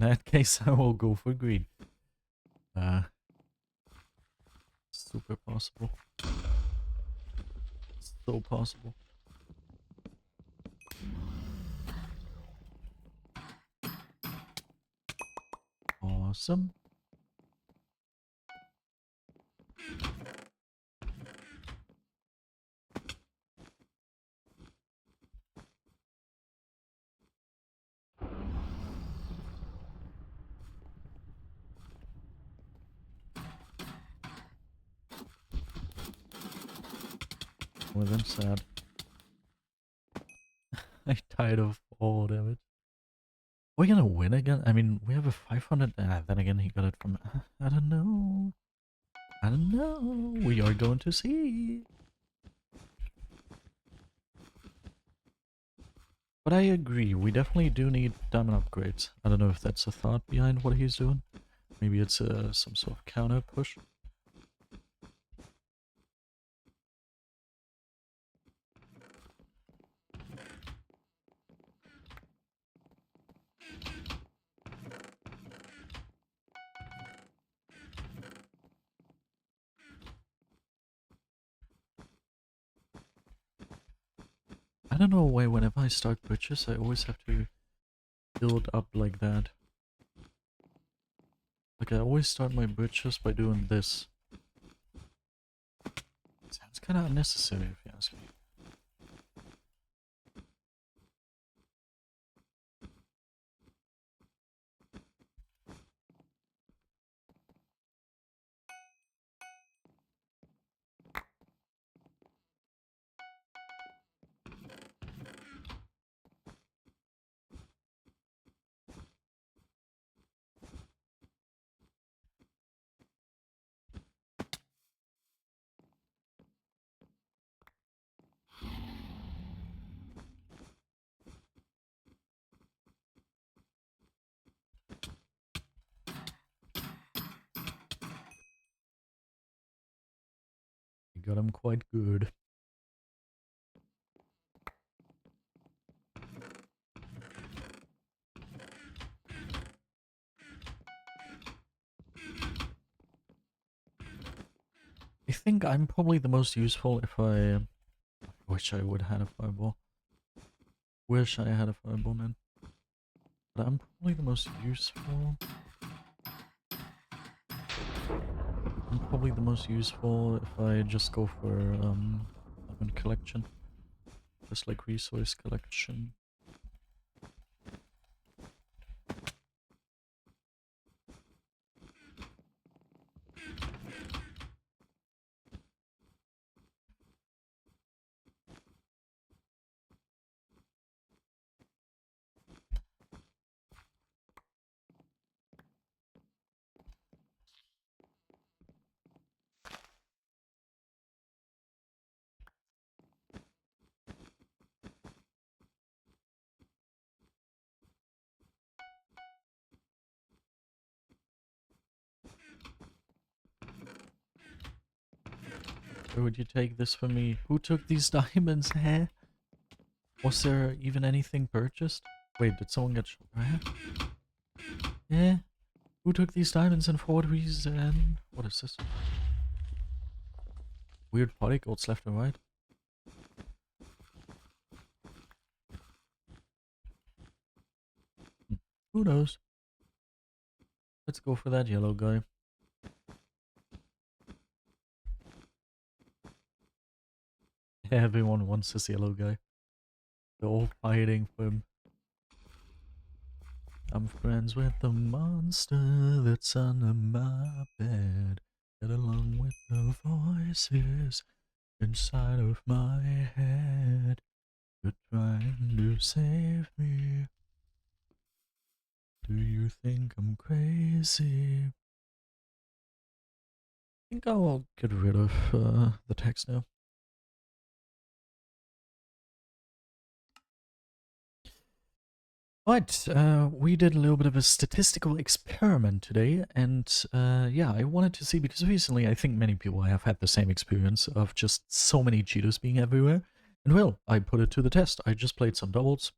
In that case, I will go for green. Super possible. So possible. Awesome. More than sad. I'm tired of all damage. Are we gonna win again? I mean, we have a 500. Then again, he got it from. I don't know. I don't know. We are going to see. But I agree, we definitely do need diamond upgrades. I don't know if that's a thought behind what he's doing. Maybe it's some sort of counter push. I don't know why whenever I start bridges, I always have to build up like that. Like, I always start my bridges by doing this. Sounds kind of unnecessary, if you ask me. You got him quite good. I think I'm probably the most useful if I wish I would have had a fireball. Wish I had a fireball, man. But I'm probably the most useful. I'm probably the most useful if I just go for diamond collection. Just like resource collection. Where would you take this from me? Who took these diamonds, huh? Was there even anything purchased? Wait, did someone get shot? Huh? Yeah? Who took these diamonds and for what reason? What is this? Weird particles left and right. Who knows? Let's go for that yellow guy. Everyone wants this yellow guy. They're all fighting for him. I'm friends with the monster that's under my bed. Get along with the voices inside of my head. You're trying to save me. Do you think I'm crazy? I think I'll get rid of the text now. Right, we did a little bit of a statistical experiment today, and yeah, I wanted to see, because recently I think many people have had the same experience of just so many cheaters being everywhere, and well, I put it to the test. I just played some doubles,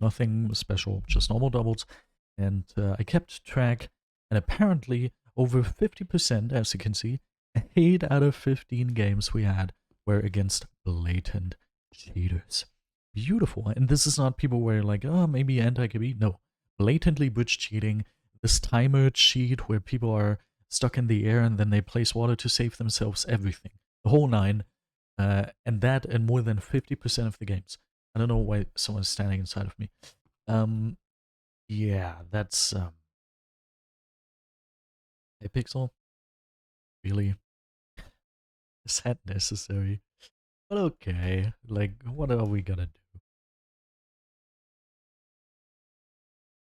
nothing special, just normal doubles, and I kept track, and apparently over 50%, as you can see, 8 out of 15 games we had were against blatant cheaters. Beautiful. And this is not people where like, oh, maybe anti-KB. No. Blatantly bridge cheating. This timer cheat where people are stuck in the air and then they place water to save themselves. Everything. The whole nine. And that in more than 50% of the games. I don't know why someone's standing inside of me. Yeah, that's Hypixel. Really? Is that necessary? But okay, like, what are we gonna do?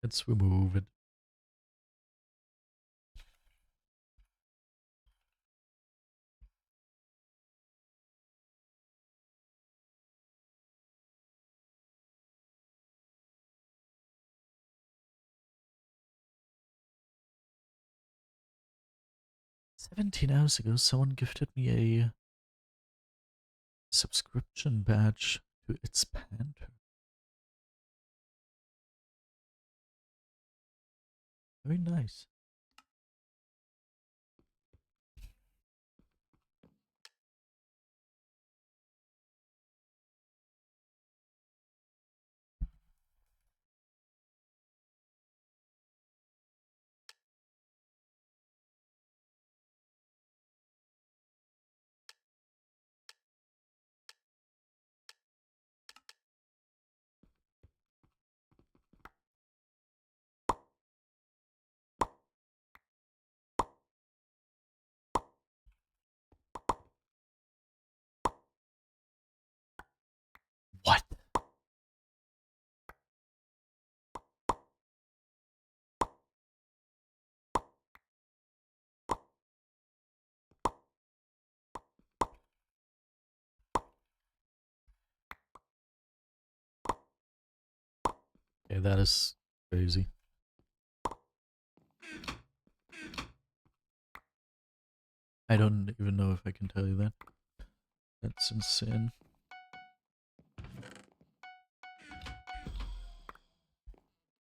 Let's remove it. $17 ago, someone gifted me a subscription badge to its Panther. Very nice. What? Okay, that is crazy. I don't even know if I can tell you that. That's insane.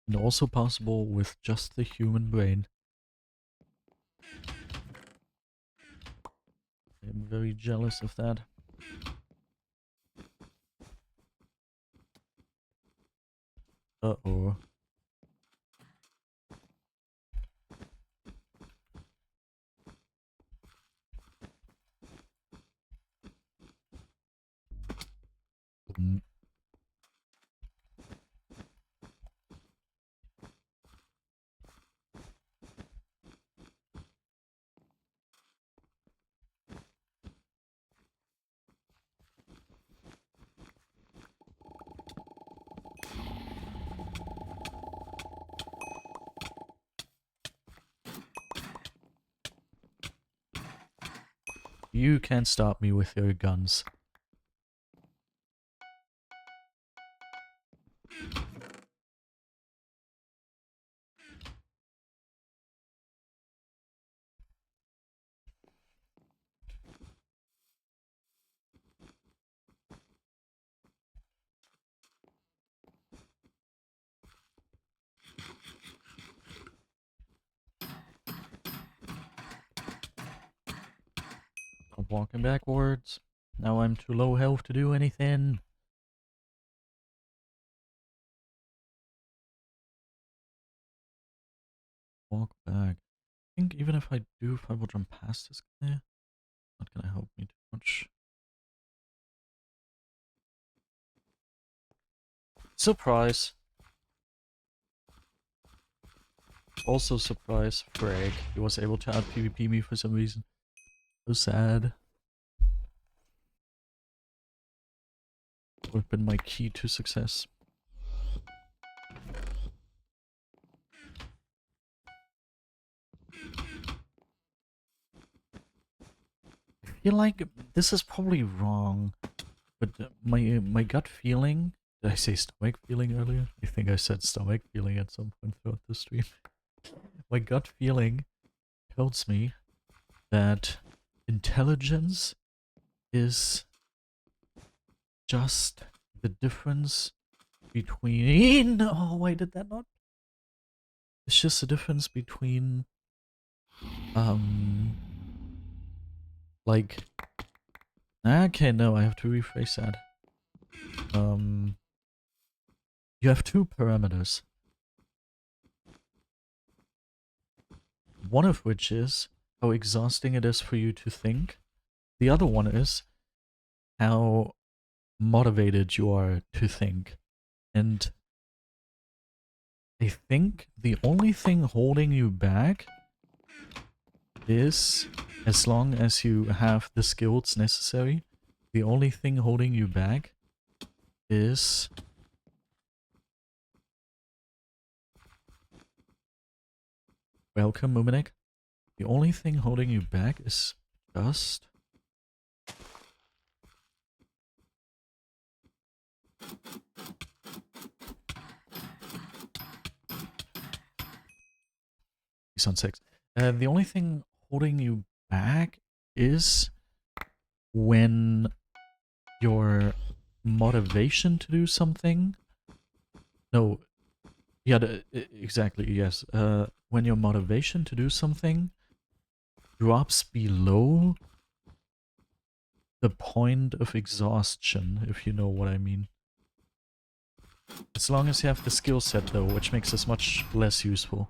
And also possible with just the human brain. I'm very jealous of that. Uh-oh. Mm. You can't stop me with your guns. I'm walking backwards. Now I'm too low health to do anything. Walk back. I think even if I do, if I will jump past this guy, not gonna help me too much. Surprise! Also surprise, Frag. He was able to out PvP me for some reason. So sad. Would have been my key to success. I feel like this is probably wrong, but my gut feeling. Did I say stomach feeling earlier? I think I said stomach feeling at some point throughout the stream. My gut feeling tells me that intelligence is just the difference between. Oh, why did that not? It's just the difference between, like. Okay, no, I have to rephrase that. You have two parameters. One of which is how exhausting it is for you to think. The other one is how motivated you are to think. And I think the only thing holding you back is, as long as you have the skills necessary, the only thing holding you back is welcome, Muminek. The only thing holding you back is just he's on 6. The only thing holding you back is when your motivation to do something. No, yeah, exactly, yes. When your motivation to do something drops below the point of exhaustion, if you know what I mean. As long as you have the skill set, though, which makes this much less useful.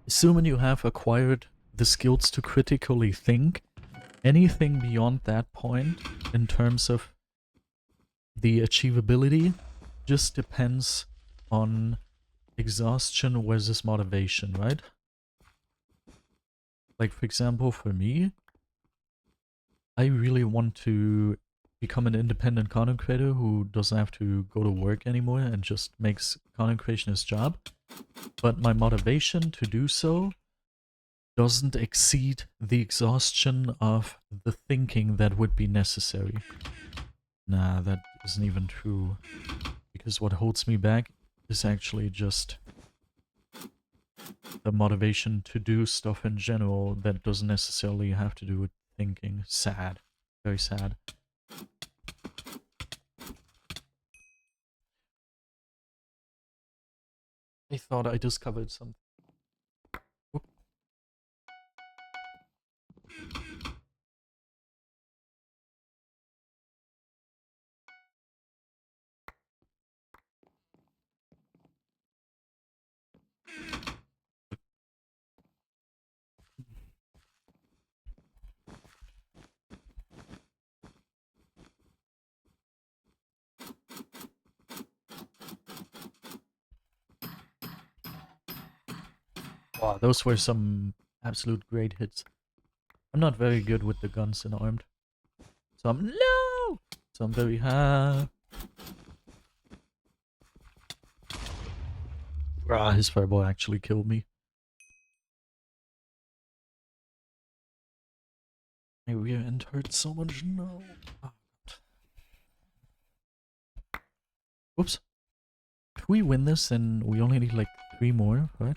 Assuming you have acquired the skills to critically think, anything beyond that point, in terms of the achievability, just depends on exhaustion versus motivation, right? Like, for example, for me, I really want to become an independent content creator who doesn't have to go to work anymore and just makes content creation his job. But my motivation to do so doesn't exceed the exhaustion of the thinking that would be necessary. Nah, that isn't even true. Because what holds me back is actually just the motivation to do stuff in general that doesn't necessarily have to do with thinking. Sad. Very sad. I thought I discovered something. Whoop. Wow, those were some absolute great hits. I'm not very good with the guns in armed. So I'm no! So I'm very high. Ah, his fireball actually killed me. My rear end hurts so much. No. Oh, whoops. If we win this, then we only need like 3 more, right?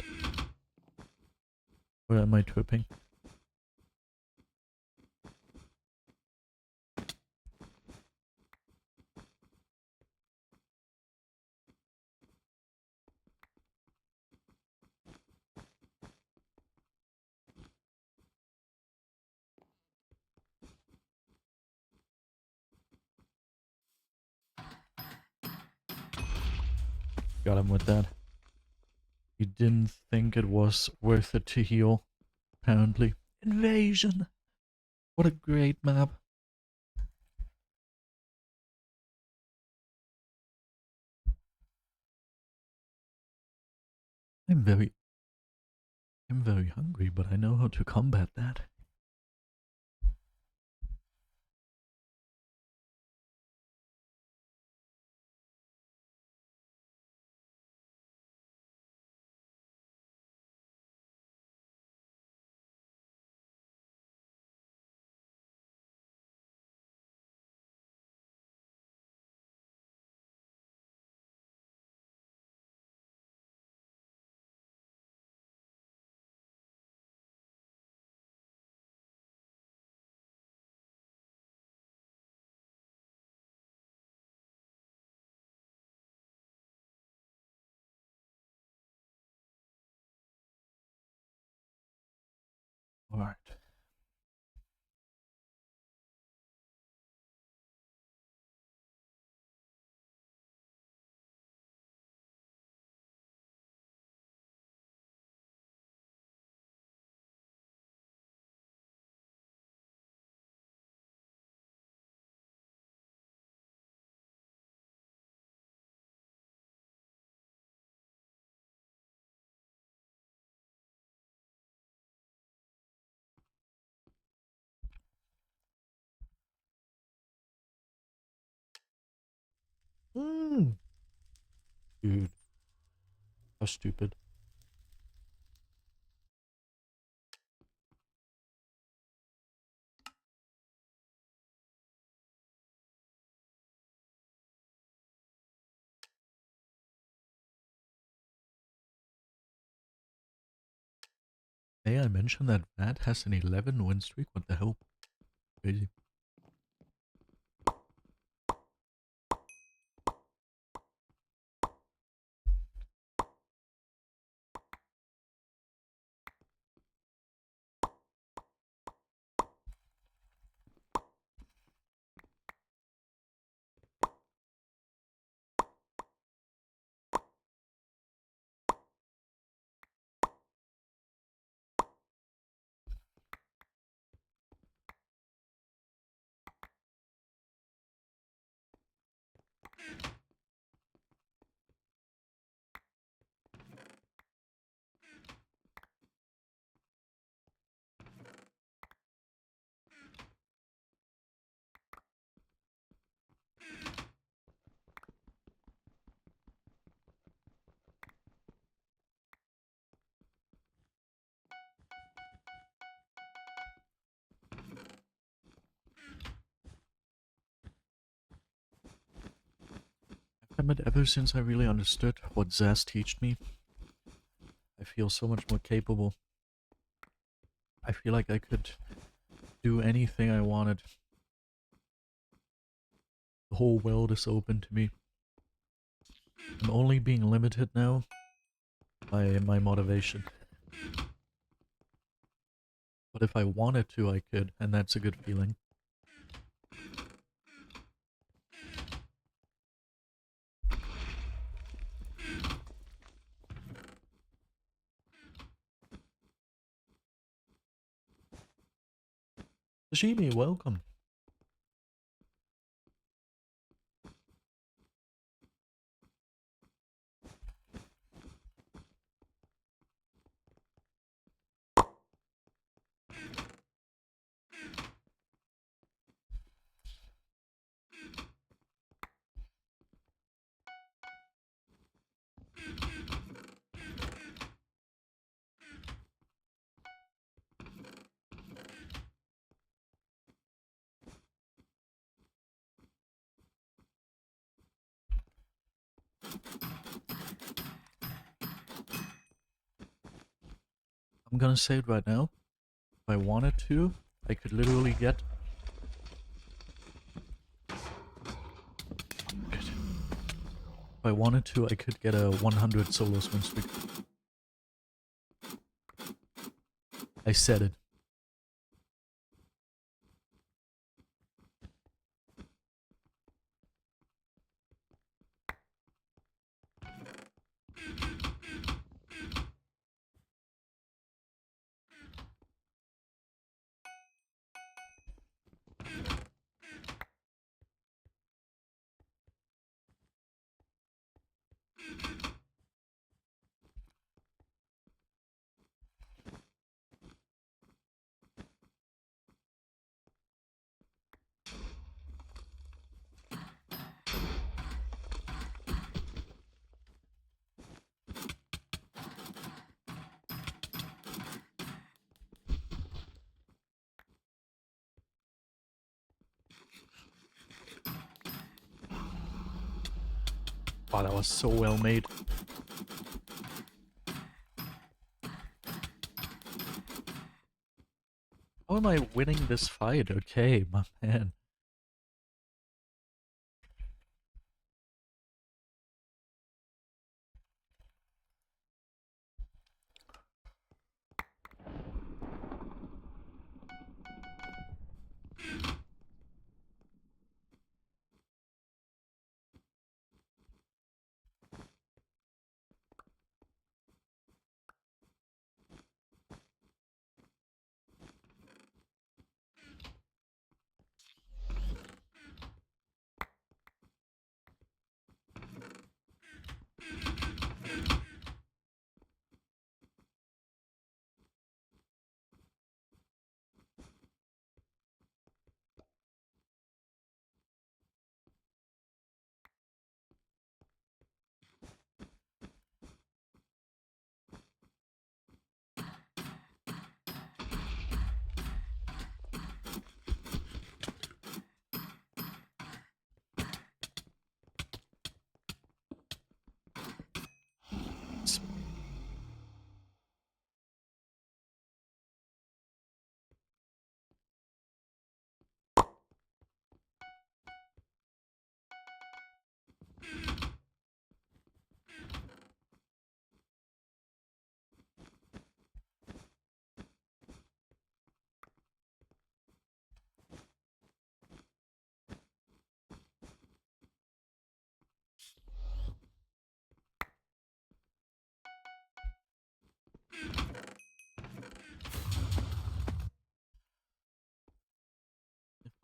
Or am I tripping? Got him with that. You didn't think it was worth it to heal, apparently. Invasion! What a great map. I'm very hungry, but I know how to combat that. Alright. Mm. Dude, how stupid. May I mention that Matt has an 11 win streak? What the hell? Crazy. I admit, ever since I really understood what Zaz taught me, I feel so much more capable. I feel like I could do anything I wanted. The whole world is open to me. I'm only being limited now by my motivation. But if I wanted to, I could, and that's a good feeling. Sashimi, welcome. I'm gonna say it right now. If I wanted to, I could literally get... If I wanted to, I could get a 100 solo win streak. I said it. Wow, that was so well made. How am I winning this fight? Okay, my man.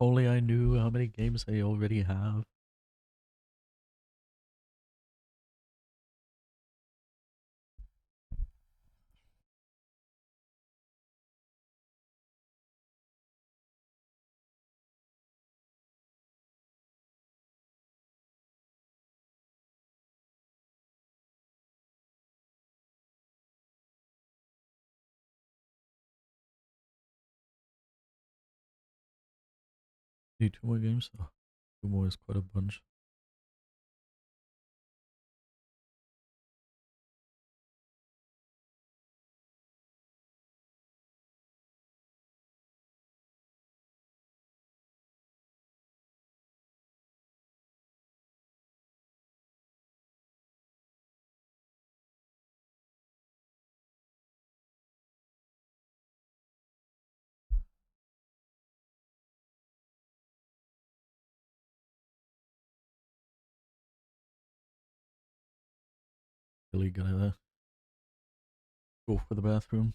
Only I knew how many games I already have. Need 2 more games? Oh, 2 more is quite a bunch. Really gotta go for the bathroom.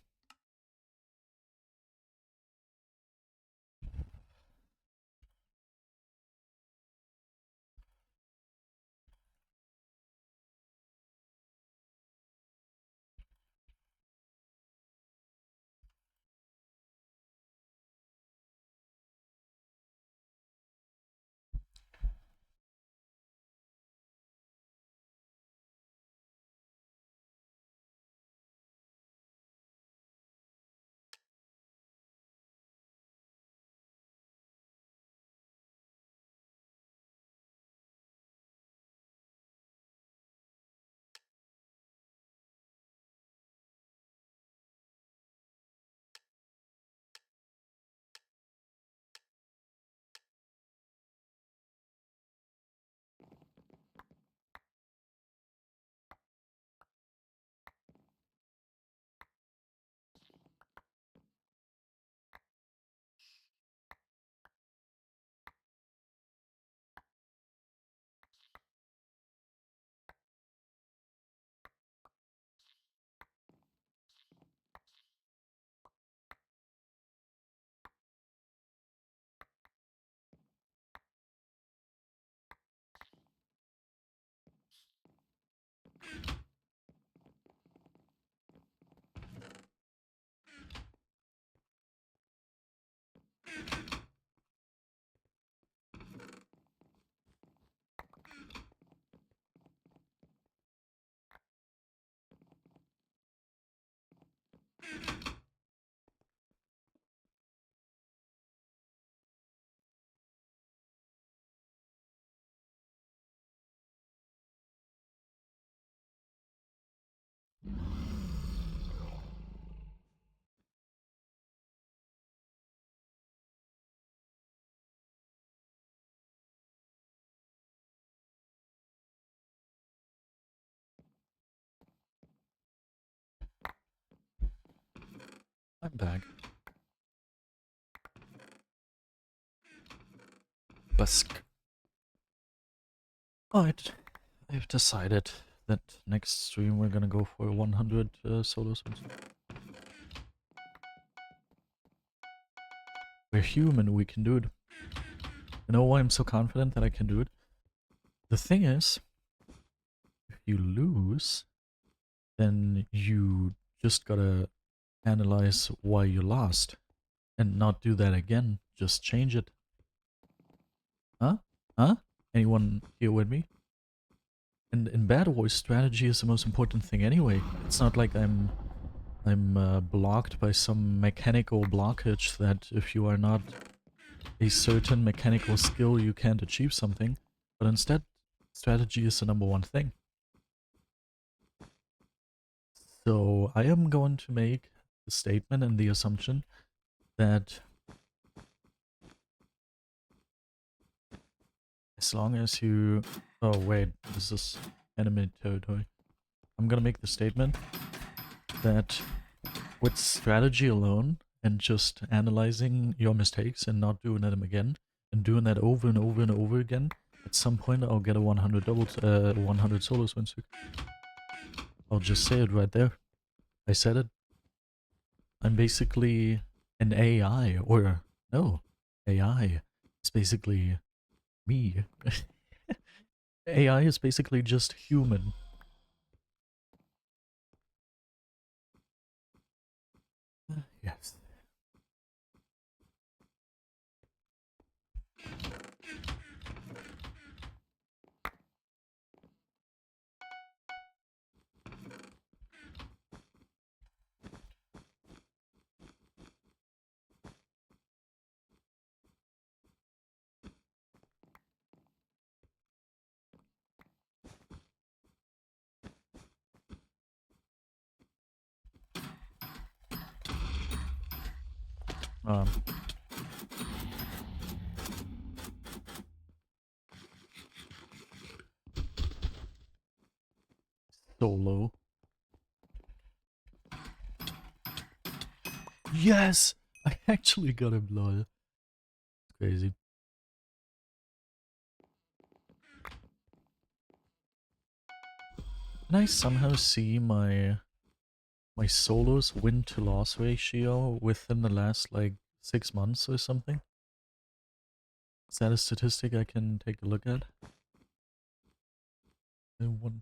I'm back. Busk. Alright, I've decided that next stream we're gonna go for 100 solo songs. We're human, we can do it. You know why I'm so confident that I can do it? The thing is, if you lose, then you just gotta analyze why you lost and not do that again. Just change it. Huh? Huh? Anyone here with me? And in BedWars, strategy is the most important thing anyway. It's not like I'm blocked by some mechanical blockage that if you are not a certain mechanical skill you can't achieve something, but instead strategy is the #1 thing. So I am going to make the statement and the assumption that as long as you... Oh wait, this is enemy territory. I'm gonna make the statement that with strategy alone and just analyzing your mistakes and not doing them again and doing that over and over and over again, at some point I'll get a 100 100 solo win streak. I'll just say it right there. I said it. I'm basically an AI, or no, AI. It's basically me. AI is basically just human. Yes. Um, Solo. Yes! I actually got him, lol. Crazy. Can I somehow see my solos win to loss ratio within the last like 6 months or something? Is that a statistic I can take a look at? I want.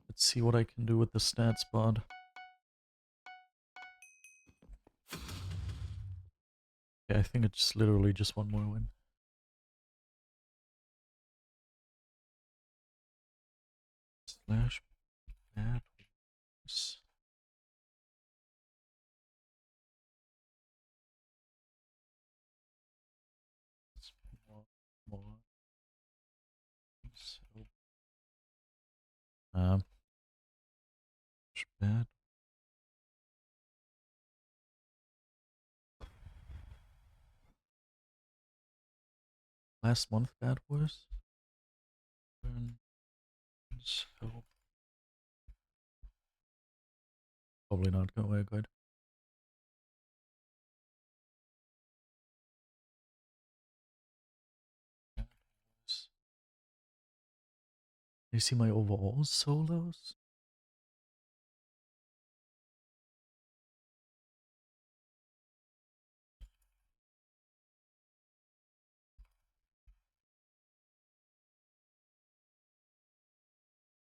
Let's see what I can do with the stats bod. Yeah, I think it's literally just one more win. Slash BedWars. More. So, um, bad. Last month BedWars. So probably not going away good. You see my overall solos?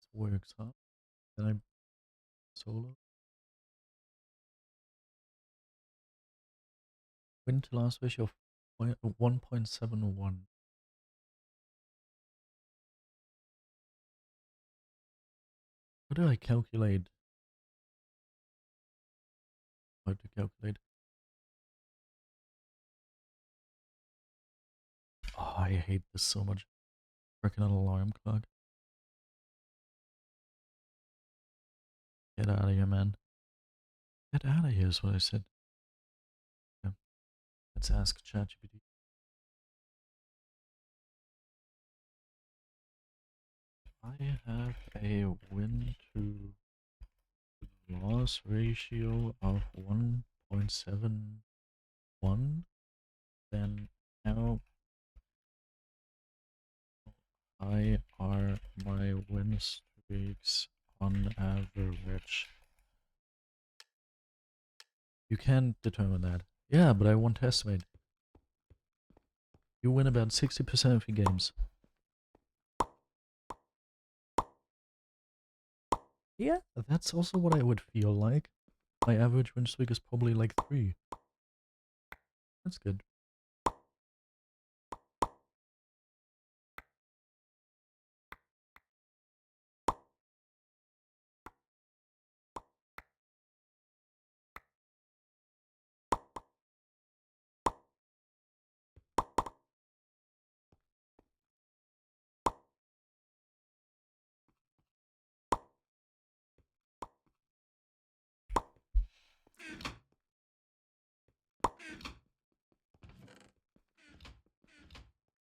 It works, huh? Then I solo. Win to last ratio of 1.71. How do I calculate? How to calculate? Oh, I hate this so much. Freaking an alarm clock. Get out of here, man. Get out of here is what I said. Yeah. Let's ask ChatGPT. I have a win to loss ratio of 1.71. Then how high are my win streaks on average? You can't determine that. Yeah, but I want to estimate. You win about 60% of your games. Yeah, that's also what I would feel like. My average win streak is probably like 3. That's good.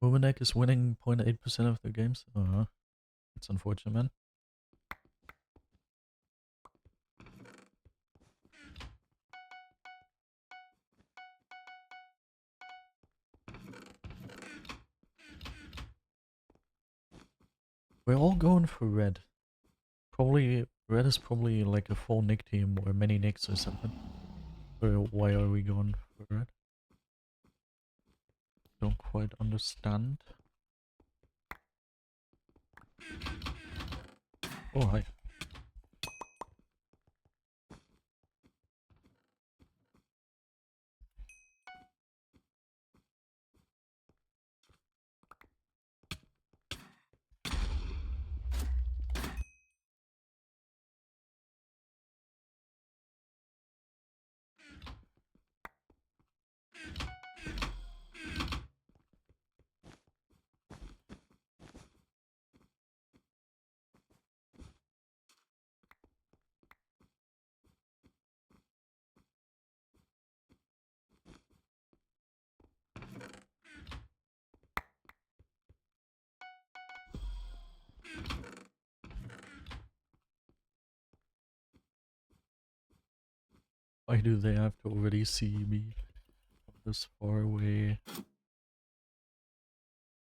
Womanek is winning 0.8% of their games. That's unfortunate, man. We're all going for red. Probably, red is probably like a full Nick team or many Nicks or something. Or why are we going for red? Don't quite understand. Oh, hi. Why do they have to already see me from this far away?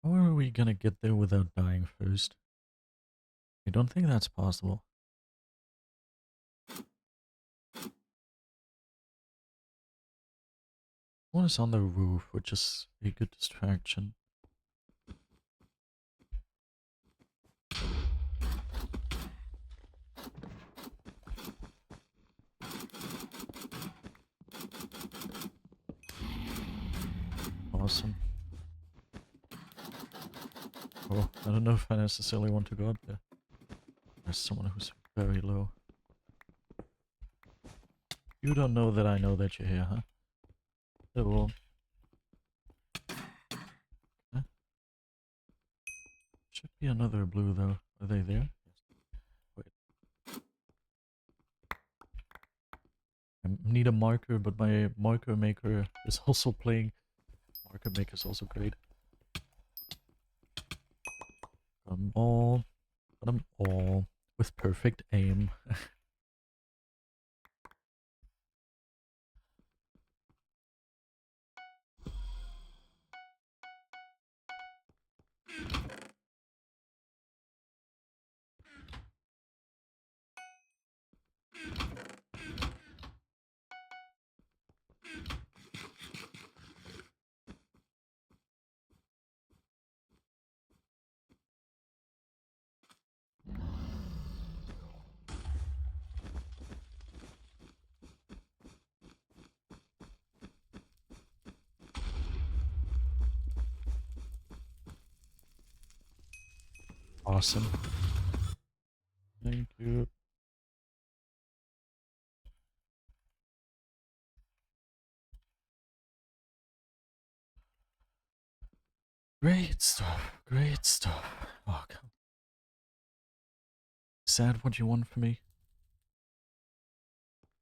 How are we gonna get there without dying first? I don't think that's possible. One is on the roof, which is a good distraction. Awesome. Oh, I don't know if I necessarily want to go up there. There's someone who's very low. You don't know that I know that you're here, huh? Hello. Huh? Should be another blue though. Are they there? Wait. I need a marker, but my marker maker is also playing. Marker maker is also great. Got 'em all. Got 'em all. With perfect aim. Awesome. Thank you. Great stuff. Great stuff. Oh, come. Sad what you want from me?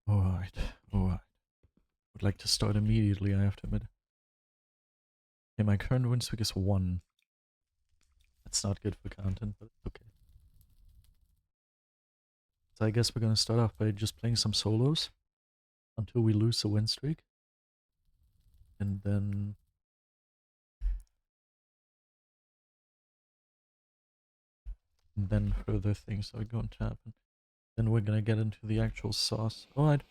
Alright. Alright. Would like to start immediately, I have to admit. Okay, my current win streak is 1. That's not good for content, but it's okay. So I guess we're gonna start off by just playing some solos until we lose the win streak. And then further things are going to happen. Then we're gonna get into the actual sauce. Alright.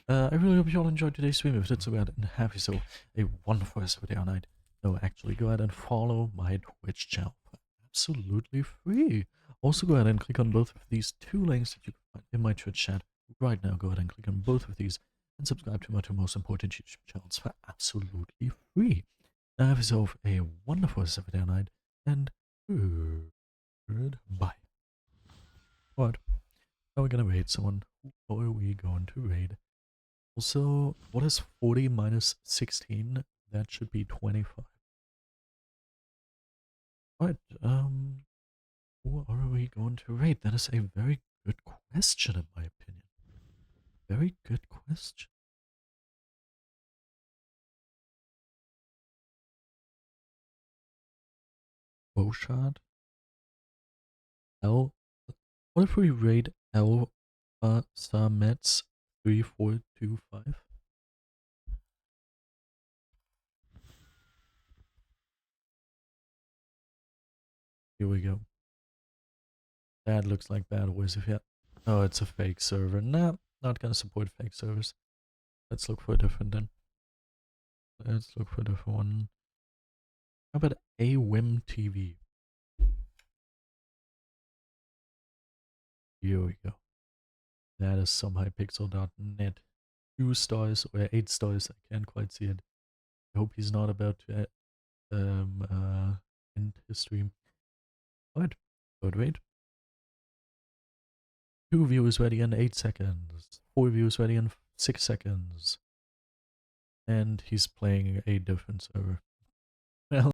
I really hope you all enjoyed today's stream. If it's so bad and have so a wonderful rest of the day or night. No, actually go ahead and follow my Twitch channel for absolutely free. Also go ahead and click on both of these 2 links that you can find in my Twitch chat right now. Go ahead and click on both of these and subscribe to my 2 most important YouTube channels for absolutely free. Now have yourself a wonderful rest of the day or night and goodbye. What? Are we gonna raid someone? Who are we going to raid? Also, what is 40 minus 16? That should be 25. Alright, who are we going to raid? That is a very good question in my opinion. Very good question. Bowshot? L. What if we raid L Samets 3425? Here we go. That looks like BedWars if you... Oh, it's a fake server. Nah, not gonna support fake servers. Let's look for a different then. Let's look for a different one. How about AWIM TV? Here we go. That is some Hypixel.net. 2 stars or 8 stars. I can't quite see it. I hope he's not about to end his stream. What? But wait. 2 views ready in 8 seconds. 4 views ready in 6 seconds. And he's playing a different server.